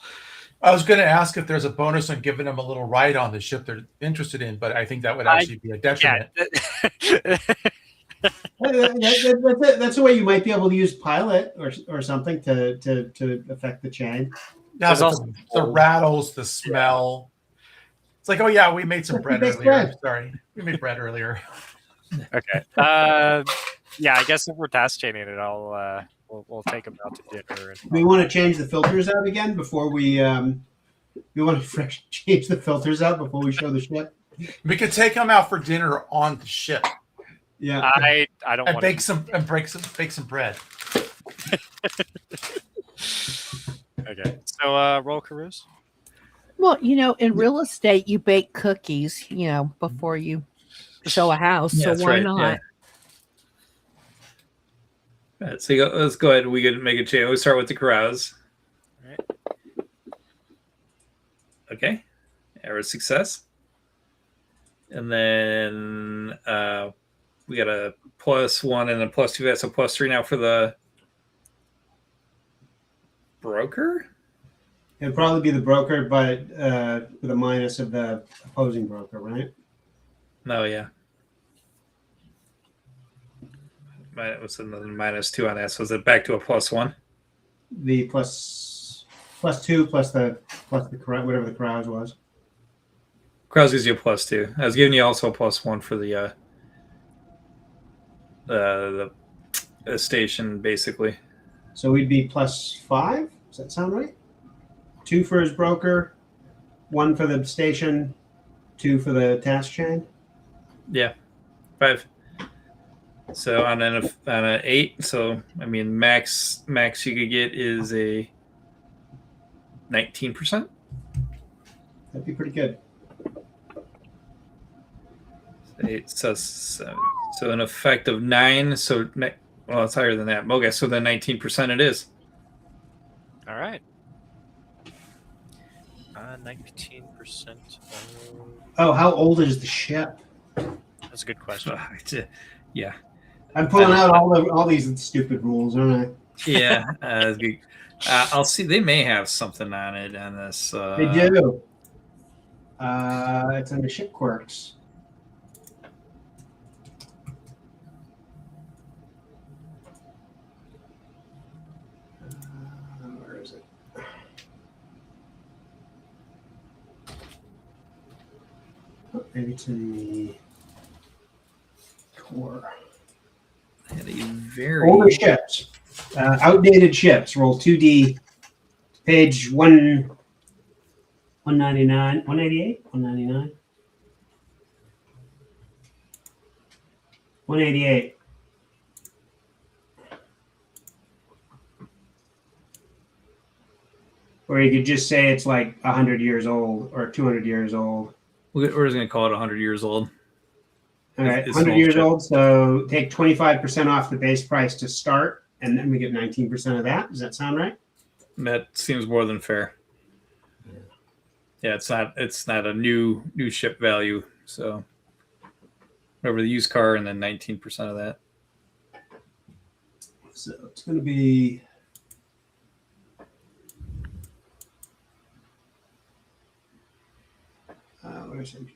I was going to ask if there's a bonus on giving them a little ride on the ship they're interested in, but I think that would actually be a detriment. Yeah. That's the way you might be able to use pilot or something to affect the chain. Yeah, also the rattles, the smell. Yeah. It's like, oh yeah, we made some bread earlier. Bread. Sorry, we made bread earlier. Okay. Yeah, I guess if we're task chaining it, we'll take them out to dinner. We want to change the filters out again before we want to change the filters out before we show the ship. We could take them out for dinner on the ship. Yeah, I don't want to bake some bread. Okay, so roll carouse. Well, in real estate, you bake cookies, before you show a house. Yeah, so why right, not? Yeah. All right, so let's go ahead. We can make a change. We start with the carouse. All right. Okay. Arrow success. And then we got a +1 and a +2. That's a +3 now for the broker. It'd probably be the broker, but with a minus of the opposing broker, right? No, yeah. What's another -2 on that? So is it back to a +1? The +2 plus the whatever the carouse was. Carouse gives you a +2. I was giving you also a +1 for the station, basically. So we'd be +5. Does that sound right? 2 for his broker, 1 for the station, 2 for the task chain. Yeah, 5. So on an 8, so I mean max you could get is a 19%. That'd be pretty good. 8, so an effect of 9. So well, it's higher than that. Okay, so then 19% it is. All right. 19%. Oh, how old is the ship? That's a good question. Yeah. I'm pulling out all these stupid rules, aren't Yeah, I'll see. They may have something on it on this. They do. It's under ship quirks. Where is it? Oh, maybe it's in the core. Had a very Older ships. Outdated ships. Roll 2D. Page 199. 188? 199? 188. Or you could just say it's like 100 years old or 200 years old. We're just gonna call it 100 years old. All right, It's 100 an old years ship. old. So take 25% off the base price to start, and then we get 19% of that. Does that sound right? That seems more than fair. Yeah, it's not a new ship value. So over the used car and then 19% of that. So it's going to be.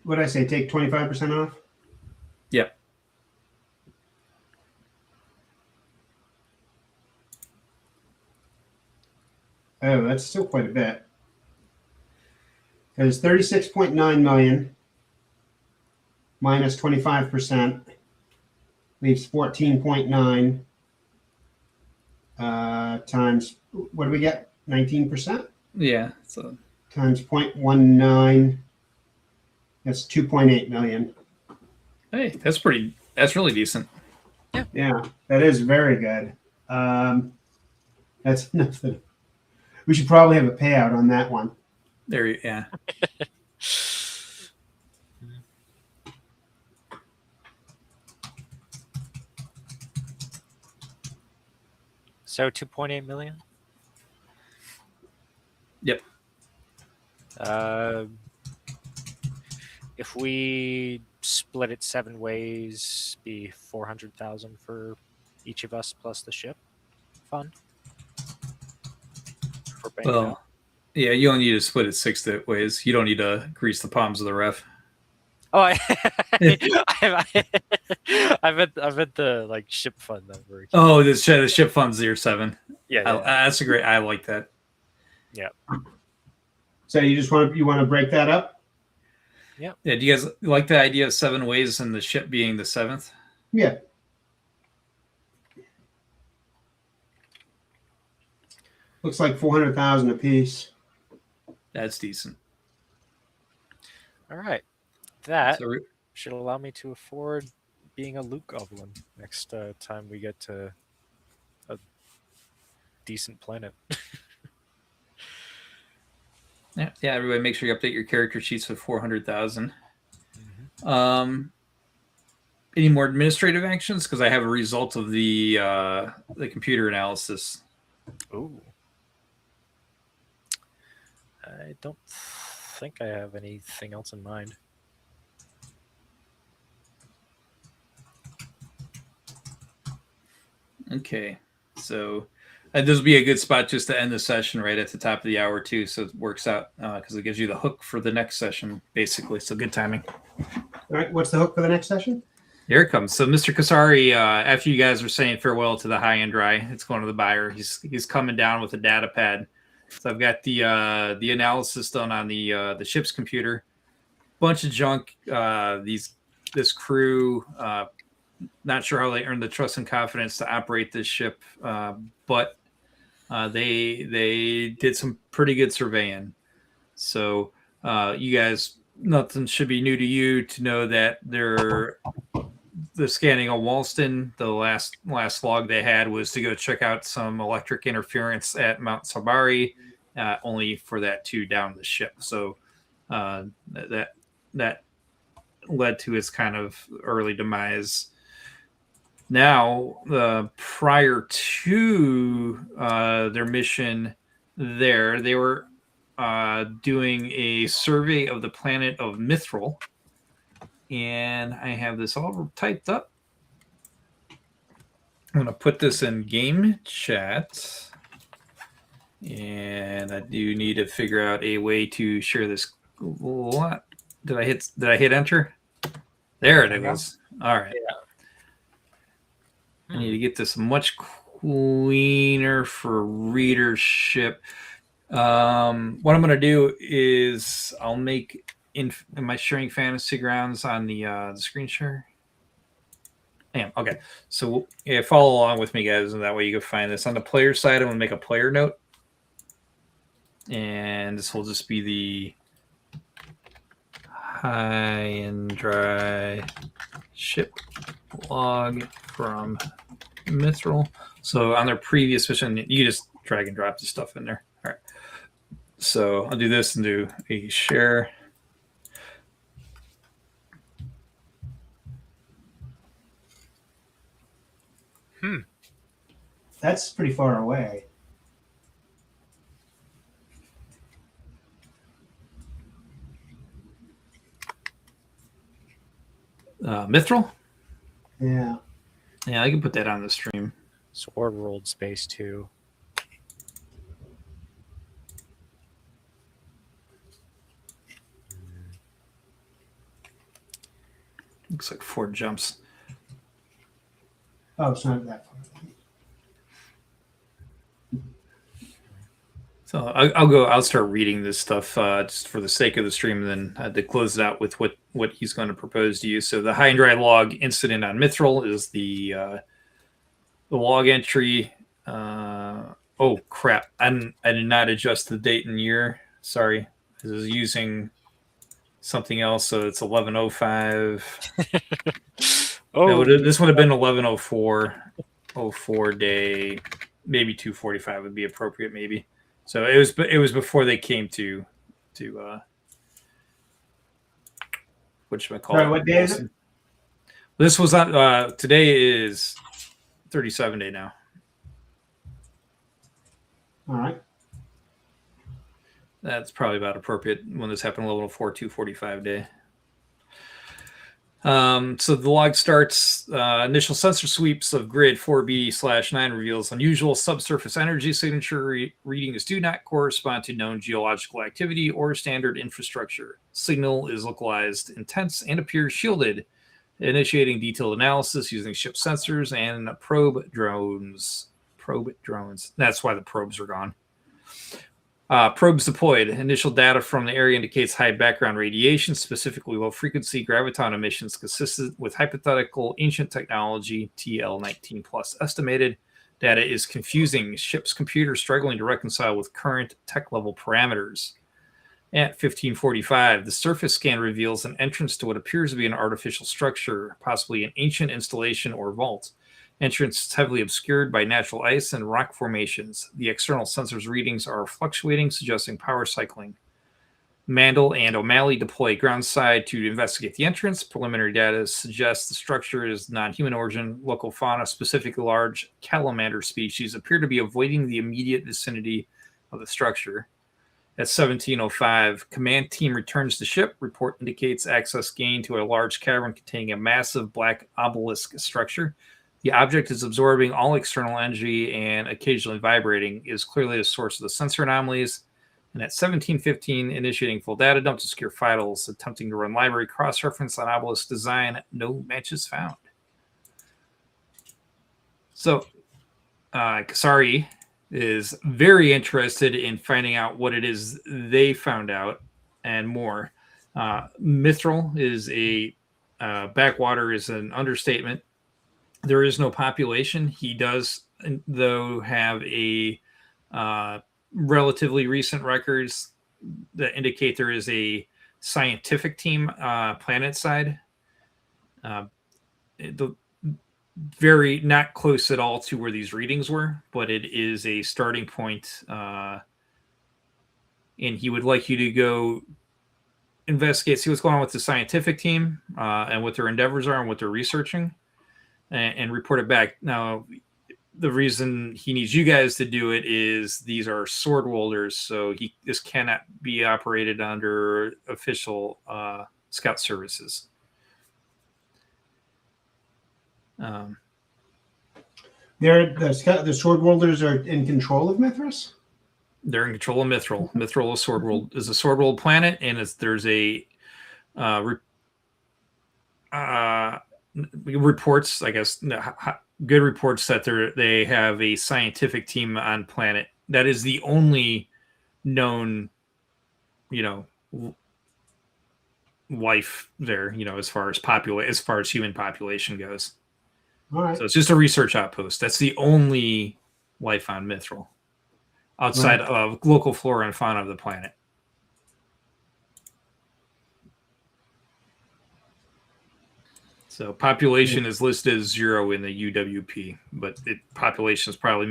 What did I say? Take 25% off? Yep. Oh, that's still quite a bit. Because 36.9 million minus 25% leaves 14.9 times, what do we get? 19%? Yeah. So Times 0.19. That's 2.8 million. hey, that's really decent. Yeah, that is very good. That's nothing. We should probably have a payout on that one. Yeah. So 2.8 million. Yep. If we split it 7 ways, be 400,000 for each of us plus the ship fund. For banking out. Well, yeah, you only need to split it 6 ways. You don't need to grease the palms of the ref. Oh, I meant the like ship fund number. Oh, the ship fund's year 7. Yeah, That's a great. I like that. yeah. So you just want to break that up? Yeah. Do you guys like the idea of 7 ways and the ship being the 7th? Yeah. Looks like 400,000 a piece. That's decent. All right, that So, should allow me to afford being a loot goblin next time we get to a decent planet. yeah, everybody, make sure you update your character sheets with 400,000. Any more administrative actions? Because I have a result of the computer analysis. Ooh. I don't think I have anything else in mind. Okay, so this will be a good spot just to end the session right at the top of the hour too, so it works out because it gives you the hook for the next session basically. So good timing. All right, what's the hook for the next session? Here it comes. So Mr. Kasari, after you guys are saying farewell to the high end dry, it's going to the buyer. He's coming down with a data pad. So I've got the analysis done on the ship's computer. Bunch of junk. This crew. Not sure how they earned the trust and confidence to operate this ship, but they did some pretty good surveying. So you guys, nothing should be new to you to know that the scanning of Walston, the last log they had was to go check out some electric interference at Mount Sabari, only for that to down the ship. So that led to its kind of early demise. Now, prior to their mission there, they were doing a survey of the planet of Mithril. And I have this all typed up. I'm gonna put this in game chat, and I do need to figure out a way to share this. What did I hit? Did I hit enter? There it is. All right. I need to get this much cleaner for readership. What I'm going to do is I'll make am I sharing Fantasy Grounds on the screen share? Damn. Okay. So yeah, follow along with me, guys, and that way you can find this. On the player side, I'm going to make a player note, and this will just be the high and dry ship log from Mithril. So on their previous mission, you just drag and drop the stuff in there. All right. So I'll do this and do a share. That's pretty far away. Mithril? Yeah. Yeah, I can put that on the stream. Sword World Space 2. Looks like 4 jumps. Oh, it's not that far. So I'll start reading this stuff just for the sake of the stream, and then to close it out with what he's going to propose to you. So the high and dry log incident on Mithril is the log entry. Oh crap! I did not adjust the date and year. Sorry, this is using something else, so it's 11:05. No, this would have been 11:04 day, maybe 2:45 would be appropriate, maybe. So it was before they came to whatchamacallit. Sorry, what day is it? This was on today is 37 day now. All right. That's probably about appropriate when this happened. 11:04 2:45 day. So the log starts initial sensor sweeps of grid 4B/9 reveals unusual subsurface energy signature readings do not correspond to known geological activity or standard infrastructure. Signal is localized intense and appears shielded, initiating detailed analysis using ship sensors and probe drones. That's why the probes are gone. Probes deployed. Initial data from the area indicates high background radiation, specifically low frequency graviton emissions consistent with hypothetical ancient technology TL19 plus estimated. Data is confusing. Ship's computer struggling to reconcile with current tech level parameters. At 1545, the surface scan reveals an entrance to what appears to be an artificial structure, possibly an ancient installation or vault. Entrance is heavily obscured by natural ice and rock formations. The external sensors readings are fluctuating, suggesting power cycling. Mandel and O'Malley deploy groundside to investigate the entrance. Preliminary data suggests the structure is non-human origin. Local fauna, specifically large calamander species, appear to be avoiding the immediate vicinity of the structure. At 17:05, command team returns to ship. Report indicates access gained to a large cavern containing a massive black obelisk structure. The object is absorbing all external energy and occasionally vibrating. It is clearly the source of the sensor anomalies. And at 17:15, initiating full data dump to secure files, attempting to run library cross-reference on obelisk design. No matches found. So, Kasari is very interested in finding out what it is they found out and more. Mithril is a backwater is an understatement. There is no population. He does, though, have a relatively recent records that indicate there is a scientific team planet side. Very not close at all to where these readings were, but it is a starting point. And he would like you to go investigate, see what's going on with the scientific team and what their endeavors are and what they're researching. And report it back. Now, the reason he needs you guys to do it is these are sword wielders, so this cannot be operated under official scout services. The sword worlders are in control of Mithras. They're in control of Mithril. Mithril is a sword world planet, and there's a reports, I guess, good reports that they have a scientific team on planet that is the only known, life there, as far as human population goes. All right. So it's just a research outpost. That's the only life on Mithril outside of local flora and fauna of the planet. So population is listed as 0 in the UWP, but population is probably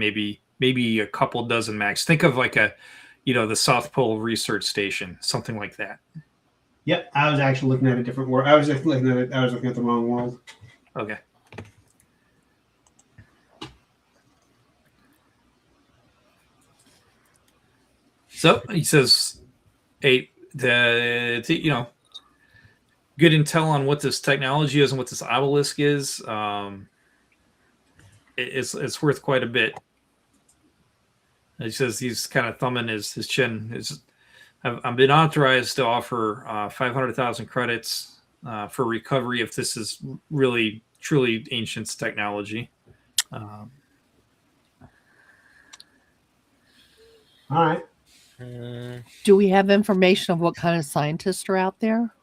maybe a couple dozen max. Think of like the South Pole Research Station, something like that. Yep, I was actually looking at a different world. I was looking at the wrong world. Okay. So he says, "Hey, good intel on what this technology is and what this obelisk is. It's worth quite a bit." He says he's kind of thumbing his chin. I've been authorized to offer 500,000 credits for recovery if this is really truly ancient technology. All right. Do we have information of what kind of scientists are out there?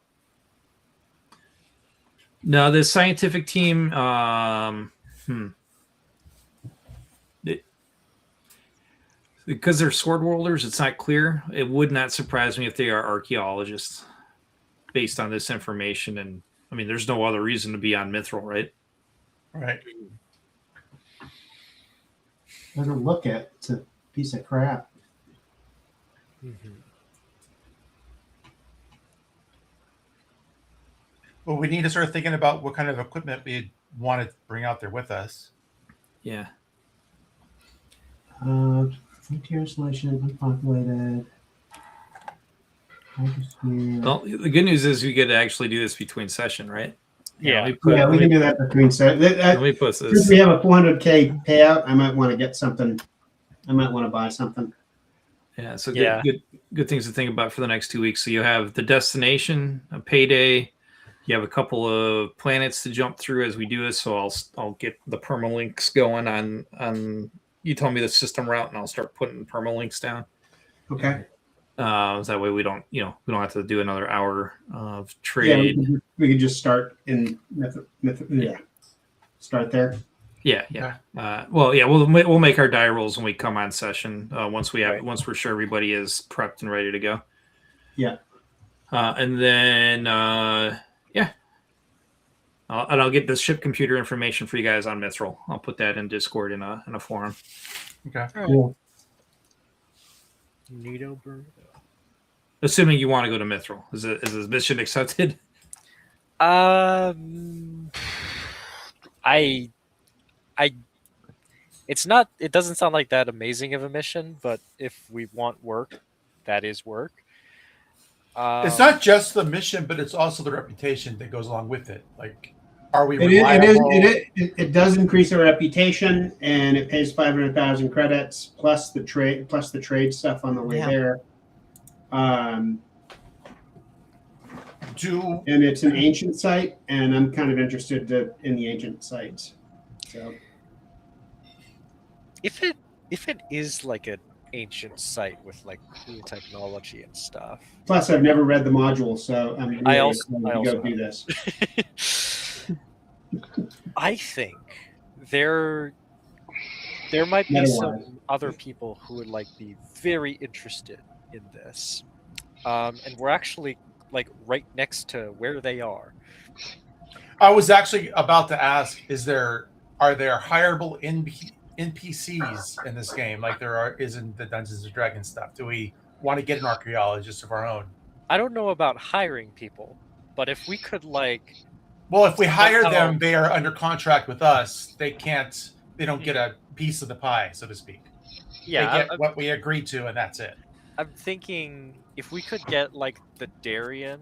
No, the scientific team. Because they're sword worlders, it's not clear. It would not surprise me if they are archaeologists, based on this information. And I mean, there's no other reason to be on Mithril, right? Right. Doesn't look it. It's a piece of crap. Mm-hmm. Well, we need to start thinking about what kind of equipment we want to bring out there with us. Yeah. Frontier installation, unpopulated. Well, the good news is we get to actually do this between session, right? Yeah. We can do that between sets. Let me put Since this. we have a 400K payout, I might want to get something. I might want to buy something. Yeah. So Yeah. good things to think about for the next 2 weeks. So you have the destination, a payday. You have a couple of planets to jump through as we do this. So I'll get the permalinks going on. You tell me the system route, and I'll start putting permalinks down. Okay. So that way we don't have to do another hour of trade. Yeah, we could just start in start there. Yeah. We'll make our die rolls when we come on session. Once we're sure everybody is prepped and ready to go. Yeah. And then I'll get the ship computer information for you guys on Mithril. I'll put that in Discord in a forum. Okay. Cool. Neato burrito. Assuming you want to go to Mithril, is the mission accepted? It's not. It doesn't sound like that amazing of a mission, but if we want work, that is work. It's not just the mission, but it's also the reputation that goes along with it. Like, are we It reliable? it does increase our reputation, and it pays 500,000 credits plus the trade stuff on the way Yeah. there. And Do it's an ancient site, and I'm kind of interested in the ancient sites. So If it is like an ancient site with like cool technology and stuff. plus, I've never read the module, so I'm really I also excited to go do this. I think there might be Meta-wise. some other people who would like be very interested in this, and we're actually like right next to where they are. I was actually about to ask: are there hireable NPCs in this game, like there is in the Dungeons and Dragons stuff? Do we want to get an archaeologist of our own? I don't know about hiring people, but if we could like, Well, if we hire Somehow- them, they are under contract with us. They don't get a piece of the pie, so to speak. yeah, They get what we agreed to, and that's it. I'm thinking if we could get like the Darien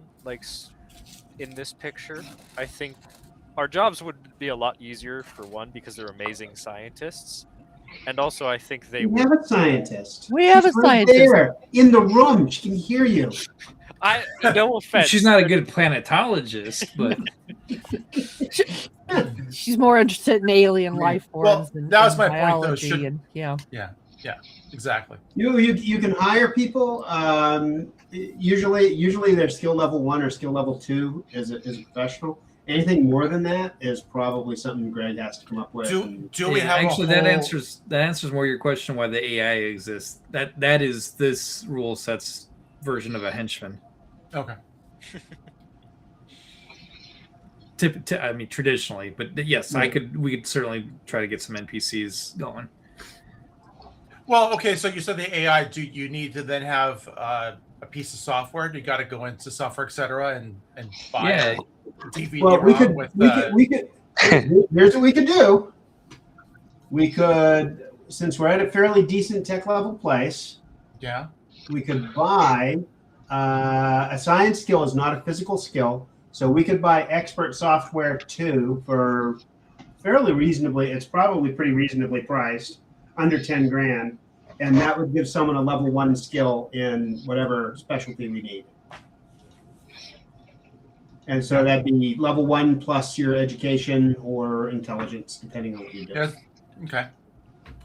in this picture, I think our jobs would be a lot easier for one because they're amazing scientists, and also I think they We would. have a scientist. We have She's a right scientist. there in the room. She can hear you. No offense. She's not a good planetologist, but She's more interested in alien life Well, forms and, that was and my point, though. biology, Should- and yeah. Exactly. You can hire people. Usually they're skill level 1 or skill level 2 as a professional. Anything more than that is probably something Greg has to come up with. Do we have actually a whole... that answers more your question why the AI exists. That is this rule set's version of a henchman. Okay. I mean, traditionally, but yes, we could certainly try to get some NPCs going. Well, okay. So you said the AI. Do you need to then have a piece of software? You got to go into software, etc., and buy a DVD Well, we ROM could. Here's what we could do. We could, since we're at a fairly decent tech level place, Yeah. we could buy a science skill is not a physical skill, so we could buy expert software too for fairly reasonably. It's probably pretty reasonably priced, under 10 grand, and that would give someone a level 1 skill in whatever specialty we need. And so that'd be level 1 plus your education or intelligence, depending on what you do. Yes. Okay.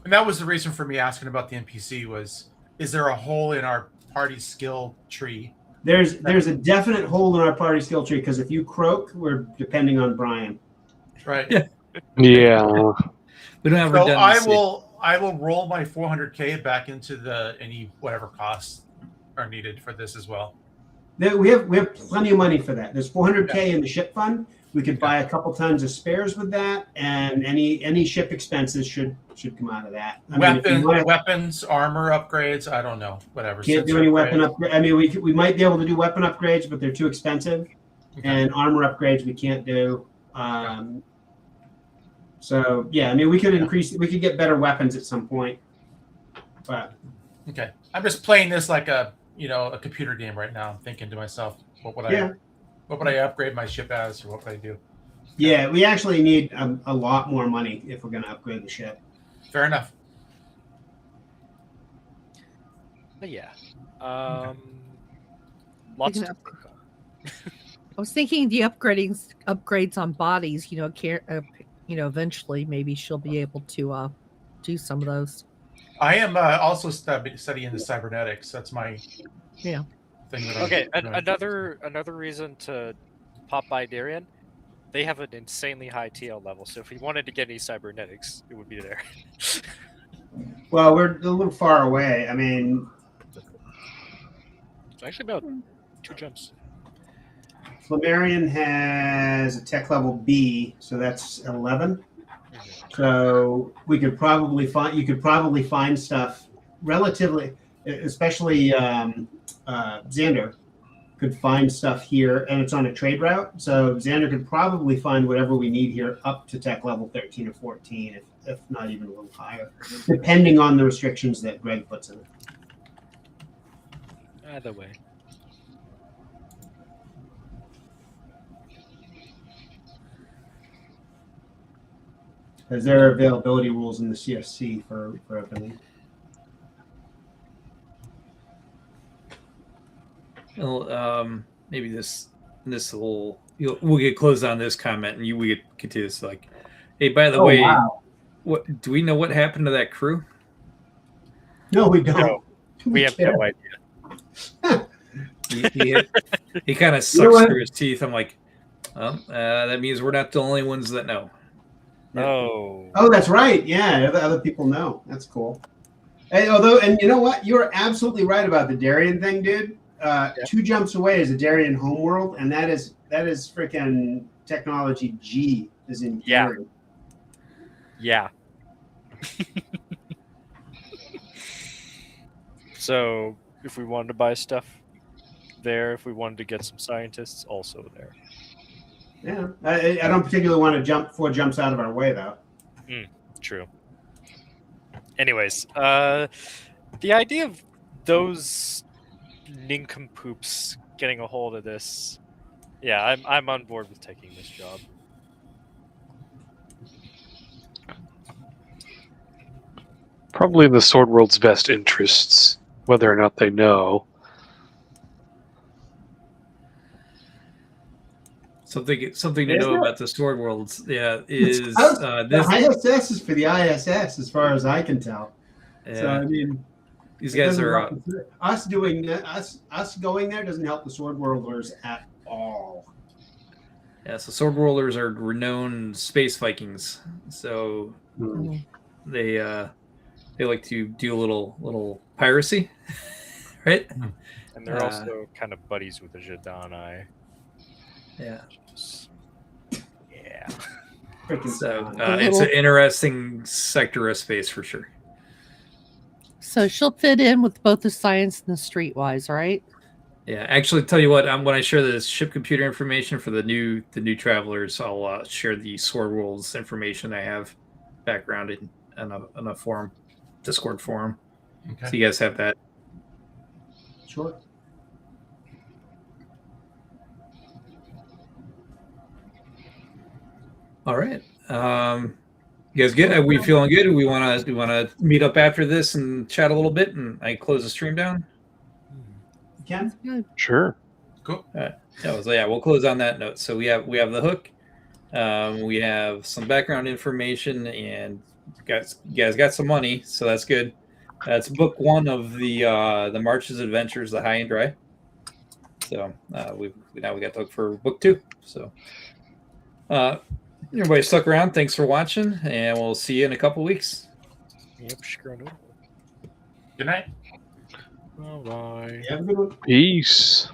And that was the reason for me asking about the NPC was, is there a hole in our party skill tree? There's a definite hole in our party skill tree because if you croak, we're depending on Brian. Right. Yeah. Yeah. We don't have So redundancy. I will roll my 400K back into any whatever costs are needed for this as well. We have plenty of money for that. There's 400K in the ship fund. We could buy a couple tons of spares with that, and any ship expenses should come out of that. I mean, if you wanna- Weapons, armor upgrades. I don't know. Whatever. can't do Sensor any weapon upgrades. upgrade. I mean, we might be able to do weapon upgrades, but they're too expensive, Okay. and armor upgrades we can't do. So yeah, I mean, we could increase. We could get better weapons at some point, but Okay. I'm just playing this like a computer game right now. I'm thinking to myself, what would I upgrade my ship as, or what would I do? yeah, we actually need a lot more money if we're going to upgrade the ship. Fair enough. But yeah. Lots can to up- think on. I was thinking the upgrades on bodies. Eventually maybe she'll be able to do some of those. I am also studying the cybernetics. That's my Yeah. thing. That Okay, I'm and another reason to pop by Darien, they have an insanely high TL level. So if we wanted to get any cybernetics, it would be there. Well, we're a little far away. I mean, It's actually about 2 jumps. Flammarion has a tech level B, so that's 11. So you could probably find stuff relatively, especially Xander could find stuff here, and it's on a trade route. So Xander could probably find whatever we need here up to tech level 13 or 14, if not even a little higher, depending on the restrictions that Greg puts in it. Either way. Because there are availability rules in the CFC for opening. Well, maybe this will we'll get closed on this comment, and we could continue this. Like, hey, by the way, wow. what do we know? What happened to that crew? No, we don't. No, we have no idea. He kind of sucks what? through his teeth. I'm like, well, that means we're not the only ones that know. Oh. Oh, that's right. Yeah, other people know. That's cool. And you know what? You're absolutely right about the Darien thing, dude. 2 jumps away is a Darien homeworld, and that is freaking technology G is in Yeah. Gary. Yeah. So if we wanted to buy stuff there, if we wanted to get some scientists, also there. Yeah, I don't particularly want to jump 4 jumps out of our way though. True. Anyways, the idea of those nincompoops getting a hold of this, yeah, I'm on board with taking this job. Probably in the Sword World's best interests, whether or not they know. Something to Is know there? about the Sword Worlds, is The this. ISS is for the ISS, as far as I can tell. So Yeah, I mean, these it guys doesn't are. help us doing that. Us going there doesn't help the Sword Worlders at all. Yeah, so Sword Worlders are renowned space Vikings. So Mm. they like to do a little piracy, right? And they're Uh, also kind of buddies with the Jadani. Yeah. Yeah. Freaking So Scott. it's an interesting sector of space for sure. So she'll fit in with both the science and the streetwise, right? Yeah, actually, tell you what, when I share the ship computer information for the new travelers, I'll share the Sword Worlds information I have background in a forum, Discord forum. Okay. So you guys have that. Sure. All right. You guys good? Are we feeling good? Do we want to meet up after this and chat a little bit, and I close the stream down? Ken? Good. Sure. Cool. Yeah, we'll close on that note. So we have the hook. We have some background information, and you guys got some money, so that's good. That's book 1 of the March's Adventures, the High and Dry. So we got the hook for book 2. So everybody stuck around. Thanks for watching, and we'll see you in a couple weeks. Yep, screwed up. Good night. Bye-bye. Have a good one. Peace.